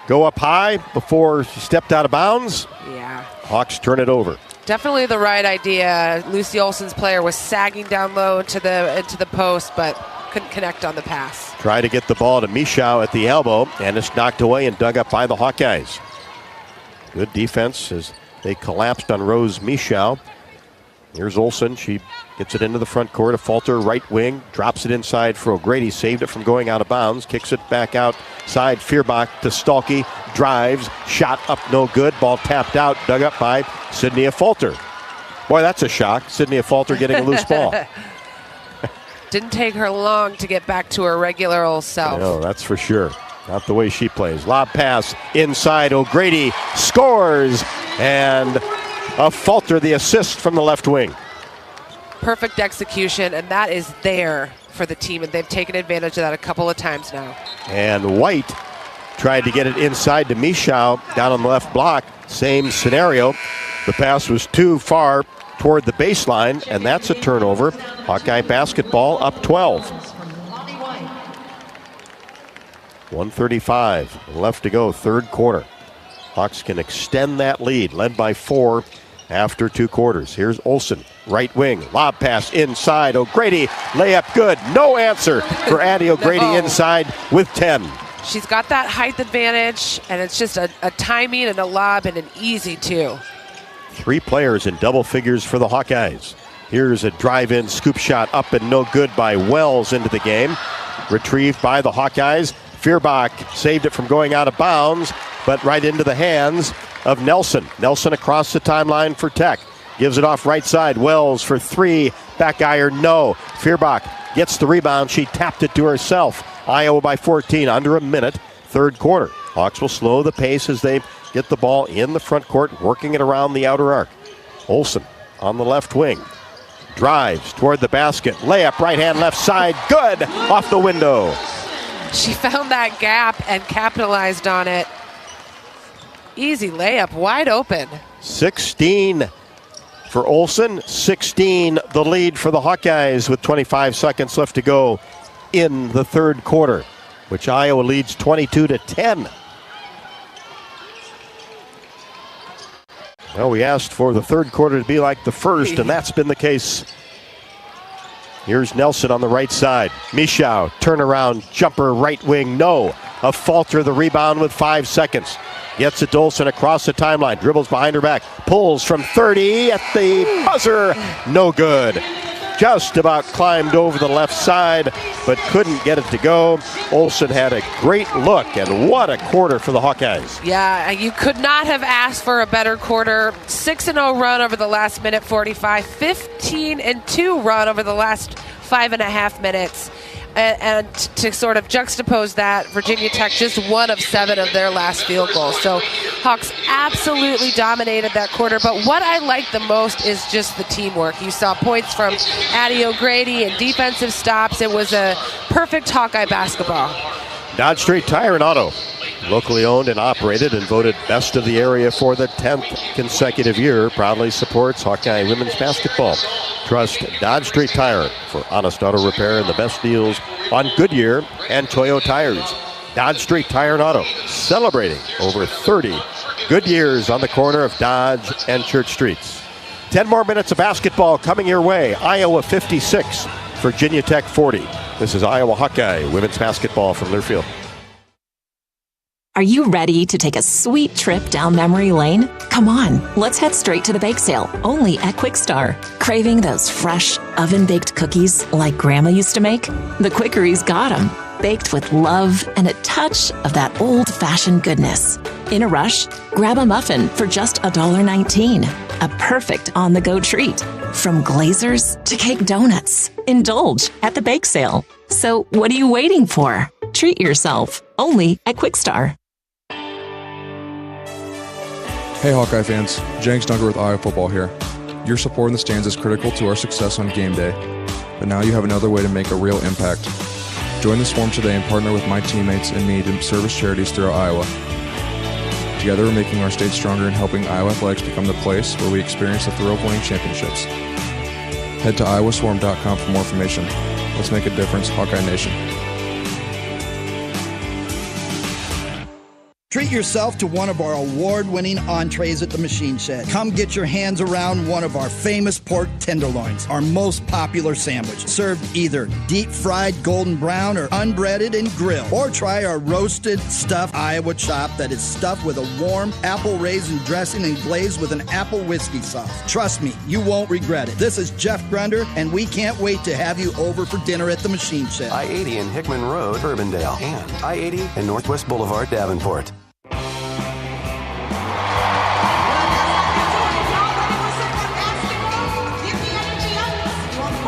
go up high before she stepped out of bounds. Yeah. Hawks turn it over. Definitely the right idea. Lucy Olsen's player was sagging down low into the post, but couldn't connect on the pass. Try to get the ball to Michow at the elbow, and it's knocked away and dug up by the Hawkeyes. Good defense as they collapsed on Rose Michow. Here's Olsen. She gets it into the front court. Affolter, right wing, drops it inside for O'Grady. Saved it from going out of bounds. Kicks it back outside. Fierbach to Stalky. Drives. Shot up, no good. Ball tapped out. Dug up by Sydney Affolter. Boy, that's a shock. Sydney Affolter getting a loose ball. Didn't take her long to get back to her regular old self. No, that's for sure. Not the way she plays. Lob pass inside. O'Grady scores. And Affolter, the assist from the left wing. Perfect execution, and that is there for the team, and they've taken advantage of that a couple of times now. And White tried to get it inside to Michow down on the left block. Same scenario. The pass was too far toward the baseline, and that's a turnover. Hawkeye basketball up 12. 1:35 left to go, third quarter. Hawks can extend that lead, led by 4 after 2 quarters. Here's Olsen, right wing, lob pass inside. O'Grady, layup good. No answer for Addie O'Grady inside with 10. She's got that height advantage, and it's just a timing and a lob and an easy 2. 3 players in double figures for the Hawkeyes. Here's a drive-in scoop shot up and no good by Wells into the game. Retrieved by the Hawkeyes. Fierbach saved it from going out of bounds, but right into the hands of Nelson. Nelson across the timeline for Tech. Gives it off right side. Wells for 3. Back iron, no. Fierbach gets the rebound. She tapped it to herself. Iowa by 14, under a minute, third quarter. Hawks will slow the pace as they get the ball in the front court, working it around the outer arc. Olsen on the left wing. Drives toward the basket. Layup, right hand, left side. Good! Off the window. She found that gap and capitalized on it. Easy layup, wide open. 16 for Olsen, 16 the lead for the Hawkeyes with 25 seconds left to go in the third quarter, which Iowa leads 22-10. Well, we asked for the third quarter to be like the first, and that's been the case. Here's Nelson on the right side. Michow, turnaround, jumper, right wing, no. Affolter the rebound with 5 seconds. Gets it to Olsen across the timeline. Dribbles behind her back. Pulls from 30 at the buzzer. No good. Just about climbed over the left side, but couldn't get it to go. Olsen had a great look, and what a quarter for the Hawkeyes. Yeah, you could not have asked for a better quarter. 6-0 run over the last minute 45. 15-2 run over the last 5.5 minutes. And to sort of juxtapose that, Virginia Tech just 1 of 7 of their last field goals. So Hawks absolutely dominated that quarter. But what I like the most is just the teamwork. You saw points from Addie O'Grady and defensive stops. It was a perfect Hawkeye basketball. Dodge Street Tire and Auto, locally owned and operated and voted best of the area for the 10th consecutive year, proudly supports Hawkeye women's basketball. Trust Dodge Street Tire for honest auto repair and the best deals on Goodyear and Toyo tires. Dodge Street Tire and Auto, celebrating over 30 good years on the corner of Dodge and Church Streets. 10 more minutes of basketball coming your way. Iowa 56, Virginia Tech 40. This is Iowa Hawkeye women's basketball from Learfield. Are you ready to take a sweet trip down memory lane? Come on, let's head straight to the bake sale, only at Quick Star. Craving those fresh, oven-baked cookies like Grandma used to make? The Quickery's got them, baked with love and a touch of that old-fashioned goodness. In a rush? Grab a muffin for just $1.19. A perfect on-the-go treat. From glazers to cake donuts. Indulge at the bake sale. So what are you waiting for? Treat yourself, only at Quick Star. Hey Hawkeye fans, Jenks Dunker with Iowa Football here. Your support in the stands is critical to our success on game day, but now you have another way to make a real impact. Join the Swarm today and partner with my teammates and me to service charities throughout Iowa. Together we're making our state stronger and helping Iowa athletics become the place where we experience the thrill of winning championships. Head to iowaswarm.com for more information. Let's make a difference, Hawkeye Nation. Treat yourself to one of our award-winning entrees at the Machine Shed. Come get your hands around one of our famous pork tenderloins, our most popular sandwich, served either deep-fried golden brown or unbreaded and grilled. Or try our roasted stuffed Iowa chop that is stuffed with a warm apple raisin dressing and glazed with an apple whiskey sauce. Trust me, you won't regret it. This is Jeff Grunder, and we can't wait to have you over for dinner at the Machine Shed. I-80 in Hickman Road, Urbandale, and I-80 in Northwest Boulevard, Davenport.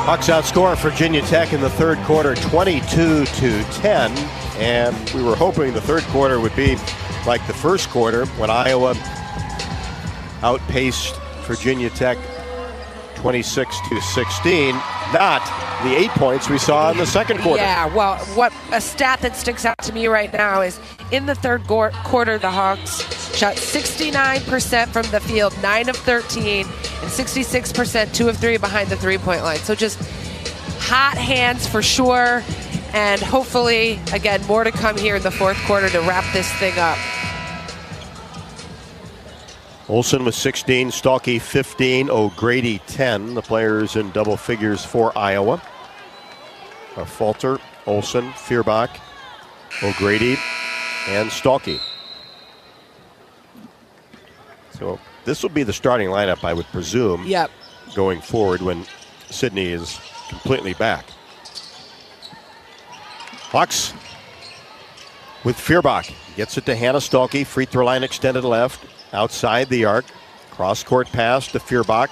Hawks outscore Virginia Tech in the third quarter 22-10, and we were hoping the third quarter would be like the first quarter when Iowa outpaced Virginia Tech 26-16, not the 8 points we saw in the second quarter. Yeah, well, what a stat that sticks out to me right now is in the third quarter, the Hawks shot 69% from the field, 9 of 13, and 66%, 2 of 3 behind the three-point line. So just hot hands for sure, and hopefully, again, more to come here in the fourth quarter to wrap this thing up. Olsen with 16, Stalkey 15, O'Grady 10. The players in double figures for Iowa. Affolter, Olsen, Feuerbach, O'Grady, and Stalkey. So this will be the starting lineup, I would presume, going forward when Sydney is completely back. Hawks with Feuerbach. Gets it to Hannah Stalkey. Free throw line extended left. Outside the arc. Cross-court pass to Feuerbach.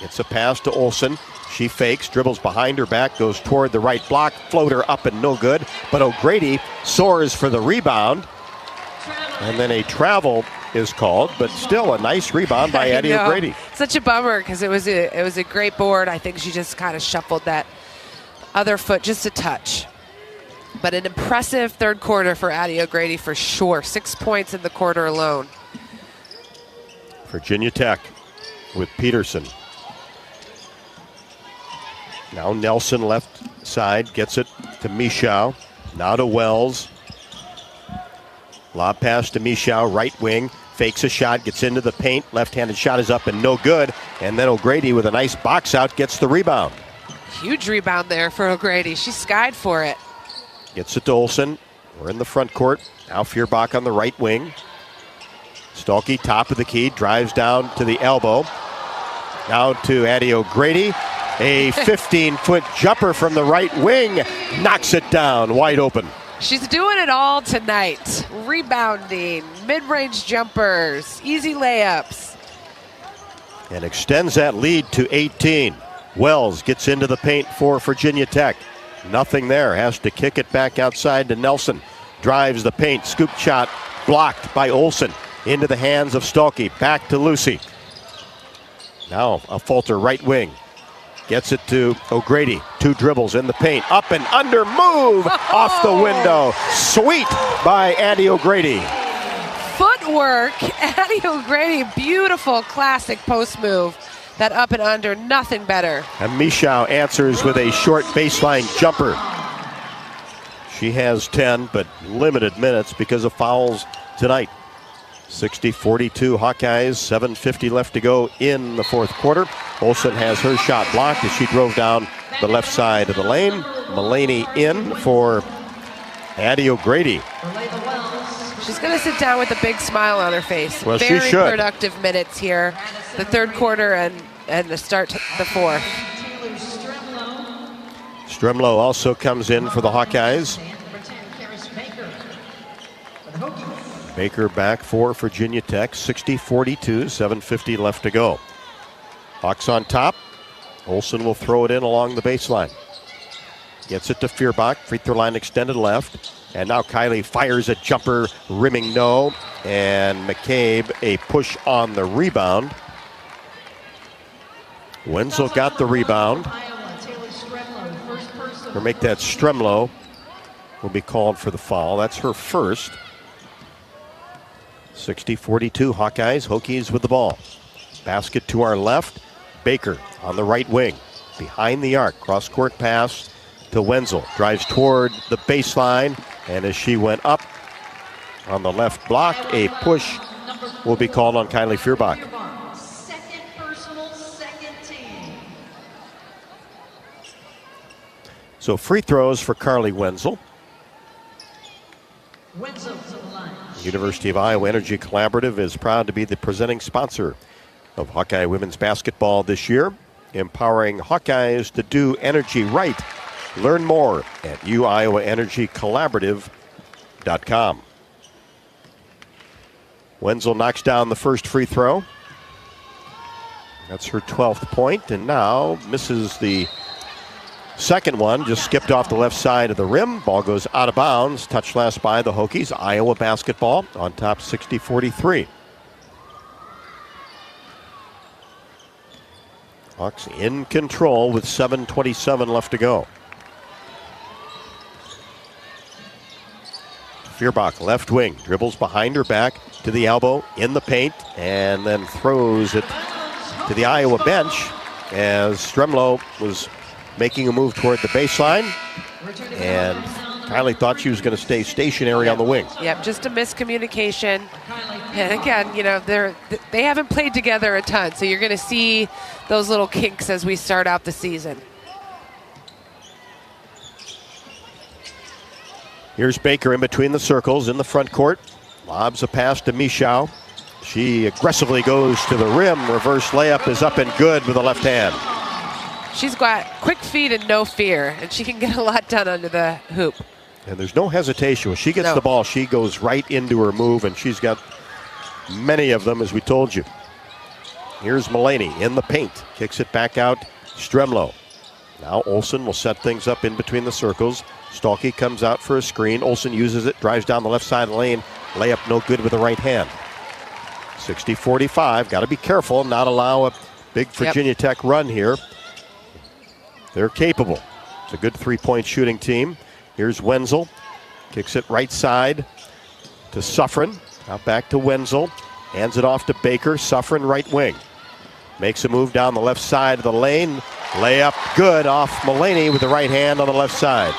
Gets a pass to Olsen. She fakes, dribbles behind her back, goes toward the right block. Floater up and no good. But O'Grady soars for the rebound. And then a travel is called, but still a nice rebound by Addie O'Grady. Such a bummer because it was a great board. I think she just kind of shuffled that other foot just a touch. But an impressive third quarter for Addie O'Grady for sure. 6 points in the quarter alone. Virginia Tech with Peterson. Now Nelson left side, gets it to Michau. Now to Wells. Lob pass to Michau, right wing. Fakes a shot, gets into the paint. Left-handed shot is up and no good. And then O'Grady with a nice box out gets the rebound. Huge rebound there for O'Grady. She skied for it. Gets it to Olsen. We're in the front court. Now Feuerbach on the right wing. Stalkey, top of the key, drives down to the elbow. Now to Addie O'Grady. A 15-foot jumper from the right wing. Knocks it down, wide open. She's doing it all tonight. Rebounding, mid-range jumpers, easy layups. And extends that lead to 18. Wells gets into the paint for Virginia Tech. Nothing there. Has to kick it back outside to Nelson. Drives the paint. Scoop shot blocked by Olsen. Into the hands of Stalkey. Back to Lucy. Now Affolter, right wing. Gets it to O'Grady. 2 dribbles in the paint. Up and under move off the window. Sweet by Addie O'Grady. Footwork. Addie O'Grady. Beautiful classic post move. That up and under, nothing better. And Michau answers with a short baseline jumper. She has 10, but limited minutes because of fouls tonight. 60-42 Hawkeyes, 7:50 left to go in the fourth quarter. Olsen has her shot blocked as she drove down the left side of the lane. Mullaney in for Addie O'Grady. She's going to sit down with a big smile on her face. Well, Very she should. Productive minutes here. The third quarter and the start to the fourth. Stremlow also comes in for the Hawkeyes. Baker back for Virginia Tech, 60-42, 7:50 left to go. Hawks on top. Olsen will throw it in along the baseline. Gets it to Feuerbach, free throw line extended left. And now Kylie fires a jumper, rimming no. And McCabe a push on the rebound. Wenzel got the rebound. Or make that Stremlow will be called for the foul. That's her first. 60-42 Hawkeyes. Hokies with the ball. Basket to our left. Baker on the right wing. Behind the arc. Cross-court pass to Wenzel. Drives toward the baseline. And as she went up, on the left block. A push will be called on Kylie Feuerbach. Second personal, second team. So free throws for Carly Wenzel. Wenzel to the line. University of Iowa Energy Collaborative is proud to be the presenting sponsor of Hawkeye women's basketball this year, empowering Hawkeyes to do energy right. Learn more at uiowaenergycollaborative.com. Wenzel knocks down the first free throw. That's her 12th point, and now misses the second one. Just skipped off the left side of the rim. Ball goes out of bounds. Touched last by the Hawkeyes. Iowa basketball on top 60-43. Hawks in control with 7:27 left to go. Feuerbach, left wing, dribbles behind her back to the elbow, in the paint, and then throws it to the Iowa bench as Stremlow was making a move toward the baseline, and Kylie thought she was going to stay stationary on the wing. Yep, just a miscommunication. And again, you know, they haven't played together a ton, so you're going to see those little kinks as we start out the season. Here's Baker in between the circles in the front court. Lobs a pass to Michau. She aggressively goes to the rim. Reverse layup is up and good with the left hand. She's got quick feet and no fear, and she can get a lot done under the hoop. And there's no hesitation. When she gets the ball, she goes right into her move, and she's got many of them, as we told you. Here's Mulaney in the paint. Kicks it back out. Stremlow. Now Olsen will set things up in between the circles. Stalky comes out for a screen. Olsen uses it, drives down the left side of the lane. Layup no good with the right hand. 60-45. Got to be careful, not allow a big Virginia Tech run here. They're capable. It's a good three-point shooting team. Here's Wenzel. Kicks it right side to Suffren. Out back to Wenzel. Hands it off to Baker. Suffren right wing. Makes a move down the left side of the lane. Layup good off Mulaney with the right hand on the left side.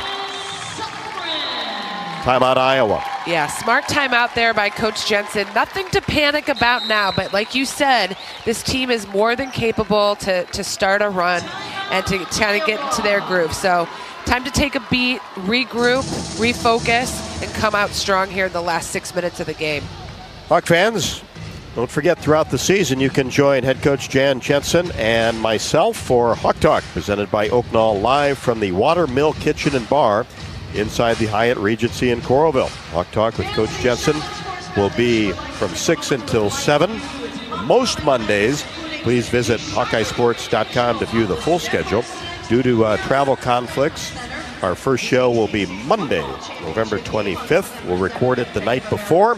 Timeout Iowa. Yeah, smart timeout there by Coach Jensen. Nothing to panic about now, but like you said, this team is more than capable to start a run and to kind of get into their groove. So time to take a beat, regroup, refocus, and come out strong here in the last 6 minutes of the game. Hawk fans, don't forget throughout the season you can join head coach Jan Jensen and myself for Hawk Talk, presented by Oaknall, live from the Watermill Kitchen and Bar inside the Hyatt Regency in Coralville. Hawk Talk with Coach Jensen will be from 6 until 7. Most Mondays, please visit HawkeyeSports.com to view the full schedule. Due to travel conflicts, our first show will be Monday, November 25th. We'll record it the night before.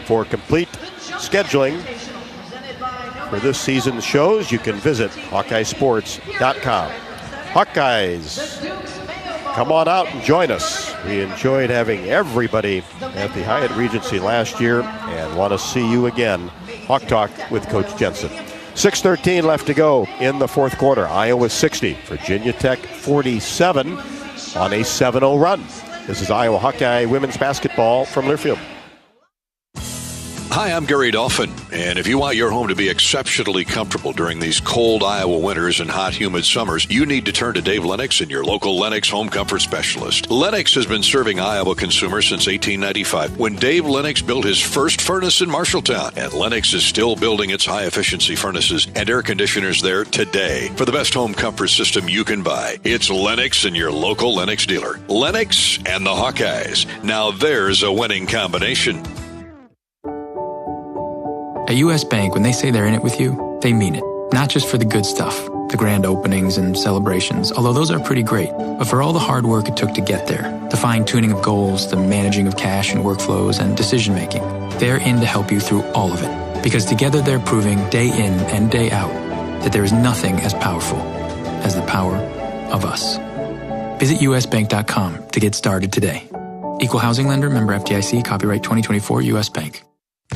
For complete scheduling for this season's shows, you can visit HawkeyeSports.com. Hawkeyes, come on out and join us. We enjoyed having everybody at the Hyatt Regency last year and want to see you again. Hawk Talk with Coach Jensen. 6:13 left to go in the fourth quarter. Iowa 60, Virginia Tech 47 on a 7-0 run. This is Iowa Hawkeye women's basketball from Learfield. Hi, I'm Gary Dolphin, and if you want your home to be exceptionally comfortable during these cold Iowa winters and hot, humid summers, you need to turn to Dave Lennox and your local Lennox home comfort specialist. Lennox has been serving Iowa consumers since 1895, when Dave Lennox built his first furnace in Marshalltown, and Lennox is still building its high-efficiency furnaces and air conditioners there today. For the best home comfort system you can buy, it's Lennox and your local Lennox dealer. Lennox and the Hawkeyes. Now there's a winning combination. At U.S. Bank, when they say they're in it with you, they mean it. Not just for the good stuff, the grand openings and celebrations, although those are pretty great, but for all the hard work it took to get there, the fine-tuning of goals, the managing of cash and workflows, and decision-making. They're in to help you through all of it, because together they're proving day in and day out that there is nothing as powerful as the power of us. Visit usbank.com to get started today. Equal housing lender, member FDIC, copyright 2024, U.S. Bank.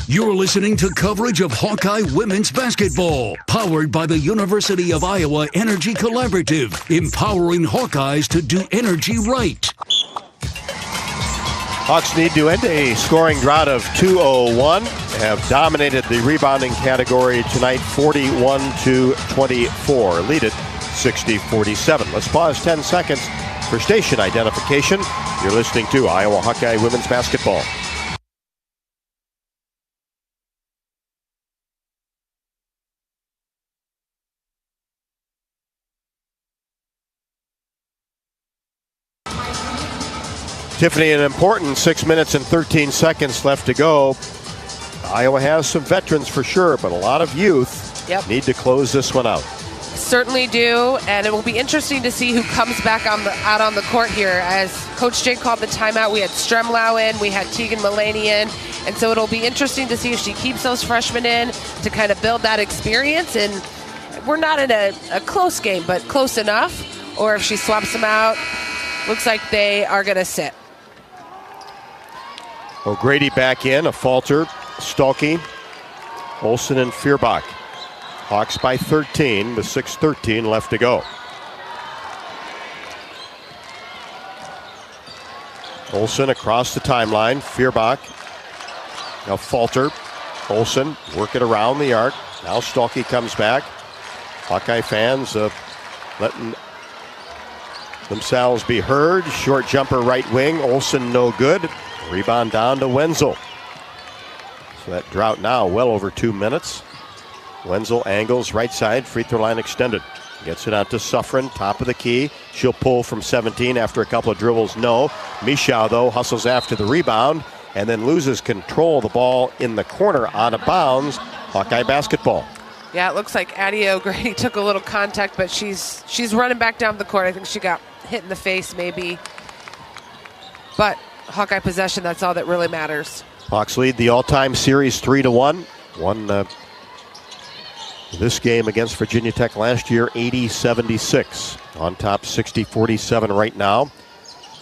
You're listening to coverage of Hawkeye women's basketball, powered by the University of Iowa Energy Collaborative, empowering Hawkeyes to do energy right. Hawks need to end a scoring drought of 201. Have dominated the rebounding category tonight, 41-24. Lead it 60-47. Let's pause 10 seconds for station identification. You're listening to Iowa Hawkeye Women's Basketball. Tiffany, an important 6 minutes and 13 seconds left to go. Iowa has some veterans for sure, but a lot of youth need to close this one out. Certainly do, and it will be interesting to see who comes back out on the court here. As Coach Jake called the timeout, we had Stremlau in, we had Tegan Mulaney in, and so it'll be interesting to see if she keeps those freshmen in to kind of build that experience. And we're not in a close game, but close enough, or if she swaps them out. Looks like they are going to sit. O'Grady back in, Affolter, Stolke, Olsen, and Feuerbach. Hawks by 13 with 6:13 left to go. Olsen across the timeline, Feuerbach, Affolter, Olsen working around the arc. Now Stolke comes back. Hawkeye fans letting themselves be heard. Short jumper right wing, Olsen no good. Rebound down to Wenzel. So that drought now well over 2 minutes. Wenzel angles right side, free throw line extended. Gets it out to Suffren, top of the key. She'll pull from 17 after a couple of dribbles, no. Michau, though, hustles after the rebound and then loses control of the ball in the corner, out of bounds. Hawkeye basketball. Yeah, it looks like Addie O'Grady took a little contact, but she's running back down the court. I think she got hit in the face maybe. But Hawkeye possession, that's all that really matters. Hawks lead the all-time series 3-1. Won this game against Virginia Tech last year, 80-76. On top, 60-47 right now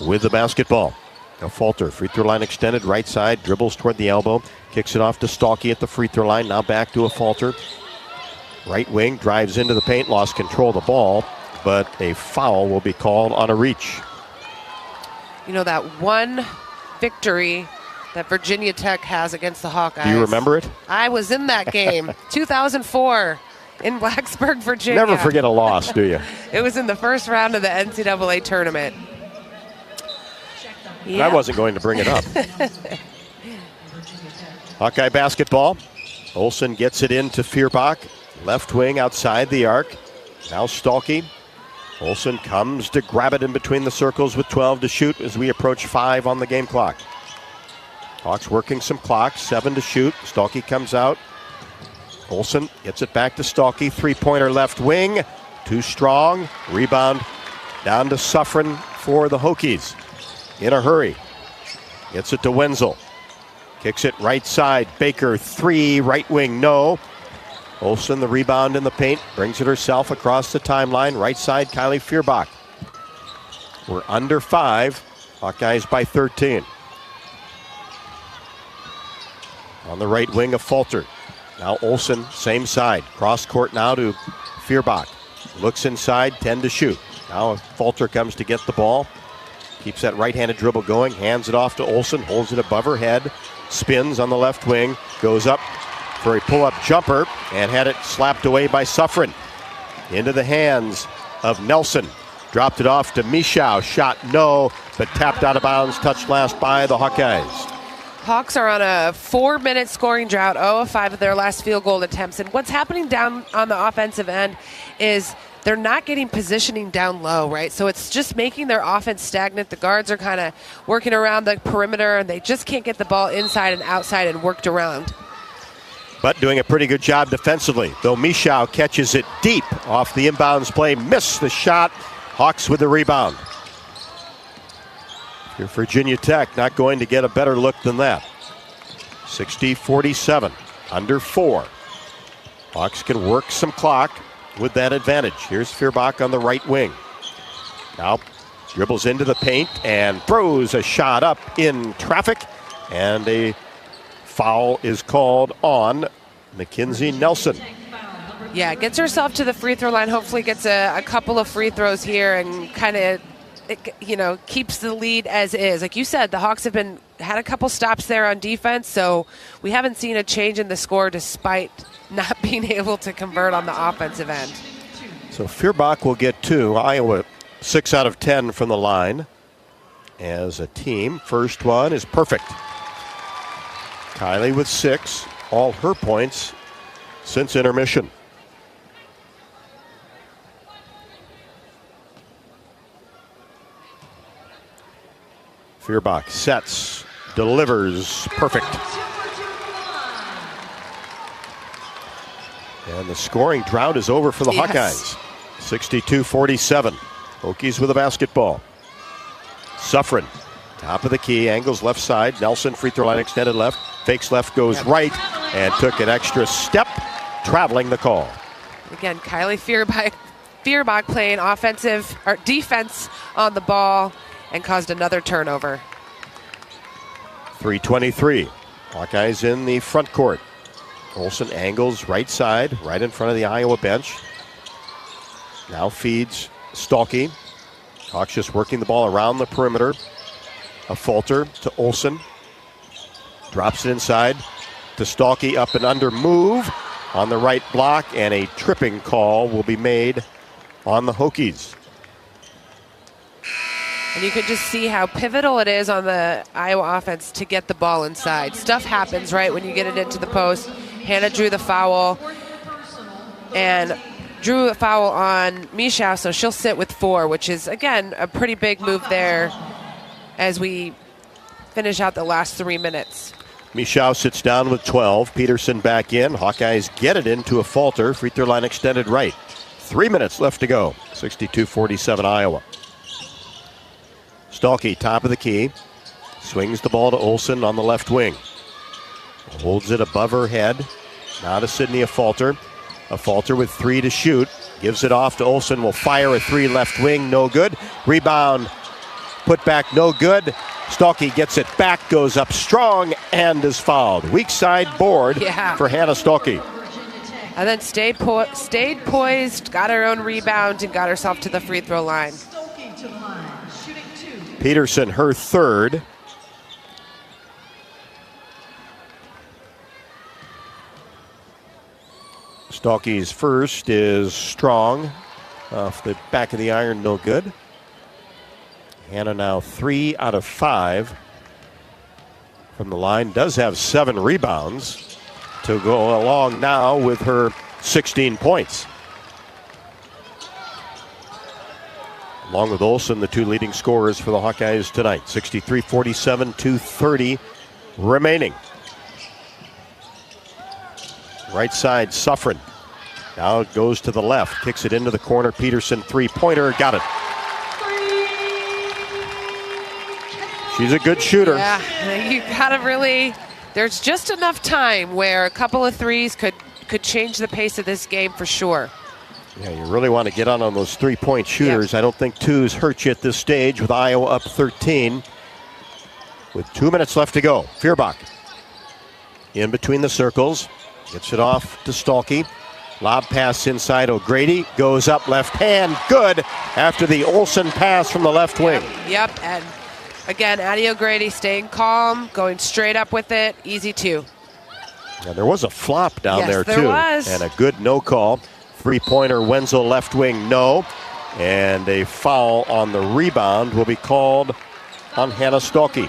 with the basketball. Affolter, free throw line extended, right side, dribbles toward the elbow, kicks it off to Stolke at the free throw line. Now back to Affolter. Right wing, drives into the paint, lost control of the ball, but a foul will be called on a reach. You know, that one victory that Virginia Tech has against the Hawkeyes. Do you remember it? I was in that game, 2004 in Blacksburg, Virginia. Never forget a loss, do you? It was in the first round of the NCAA tournament. Yeah. I wasn't going to bring it up. Hawkeye basketball. Olsen gets it into Feuerbach. Left wing outside the arc. Now Stolke. Olsen comes to grab it in between the circles with 12 to shoot as we approach 5 on the game clock. Hawks working some clock, 7 to shoot. Stolke comes out. Olsen gets it back to Stolke. Three-pointer left wing. Too strong. Rebound down to Suffren for the Hawkeyes. In a hurry. Gets it to Wenzel. Kicks it right side. Baker, 3. Right wing, no. Olsen, the rebound in the paint, brings it herself across the timeline. Right side, Kylie Feuerbach. We're under 5. Hawkeyes by 13. On the right wing of Affolter. Now Olsen, same side. Cross court now to Feuerbach. Looks inside, 10 to shoot. Now Affolter comes to get the ball. Keeps that right-handed dribble going. Hands it off to Olsen. Holds it above her head. Spins on the left wing. Goes up for a pull-up jumper and had it slapped away by Suffren. Into the hands of Nelson. Dropped it off to Michau. Shot no, but tapped out of bounds. Touched last by the Hawkeyes. Hawks are on a 4-minute scoring drought, 0 of 5 of their last field goal attempts. And what's happening down on the offensive end is they're not getting positioning down low, right? So it's just making their offense stagnant. The guards are kind of working around the perimeter, and they just can't get the ball inside and outside and worked around. But doing a pretty good job defensively, though Michau catches it deep off the inbounds play. Missed the shot. Hawks with the rebound. You're Virginia Tech, not going to get a better look than that. 60-47, under 4. Hawks can work some clock with that advantage. Here's Feuerbach on the right wing. Now dribbles into the paint and throws a shot up in traffic. And a foul is called on Mackenzie Nelson. Yeah, gets herself to the free throw line. Hopefully gets a couple of free throws here and kind of keeps the lead as is. Like you said, the Hawks have had a couple stops there on defense, so we haven't seen a change in the score despite not being able to convert on the offensive end. So Feuerbach will get 2. Iowa 6 out of 10 from the line as a team. First one is perfect. Kylie with 6, all her points since intermission. Feuerbach sets, delivers, perfect. And the scoring drought is over for the Hawkeyes. 62-47. Hokies with a basketball. Suffren, top of the key, angles left side. Nelson, free throw line extended left. Fakes left, goes right, and took an extra step, traveling the call. Again, Kylie Feuerbach playing defense on the ball and caused another turnover. 3:23. Hawkeyes in the front court. Olsen angles right side, right in front of the Iowa bench. Now feeds Stalkey. Hawks just working the ball around the perimeter. Affolter to Olsen. Drops it inside to Stalkey, up and under move on the right block, and a tripping call will be made on the Hokies. And you can just see how pivotal it is on the Iowa offense to get the ball inside. Stuff happens, right, when you get it into the post. Hannah drew the foul and drew a foul on Misha, so she'll sit with 4, which is, again, a pretty big move there as we finish out the last 3 minutes. Misha sits down with 12. Peterson back in. Hawkeyes get it into Affolter. Free throw line extended right. 3 minutes left to go. 62-47 Iowa. Stalkey, top of the key. Swings the ball to Olsen on the left wing. Holds it above her head. Now to Sydney Affolter. Affolter with 3 to shoot. Gives it off to Olsen. Will fire a 3 left wing. No good. Rebound. Put back. No good. Stalkey gets it back. Goes up strong and is fouled. Weak side board for Hannah Stalkey. And then stayed poised. Got her own rebound and got herself to the free throw line. Peterson, her 3rd. Stalkey's first is strong. Off the back of the iron, no good. Hannah now 3 out of 5 from the line. Does have 7 rebounds to go along now with her 16 points. Along with Olsen, the 2 leading scorers for the Hawkeyes tonight. 63-47, 2:30 remaining. Right side, Suffren. Now it goes to the left. Kicks it into the corner. Peterson, 3-pointer. Got it. She's a good shooter. Yeah, you gotta really... There's just enough time where a couple of threes could change the pace of this game for sure. Yeah, you really want to get on those 3-point shooters. I don't think 2s hurt you at this stage with Iowa up 13. With 2 minutes left to go. Feuerbach in between the circles. Gets it off to Stalkey. Lob pass inside O'Grady. Goes up left hand. Good after the Olsen pass from the left wing. Yep, and again, Addie O'Grady staying calm, going straight up with it. Easy 2. Yeah, there was a flop down there, too. There was. And a good no call. 3-pointer, Wenzel left wing, no. And a foul on the rebound will be called on Hannah Stalkey.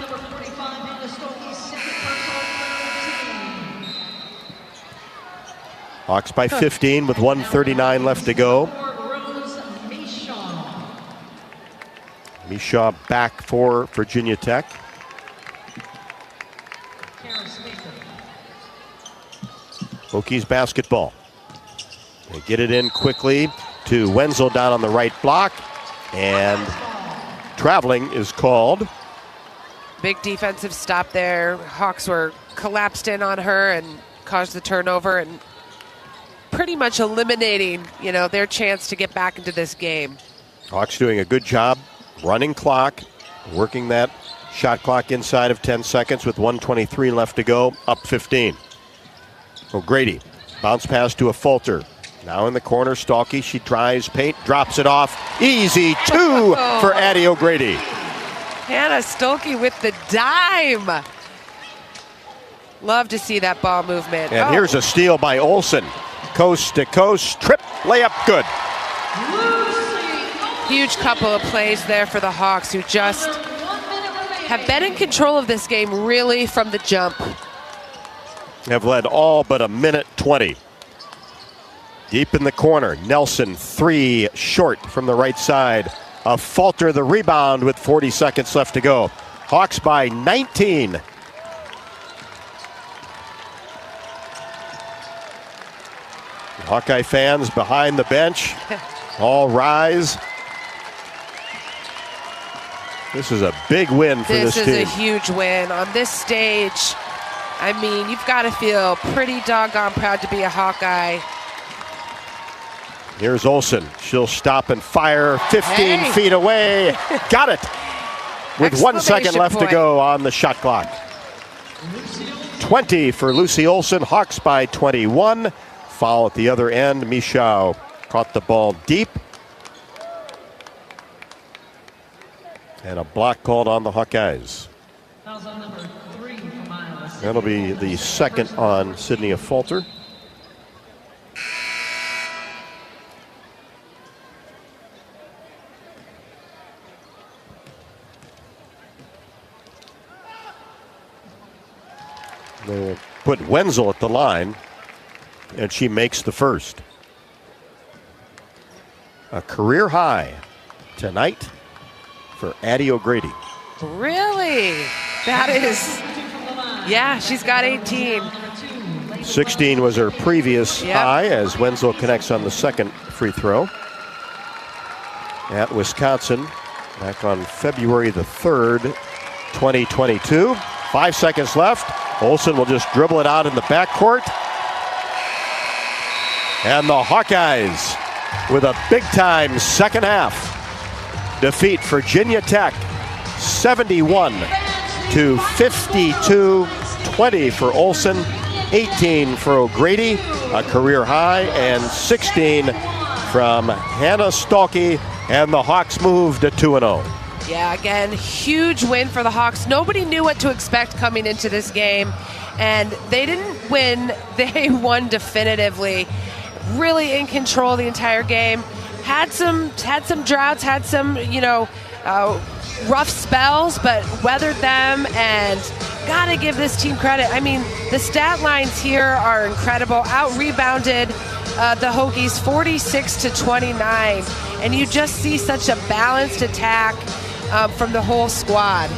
Hawks by 15 with 1:39 left to go. Misha back for Virginia Tech. Hokies basketball. They get it in quickly to Wenzel down on the right block, and traveling is called. Big defensive stop there. Hawks were collapsed in on her and caused the turnover and pretty much eliminating, their chance to get back into this game. Hawks doing a good job running clock, working that shot clock inside of 10 seconds with 1:23 left to go, up 15. O'Grady, bounce pass to Affolter. Now in the corner, Stalkey. She tries paint, drops it off. Easy 2 for Addie O'Grady. Hannah Stolke with the dime. Love to see that ball movement. And here's a steal by Olsen. Coast to coast, trip, layup, good. Huge couple of plays there for the Hawks, who just have been in control of this game really from the jump. Have led all but a minute 20. Deep in the corner, Nelson 3 short from the right side. Affolter the rebound with 40 seconds left to go. Hawks by 19. Hawkeye fans behind the bench all rise. This is a big win for this team. This is a huge win on this stage. I mean, you've got to feel pretty doggone proud to be a Hawkeye. Here's Olsen. She'll stop and fire 15 feet away. Got it. With 1 second left to go on the shot clock. 20 for Lucy Olsen. Hawks by 21. Foul at the other end. Michau caught the ball deep. And a block called on the Hawkeyes. That'll be the second on Sydney Affolter. They'll put Wenzel at the line, and she makes the first. A career high tonight for Addie O'Grady. Really? That is, yeah, she's got 18. 16 was her previous high as Wenzel connects on the second free throw. At Wisconsin, back on February the 3rd, 2022. 5 seconds left. Olsen will just dribble it out in the backcourt. And the Hawkeyes with a big-time second half defeat Virginia Tech 71-52. 20 for Olsen, 18 for O'Grady, a career high, and 16 from Hannah Stalkey, and the Hawks move to 2-0. Yeah, again, huge win for the Hawks. Nobody knew what to expect coming into this game, and they didn't win. They won definitively. Really in control the entire game. Had some droughts, had some, rough spells, but weathered them, and gotta give this team credit. I mean, the stat lines here are incredible. Out-rebounded the Hokies 46-29, and you just see such a balanced attack from the whole squad.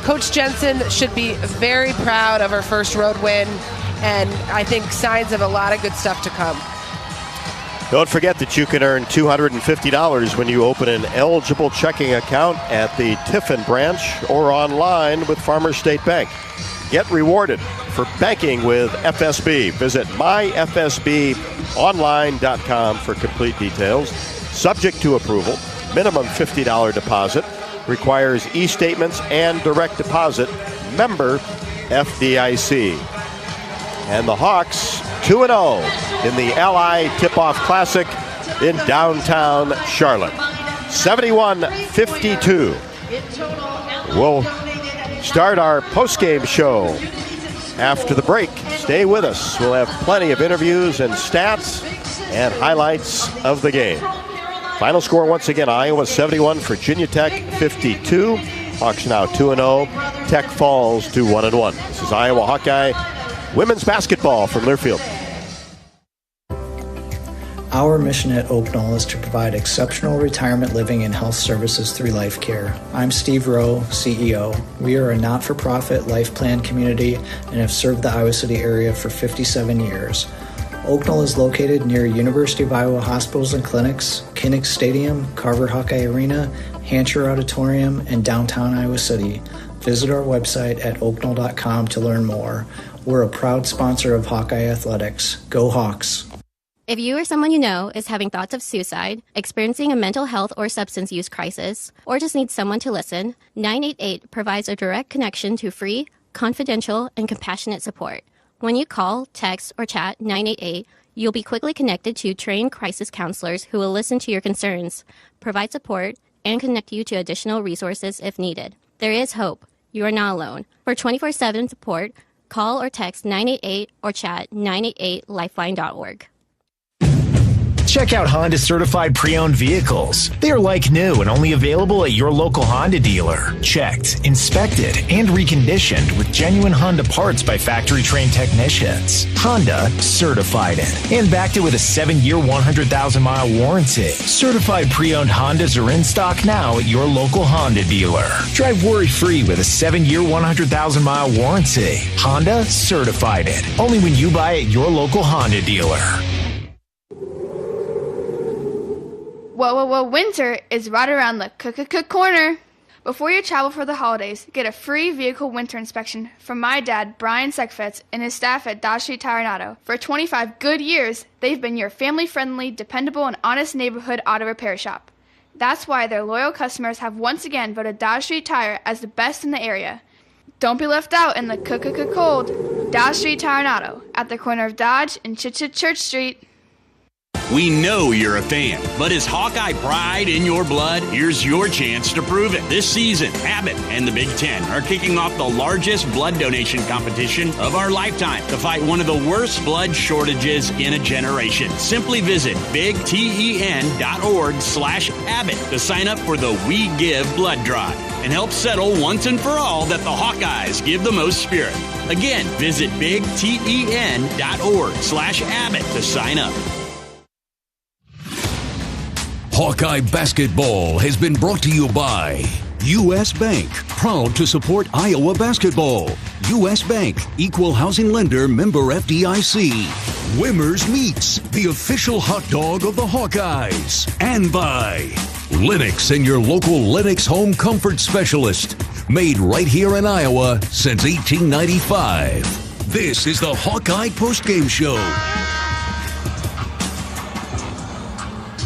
Coach Jensen should be very proud of her first road win, and I think signs of a lot of good stuff to come. Don't forget that you can earn $250 when you open an eligible checking account at the Tiffin branch or online with Farmers State Bank. Get rewarded for banking with FSB. Visit myfsbonline.com for complete details. Subject to approval, minimum $50 deposit, requires e-statements and direct deposit. Member FDIC. And the Hawks 2-0 in the Ally Tip-Off Classic in downtown Charlotte. 71-52. We'll start our post-game show after the break. Stay with us. We'll have plenty of interviews and stats and highlights of the game. Final score once again, Iowa 71, Virginia Tech 52. Hawks now 2-0. Tech falls to 1-1. This is Iowa Hawkeye women's basketball from Learfield. Our mission at Oak Knoll is to provide exceptional retirement living and health services through life care. I'm Steve Rowe, CEO. We are a not-for-profit life plan community and have served the Iowa City area for 57 years. Oak Knoll is located near University of Iowa hospitals and clinics, Kinnick Stadium, Carver Hawkeye Arena, Hancher Auditorium, and downtown Iowa City. Visit our website at oaknoll.com to learn more. We're a proud sponsor of Hawkeye Athletics. Go Hawks! If you or someone you know is having thoughts of suicide, experiencing a mental health or substance use crisis, or just needs someone to listen, 988 provides a direct connection to free, confidential, and compassionate support. When you call, text, or chat 988, You'll be quickly connected to trained crisis counselors who will listen to your concerns, provide support, and connect you to additional resources if needed. There is hope. You are not alone. For 24/7 support, call or text 988 or chat 988lifeline.org. Check out Honda certified pre-owned vehicles. They are like new and only available at your local Honda dealer. Checked, inspected, and reconditioned with genuine Honda parts by factory-trained technicians. Honda certified it and backed it with a 7-year, 100,000-mile warranty. Certified pre-owned Hondas are in stock now at your local Honda dealer. Drive worry-free with a 7-year, 100,000-mile warranty. Honda certified it. Only when you buy at your local Honda dealer. Whoa, winter is right around the corner. Before you travel for the holidays, get a free vehicle winter inspection from my dad, Brian Seckfetz, and his staff at Dodge Street Tire and Auto. For 25 good years, they've been your family-friendly, dependable, and honest neighborhood auto repair shop. That's why their loyal customers have once again voted Dodge Street Tire as the best in the area. Don't be left out in the cold. Dodge Street Tire and Auto, at the corner of Dodge and Church Street. We know you're a fan, but is Hawkeye pride in your blood? Here's your chance to prove it. This season, Abbott and the Big Ten are kicking off the largest blood donation competition of our lifetime to fight one of the worst blood shortages in a generation. Simply visit bigten.org/Abbott to sign up for the We Give Blood Drive and help settle once and for all that the Hawkeyes give the most spirit. Again, visit bigten.org/Abbott to sign up. Hawkeye basketball has been brought to you by U.S. Bank, proud to support Iowa basketball. U.S. Bank, equal housing lender, member FDIC. Wimmer's Meats, the official hot dog of the Hawkeyes. And by Lennox and your local Lennox home comfort specialist. Made right here in Iowa since 1895. This is the Hawkeye postgame show.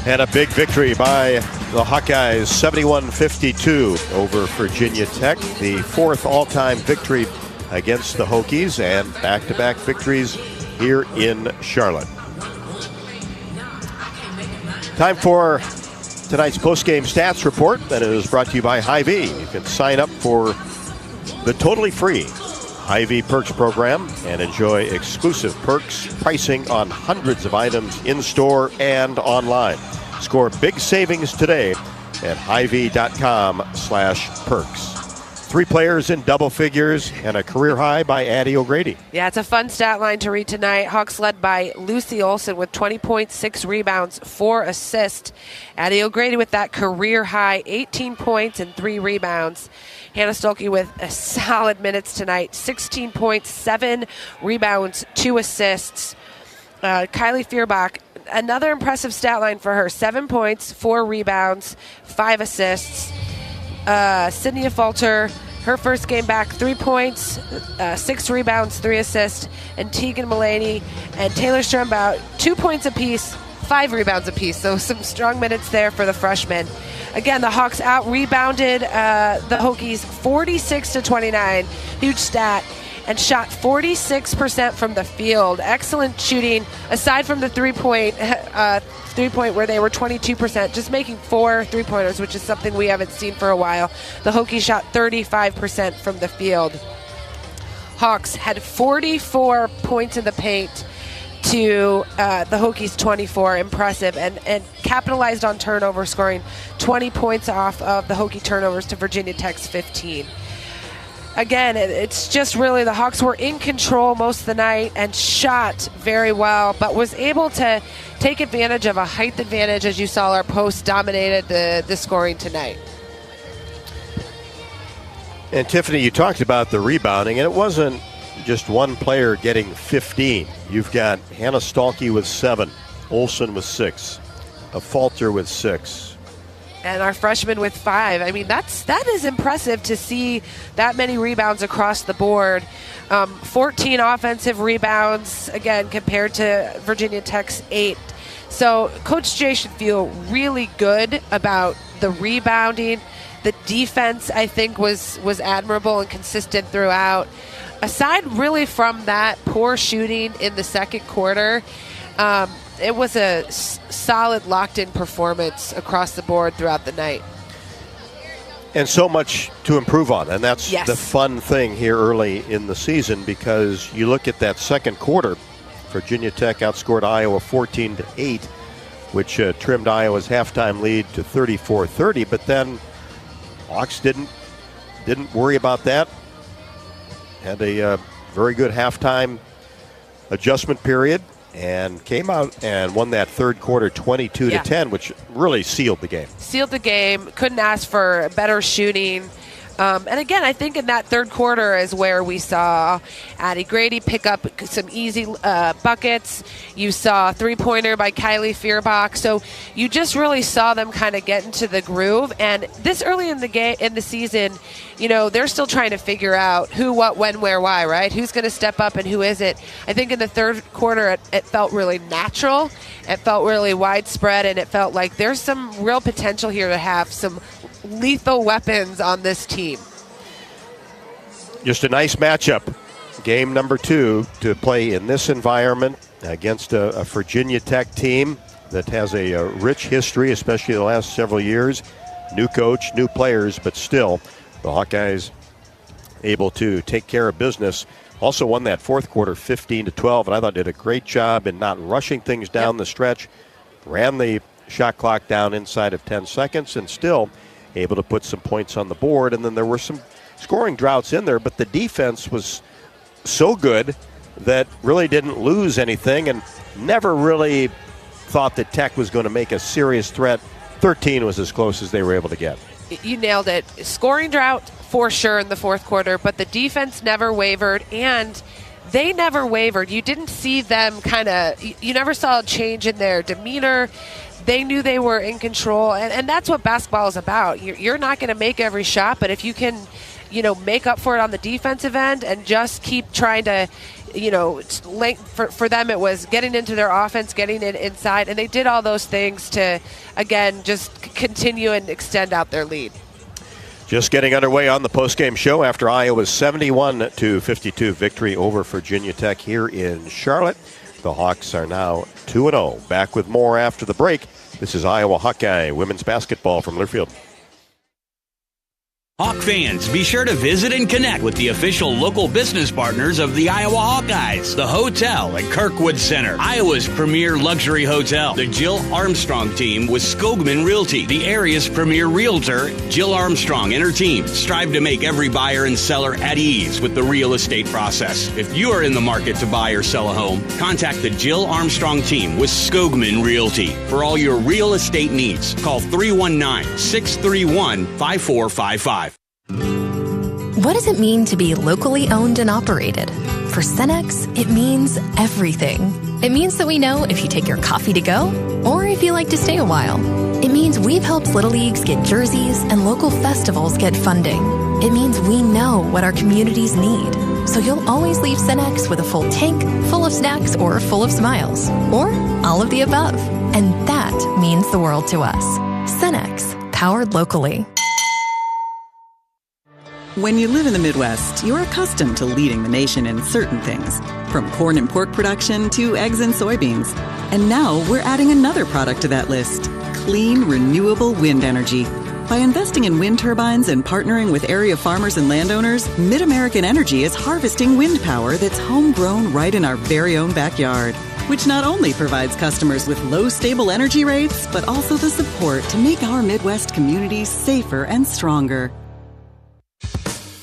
And a big victory by the Hawkeyes, 71-52 over Virginia Tech. The fourth all-time victory against the Hokies and back-to-back victories here in Charlotte. Time for tonight's post-game stats report that is brought to you by Hy-Vee. You can sign up for the totally free Hy-Vee Perks program and enjoy exclusive perks, pricing on hundreds of items in-store and online. Score big savings today at Hy-Vee.com/perks. 3 players in double figures and a career high by Addie O'Grady. Yeah, it's a fun stat line to read tonight. Hawks led by Lucy Olson with 20 points, 6 rebounds, 4 assists. Addie O'Grady with that career high, 18 points and 3 rebounds. Hannah Stolke with a solid minutes tonight, 16 points, 7 rebounds, 2 assists. Kylie Feuerbach, another impressive stat line for her, 7 points, 4 rebounds, 5 assists. Sydney Affolter, her first game back, 3 points, 6 rebounds, 3 assists. And Tegan Mulaney and Taylor Strombout, 2 points apiece, 5 rebounds apiece. So some strong minutes there for the freshmen. Again, the Hawks out-rebounded the Hokies 46-29, huge stat, and shot 46% from the field. Excellent shooting, aside from the three-point where they were 22%, just making 4 three-pointers, which is something we haven't seen for a while. The Hokies shot 35% from the field. Hawks had 44 points in the paint to the Hokies 24, impressive, and capitalized on turnover, scoring 20 points off of the Hokie turnovers to Virginia Tech's 15. Again, it's just really the Hawks were in control most of the night and shot very well, but was able to take advantage of a height advantage. As you saw, our post dominated the scoring tonight. And Tiffany, you talked about the rebounding, and it wasn't just one player getting 15. You've got Hannah Stolke with 7, Olson with 6, Affolter with 6. And our freshman with 5. I mean, that is impressive to see that many rebounds across the board. 14 offensive rebounds, again, compared to Virginia Tech's 8. So Coach Jay should feel really good about the rebounding. The defense, I think, was admirable and consistent throughout. Aside really from that poor shooting in the second quarter, It was a solid, locked-in performance across the board throughout the night. And so much to improve on, and that's the fun thing here early in the season, because you look at that second quarter, Virginia Tech outscored Iowa 14-8, which trimmed Iowa's halftime lead to 34-30, but then Hawks didn't worry about that. Had a very good halftime adjustment period and came out and won that third quarter 22-10, which really sealed the game. Sealed the game. Couldn't ask for better shooting. And again, I think in that third quarter is where we saw Addie Grady pick up some easy buckets. You saw a three-pointer by Kylie Fierbach. So you just really saw them kind of get into the groove. And this early in the season, you know, they're still trying to figure out who, what, when, where, why, right? Who's going to step up and who isn't. I think in the third quarter, it felt really natural. It felt really widespread, and it felt like there's some real potential here to have some lethal weapons on this team. Just a nice matchup. Game number 2 to play in this environment against a Virginia Tech team that has a rich history, especially the last several years. New coach, new players, but still the Hawkeyes able to take care of business. Also won that fourth quarter 15-12, and I thought did a great job in not rushing things down the stretch. Ran the shot clock down inside of 10 seconds and still able to put some points on the board. And then there were some scoring droughts in there, but the defense was so good that really didn't lose anything and never really thought that Tech was going to make a serious threat. 13 was as close as they were able to get. You nailed it. Scoring drought for sure in the fourth quarter, but the defense never wavered, and they never wavered. You didn't see them you never saw a change in their demeanor. They knew they were in control, and that's what basketball is about. You're not going to make every shot, but if you can, make up for it on the defensive end and just keep trying to, for them it was getting into their offense, getting it inside, and they did all those things to, again, just continue and extend out their lead. Just getting underway on the postgame show after Iowa's 71-52 victory over Virginia Tech here in Charlotte. The Hawks are now 2-0. Back with more after the break. This is Iowa Hawkeye women's basketball from Learfield. Hawk fans, be sure to visit and connect with the official local business partners of the Iowa Hawkeyes. The hotel at Kirkwood Center, Iowa's premier luxury hotel. The Jill Armstrong team with Skogman Realty, the area's premier realtor. Jill Armstrong and her team strive to make every buyer and seller at ease with the real estate process. If you are in the market to buy or sell a home, contact the Jill Armstrong team with Skogman Realty. For all your real estate needs, call 319-631-5455. What does it mean to be locally owned and operated? For Cenex, it means everything. It means that we know if you take your coffee to go or if you like to stay a while. It means we've helped Little Leagues get jerseys and local festivals get funding. It means we know what our communities need. So you'll always leave Cenex with a full tank, full of snacks, or full of smiles. Or all of the above. And that means the world to us. Cenex, powered locally. When you live in the Midwest, you're accustomed to leading the nation in certain things, from corn and pork production to eggs and soybeans. And now we're adding another product to that list, clean, renewable wind energy. By investing in wind turbines and partnering with area farmers and landowners, Mid-American Energy is harvesting wind power that's homegrown right in our very own backyard, which not only provides customers with low, stable energy rates, but also the support to make our Midwest communities safer and stronger.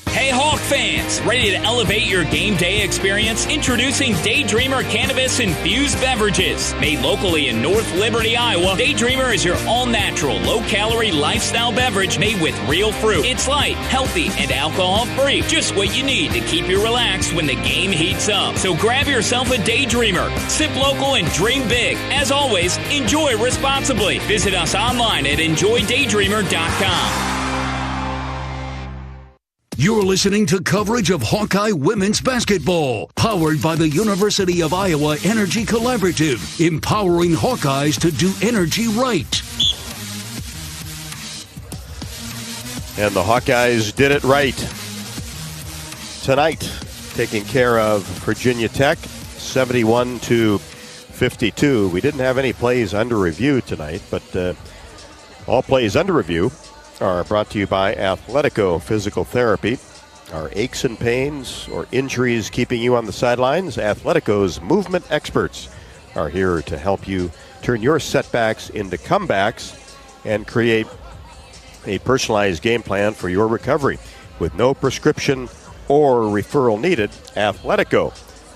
Hey Hawk fans, ready to elevate your game day experience? Introducing Daydreamer Cannabis Infused Beverages. Made locally in North Liberty, Iowa, Daydreamer is your all-natural, low-calorie lifestyle beverage made with real fruit. It's light, healthy, and alcohol-free. Just what you need to keep you relaxed when the game heats up. So grab yourself a Daydreamer. Sip local and dream big. As always, enjoy responsibly. Visit us online at enjoydaydreamer.com. You're listening to coverage of Hawkeye women's basketball, powered by the University of Iowa Energy Collaborative, empowering Hawkeyes to do energy right. And the Hawkeyes did it right tonight, taking care of Virginia Tech, 71-52. 52. We didn't have any plays under review tonight, but all plays under review are brought to you by Athletico Physical Therapy. Are aches and pains or injuries keeping you on the sidelines? Athletico's movement experts are here to help you turn your setbacks into comebacks and create a personalized game plan for your recovery. With no prescription or referral needed, Athletico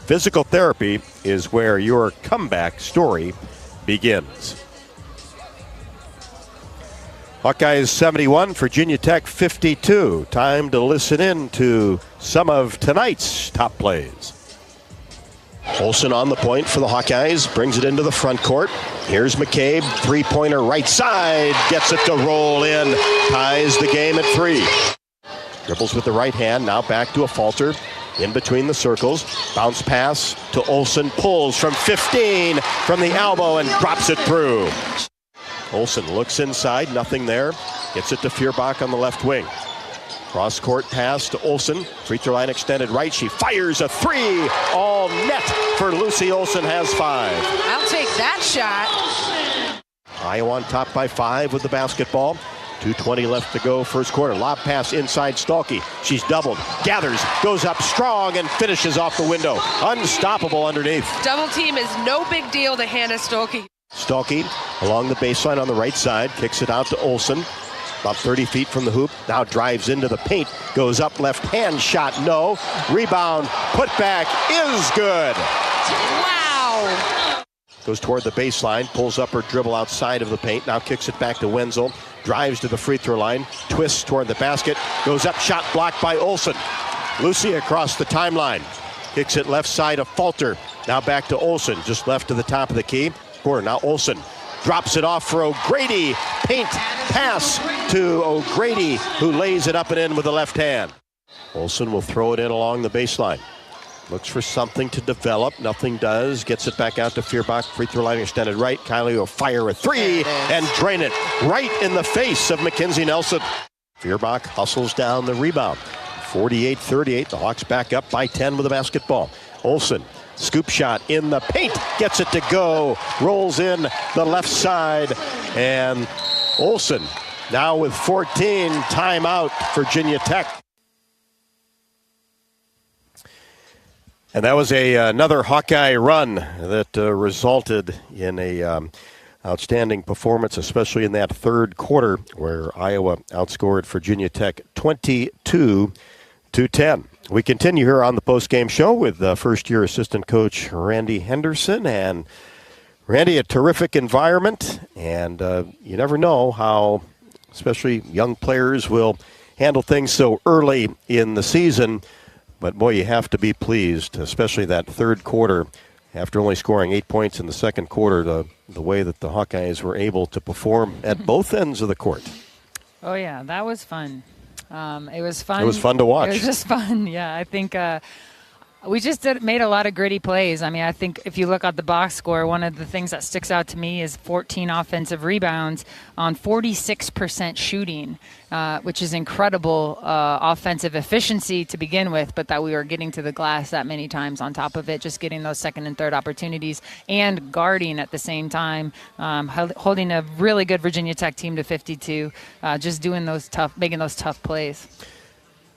Physical Therapy is where your comeback story begins. Hawkeyes 71, Virginia Tech 52. Time to listen in to some of tonight's top plays. Olsen on the point for the Hawkeyes, brings it into the front court. Here's McCabe, three-pointer right side, gets it to roll in, ties the game at 3. Dribbles with the right hand, now back to Affolter, in between the circles. Bounce pass to Olsen, pulls from 15 from the elbow and drops it through. Olsen looks inside, nothing there. Gets it to Feuerbach on the left wing. Cross-court pass to Olsen. Free throw line extended right. She fires a 3. All net for Lucy Olsen, has 5. I'll take that shot. Iowa on top by 5 with the basketball. 2:20 left to go, first quarter. Lob pass inside Stahlke. She's doubled, gathers, goes up strong, and finishes off the window. Unstoppable underneath. Double team is no big deal to Hannah Stahlke. Stahlke along the baseline on the right side, kicks it out to Olsen. About 30 feet from the hoop, now drives into the paint, goes up, left hand shot, no. Rebound, put back, is good. Wow. Goes toward the baseline, pulls up her dribble outside of the paint, now kicks it back to Wenzel, drives to the free throw line, twists toward the basket, goes up, shot blocked by Olsen. Lucy across the timeline, kicks it left side of Affolter, now back to Olsen, just left to the top of the key. Now Olsen drops it off for O'Grady. Paint pass to O'Grady, who lays it up and in with the left hand. Olsen will throw it in along the baseline. Looks for something to develop. Nothing does. Gets it back out to Feuerbach. Free throw line extended right. Kylie will fire a 3 and drain it right in the face of Mackenzie Nelson. Feuerbach hustles down the rebound. 48-38. The Hawks back up by 10 with the basketball. Olsen. Scoop shot in the paint, gets it to go, rolls in the left side, and Olsen now with 14, timeout, Virginia Tech. And that was another Hawkeye run that resulted in a outstanding performance, especially in that third quarter where Iowa outscored Virginia Tech 22-10. We continue here on the post-game show with first-year assistant coach Randy Henderson. And Randy, a terrific environment, and you never know how, especially young players, will handle things so early in the season. But, boy, you have to be pleased, especially that third quarter, after only scoring 8 points in the second quarter, the way that the Hawkeyes were able to perform at both ends of the court. Oh, yeah, that was fun. It was fun. It was fun to watch. It was just fun. Yeah, I think we just made a lot of gritty plays. I mean, I think if you look at the box score, one of the things that sticks out to me is 14 offensive rebounds on 46% shooting, which is incredible offensive efficiency to begin with, but that we were getting to the glass that many times on top of it, just getting those second and third opportunities and guarding at the same time, holding a really good Virginia Tech team to 52, just making those tough plays.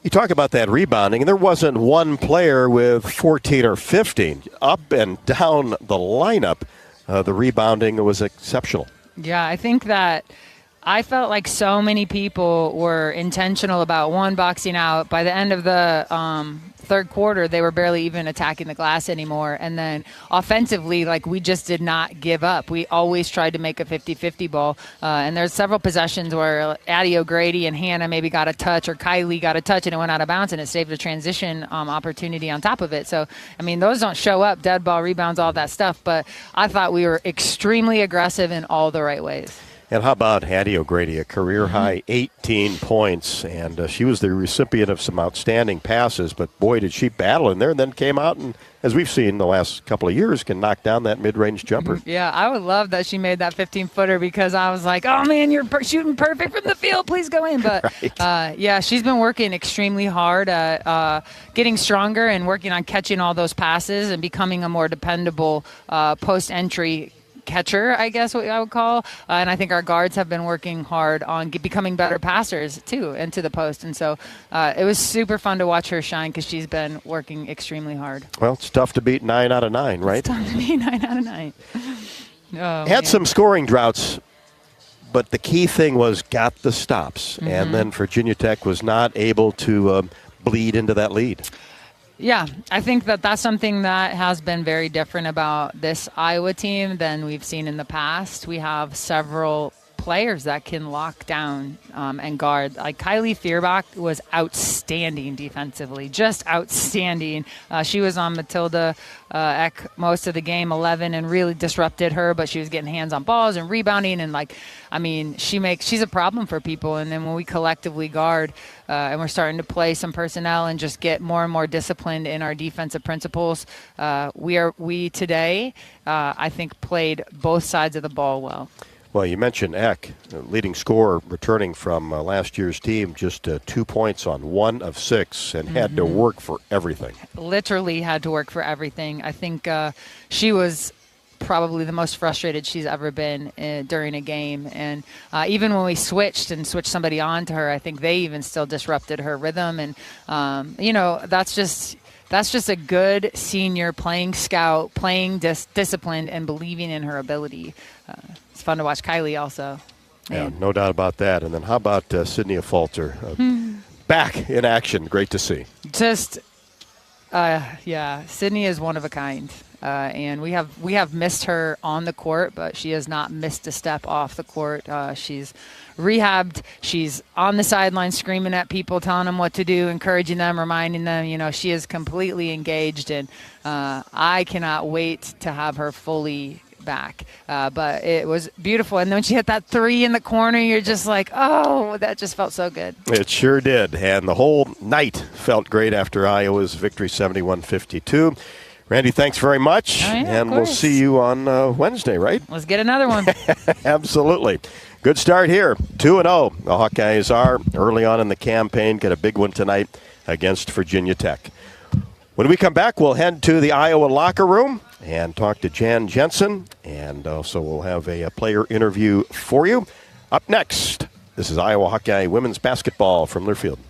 You talk about that rebounding, and there wasn't one player with 14 or 15. Up and down the lineup, the rebounding was exceptional. Yeah, I think that I felt like so many people were intentional about one boxing out. By the end of the third quarter, they were barely even attacking the glass anymore. And then offensively, like, we just did not give up. We always tried to make a 50-50 ball. And there's several possessions where Addie O'Grady and Hannah maybe got a touch, or Kylie got a touch, and it went out of bounds, and it saved a transition opportunity on top of it. So, I mean, those don't show up, dead ball, rebounds, all that stuff. But I thought we were extremely aggressive in all the right ways. And how about Hattie O'Grady, a career-high 18 points, and she was the recipient of some outstanding passes, but boy, did she battle in there, and then came out and, as we've seen the last couple of years, can knock down that mid-range jumper. Yeah, I would love that she made that 15-footer because I was like, oh, man, you're shooting perfect from the field. Please go in. But, right. Yeah, she's been working extremely hard at getting stronger and working on catching all those passes and becoming a more dependable post-entry catcher, I guess what I would call. And I think our guards have been working hard on becoming better passers, too, into the post. And so it was super fun to watch her shine because she's been working extremely hard. Well, it's tough to beat 9 out of 9, right? It's tough to beat 9 out of 9. Had some scoring droughts, but the key thing was got the stops. Mm-hmm. And then Virginia Tech was not able to bleed into that lead. Yeah, I think that's something that has been very different about this Iowa team than we've seen in the past. We have several players that can lock down and guard. Like Kylie Fierbach was outstanding defensively, just outstanding. She was on Matilda Eck most of the game, 11, and really disrupted her, but she was getting hands on balls and rebounding. And she's a problem for people. And then when we collectively guard and we're starting to play some personnel and just get more and more disciplined in our defensive principles, we today, I think, played both sides of the ball well. Well, you mentioned Eck, leading scorer, returning from last year's team, just 2 points on 1 of 6, and had to work for everything. Literally had to work for everything. I think she was probably the most frustrated she's ever been during a game. And even when we switched somebody on to her, I think they even still disrupted her rhythm. And, that's just a good senior playing scout, playing disciplined and believing in her ability. It's fun to watch Kylie also. Yeah, no doubt about that. And then how about Sydney Affolter? Back in action. Great to see. Sydney is one of a kind. And we have missed her on the court, but she has not missed a step off the court. She's rehabbed. She's on the sideline screaming at people, telling them what to do, encouraging them, reminding them. She is completely engaged, and I cannot wait to have her fully back. But it was beautiful. And then when she hit that 3 in the corner, you're just like, oh, that just felt so good. It sure did. And the whole night felt great after Iowa's victory 71-52. Randy, thanks very much. Oh, yeah, and we'll see you on Wednesday, right? Let's get another one. Absolutely. Good start here. 2-0. The Hawkeyes are early on in the campaign. Get a big one tonight against Virginia Tech. When we come back, we'll head to the Iowa locker room and talk to Jan Jensen. And also we'll have a player interview for you. Up next, this is Iowa Hawkeye women's basketball from Learfield.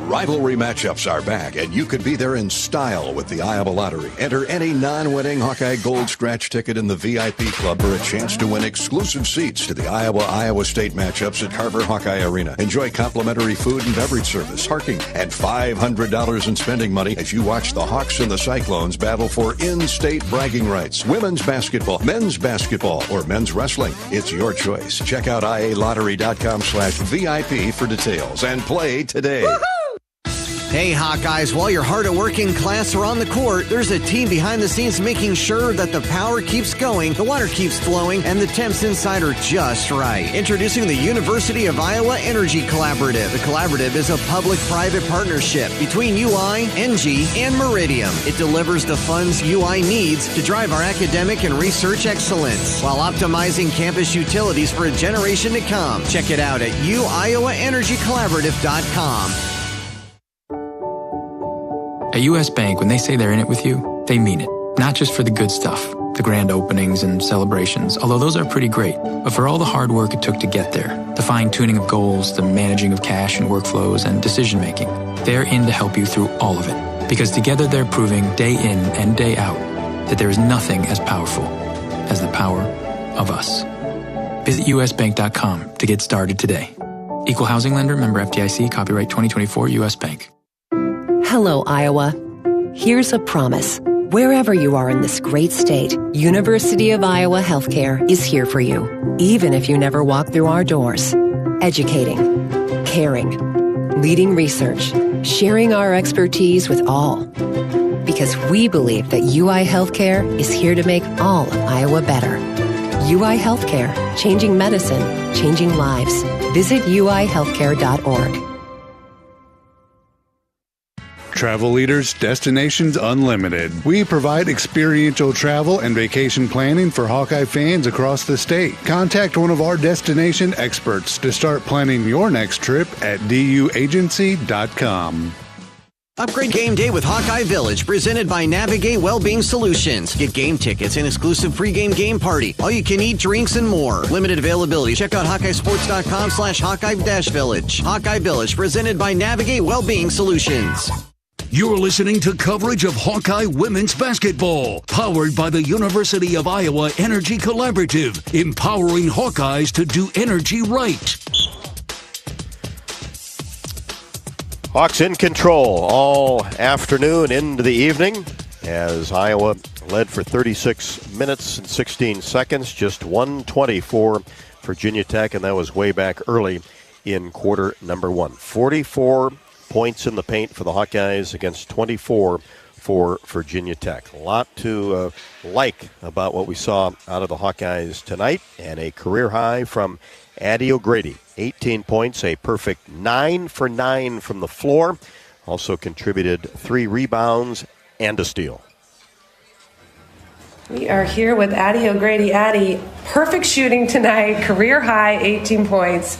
Rivalry matchups are back, and you could be there in style with the Iowa Lottery. Enter any non-winning Hawkeye Gold Scratch ticket in the VIP Club for a chance to win exclusive seats to the Iowa State matchups at Carver Hawkeye Arena. Enjoy complimentary food and beverage service, parking, and $500 in spending money as you watch the Hawks and the Cyclones battle for in-state bragging rights. Women's basketball, men's basketball, or men's wrestling. It's your choice. Check out ialottery.com/VIP for details and play today. Woo-hoo! Hey, Hawkeyes, while your hard-at-working class are on the court, there's a team behind the scenes making sure that the power keeps going, the water keeps flowing, and the temps inside are just right. Introducing the University of Iowa Energy Collaborative. The collaborative is a public-private partnership between UI, NG, and Meridium. It delivers the funds UI needs to drive our academic and research excellence while optimizing campus utilities for a generation to come. Check it out at uiowaenergycollaborative.com. At U.S. Bank, when they say they're in it with you, they mean it. Not just for the good stuff, the grand openings and celebrations, although those are pretty great, but for all the hard work it took to get there, the fine-tuning of goals, the managing of cash and workflows, and decision-making. They're in to help you through all of it, because together they're proving day in and day out that there is nothing as powerful as the power of us. Visit usbank.com to get started today. Equal housing lender, member FDIC, copyright 2024, U.S. Bank. Hello, Iowa. Here's a promise. Wherever you are in this great state, University of Iowa Healthcare is here for you, even if you never walk through our doors. Educating, caring, leading research, sharing our expertise with all. Because we believe that UI Healthcare is here to make all of Iowa better. UI Healthcare, changing medicine, changing lives. Visit uihealthcare.org. Travel Leaders Destinations Unlimited. We provide experiential travel and vacation planning for Hawkeye fans across the state. Contact one of our destination experts to start planning your next trip at duagency.com. Upgrade game day with Hawkeye Village, presented by Navigate Wellbeing Solutions. Get game tickets, an exclusive pregame game party, all-you-can-eat drinks, and more. Limited availability. Check out HawkeyeSports.com/Hawkeye-Village. Hawkeye Village, presented by Navigate Wellbeing Solutions. You're listening to coverage of Hawkeye women's basketball, powered by the University of Iowa Energy Collaborative, empowering Hawkeyes to do energy right. Hawks in control all afternoon into the evening as Iowa led for 36 minutes and 16 seconds, just 120 for Virginia Tech, and that was way back early in quarter number one. 44 points in the paint for the Hawkeyes against 24 for Virginia Tech. A lot to like about what we saw out of the Hawkeyes tonight, and a career high from Addie O'Grady. 18 points, a perfect 9 for 9 from the floor. Also contributed 3 rebounds and a steal. We are here with Addie O'Grady. Addie, perfect shooting tonight, career high, 18 points.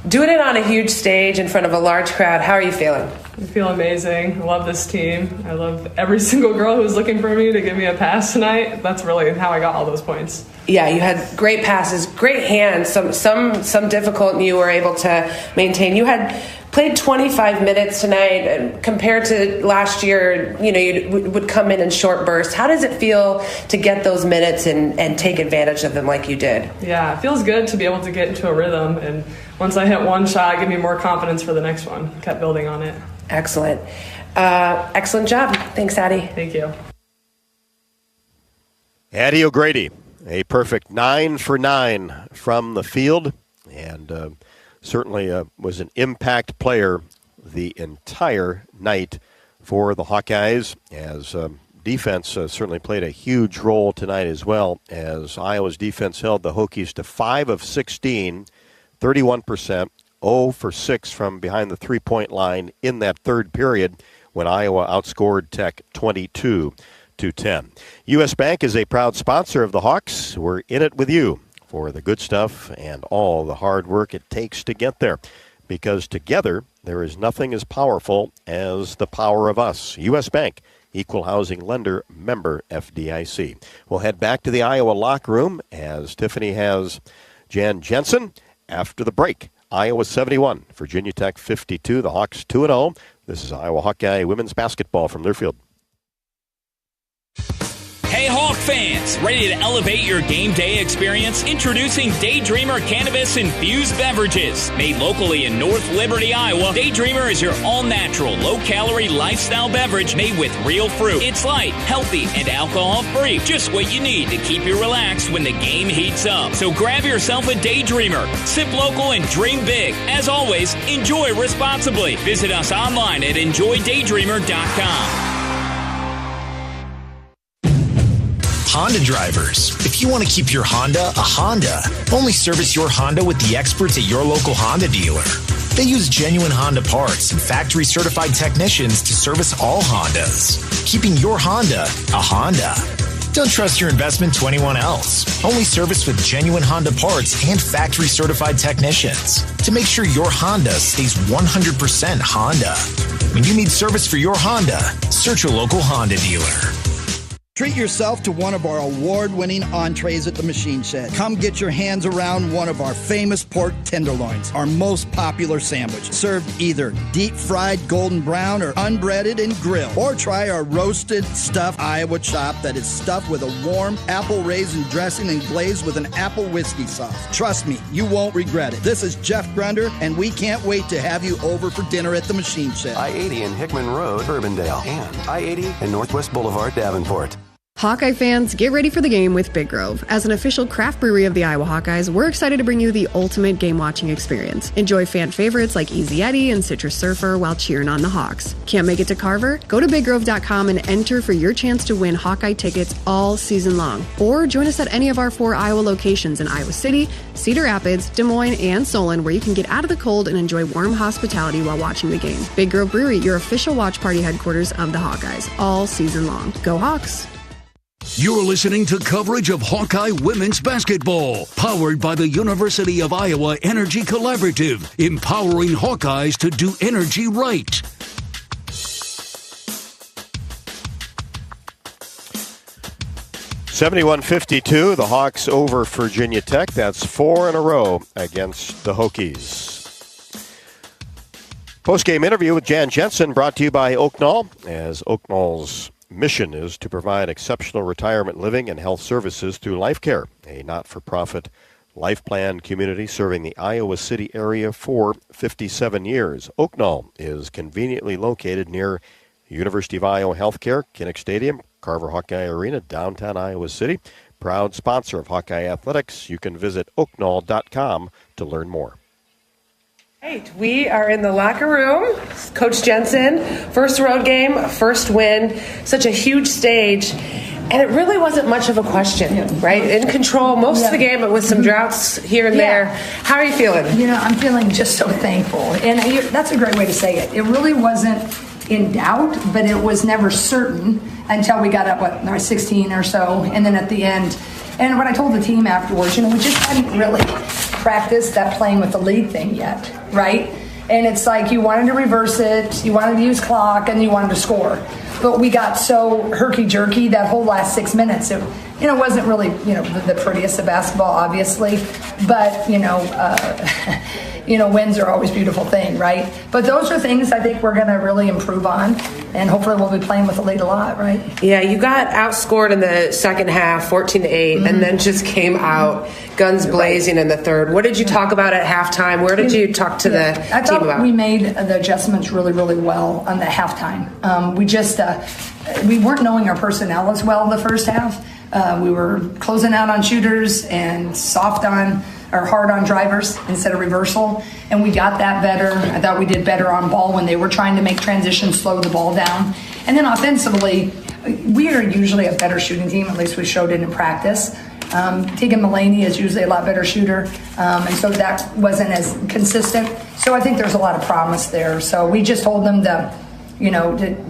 Doing it on a huge stage in front of a large crowd. How are you feeling? I feel amazing. I love this team. I love every single girl who's looking for me to give me a pass tonight. That's really how I got all those points. Yeah, you had great passes, great hands, some difficult, and you were able to maintain. You had played 25 minutes tonight, and compared to last year, you would come in short bursts. How does it feel to get those minutes and take advantage of them like you did? Yeah, it feels good to be able to get into a rhythm, and once I hit one shot, it gave me more confidence for the next one. Kept building on it. Excellent. Excellent job. Thanks, Addie. Thank you. Addie O'Grady, a perfect 9 for 9 from the field, and certainly was an impact player the entire night for the Hawkeyes, as defense certainly played a huge role tonight as well, as Iowa's defense held the Hokies to 5 of 16, 31%, 0 for 6 from behind the three-point line in that third period when Iowa outscored Tech 22-10. U.S. Bank is a proud sponsor of the Hawks. We're in it with you for the good stuff and all the hard work it takes to get there, because together there is nothing as powerful as the power of us. U.S. Bank, equal housing lender, member FDIC. We'll head back to the Iowa locker room as Tiffany has Jan Jensen after the break. Iowa 71, Virginia Tech 52, the Hawks 2-0. This is Iowa Hawkeye women's basketball from Learfield. Hey Hawk fans, ready to elevate your game day experience? Introducing Daydreamer Cannabis-infused beverages. Made locally in North Liberty, Iowa, Daydreamer is your all-natural, low-calorie lifestyle beverage made with real fruit. It's light, healthy, and alcohol-free. Just what you need to keep you relaxed when the game heats up. So grab yourself a Daydreamer. Sip local and dream big. As always, enjoy responsibly. Visit us online at enjoydaydreamer.com. Honda drivers, if you want to keep your Honda a Honda, only service your Honda with the experts at your local Honda dealer. They use genuine Honda parts and factory-certified technicians to service all Hondas, keeping your Honda a Honda. Don't trust your investment to anyone else. Only service with genuine Honda parts and factory-certified technicians to make sure your Honda stays 100% Honda. When you need service for your Honda, search your local Honda dealer. Treat yourself to one of our award-winning entrees at the Machine Shed. Come get your hands around one of our famous pork tenderloins, our most popular sandwich, served either deep-fried golden brown or unbreaded and grilled. Or try our roasted stuffed Iowa chop that is stuffed with a warm apple raisin dressing and glazed with an apple whiskey sauce. Trust me, you won't regret it. This is Jeff Grunder, and we can't wait to have you over for dinner at the Machine Shed. I-80 and Hickman Road, Urbandale, and I-80 and Northwest Boulevard, Davenport. Hawkeye fans, get ready for the game with Big Grove. As an official craft brewery of the Iowa Hawkeyes, we're excited to bring you the ultimate game-watching experience. Enjoy fan favorites like Easy Eddie and Citrus Surfer while cheering on the Hawks. Can't make it to Carver? Go to BigGrove.com and enter for your chance to win Hawkeye tickets all season long. Or join us at any of our 4 Iowa locations in Iowa City, Cedar Rapids, Des Moines, and Solon, where you can get out of the cold and enjoy warm hospitality while watching the game. Big Grove Brewery, your official watch party headquarters of the Hawkeyes, all season long. Go Hawks! You're listening to coverage of Hawkeye women's basketball, powered by the University of Iowa Energy Collaborative, empowering Hawkeyes to do energy right. 71-52, the Hawks over Virginia Tech. That's 4 in a row against the Hokies. Post-game interview with Jan Jensen brought to you by Oak Knoll, as Oak Knoll's mission is to provide exceptional retirement living and health services through Life Care, a not-for-profit life plan community serving the Iowa City area for 57 years. Oak Knoll is conveniently located near University of Iowa Healthcare, Kinnick Stadium, Carver Hawkeye Arena, downtown Iowa City. Proud sponsor of Hawkeye Athletics. You can visit oakknoll.com to learn more. Right, we are in the locker room. Coach Jensen, first road game, first win, such a huge stage, and it really wasn't much of a question, right? In control most of the game, but with some droughts here and there. How are you feeling? I'm feeling just so thankful, and that's a great way to say it. It really wasn't in doubt, but it was never certain until we got up, 16 or so, and then at the end. And what I told the team afterwards, we just hadn't really practiced that playing with the lead thing yet, right? And it's like you wanted to reverse it, you wanted to use clock, and you wanted to score. But we got so herky-jerky that whole last 6 minutes. It wasn't really, the prettiest of basketball, obviously. But, wins are always a beautiful thing, right? But those are things I think we're going to really improve on. And hopefully we'll be playing with the lead a lot, right? Yeah, you got outscored in the second half, 14-8, and then just came out guns blazing in the third. What did you talk about at halftime? Where did you talk to the team about? I thought we made the adjustments really, really well on the halftime. We just we weren't knowing our personnel as well the first half. We were closing out on shooters and hard on drivers instead of reversal, and we got that better. I thought we did better on ball when they were trying to make transitions, slow the ball down. And then offensively, we are usually a better shooting team, at least we showed it in practice. Tegan Mulaney is usually a lot better shooter, and so that wasn't as consistent. So I think there's a lot of promise there. So we just told them to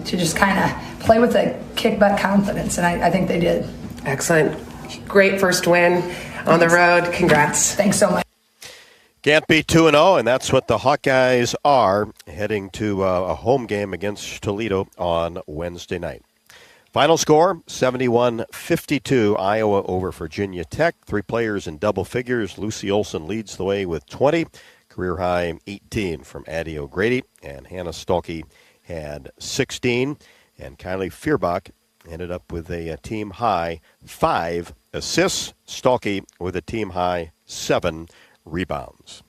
just kind of play with a kick-butt confidence, and I think they did. Excellent. Great first win on the road. Congrats. Thanks so much. Can't be 2-0, and that's what the Hawkeyes are, heading to a home game against Toledo on Wednesday night. Final score, 71-52, Iowa over Virginia Tech. 3 players in double figures. Lucy Olson leads the way with 20. Career high 18 from Addie O'Grady, and Hannah Stolke had 16. And Kylie Fierbach ended up with a team high 5 assists. Stolke with a team high 7 rebounds.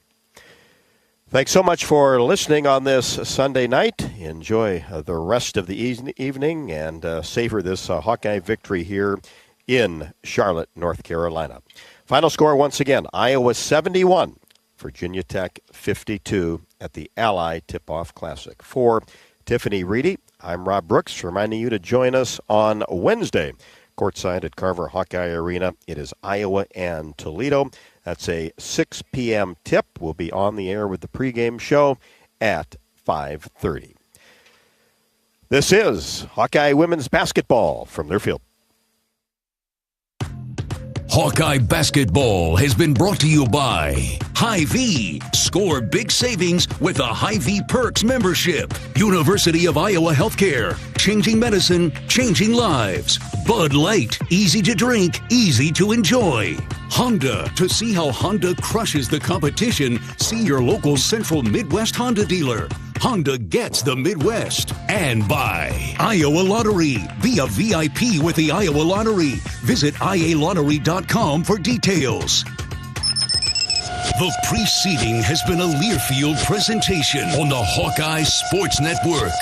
Thanks so much for listening on this Sunday night. Enjoy the rest of the evening and savor this Hawkeye victory here in Charlotte, North Carolina. Final score once again, Iowa 71, Virginia Tech 52 at the Ally Tip-Off Classic. For Tiffany Reedy, I'm Rob Brooks, reminding you to join us on Wednesday. Courtside at Carver Hawkeye Arena, it is Iowa and Toledo. That's a 6 p.m. tip. We'll be on the air with the pregame show at 5:30. This is Hawkeye women's basketball from Learfield. Hawkeye basketball has been brought to you by Hy-Vee. Score big savings with a Hy-Vee Perks membership. University of Iowa Healthcare. Changing medicine, changing lives. Bud Light. Easy to drink, easy to enjoy. Honda. To see how Honda crushes the competition, see your local Central Midwest Honda dealer. Honda gets the Midwest. And by Iowa Lottery. Be a VIP with the Iowa Lottery. Visit ialottery.com for details. The preceding has been a Learfield presentation on the Hawkeye Sports Network.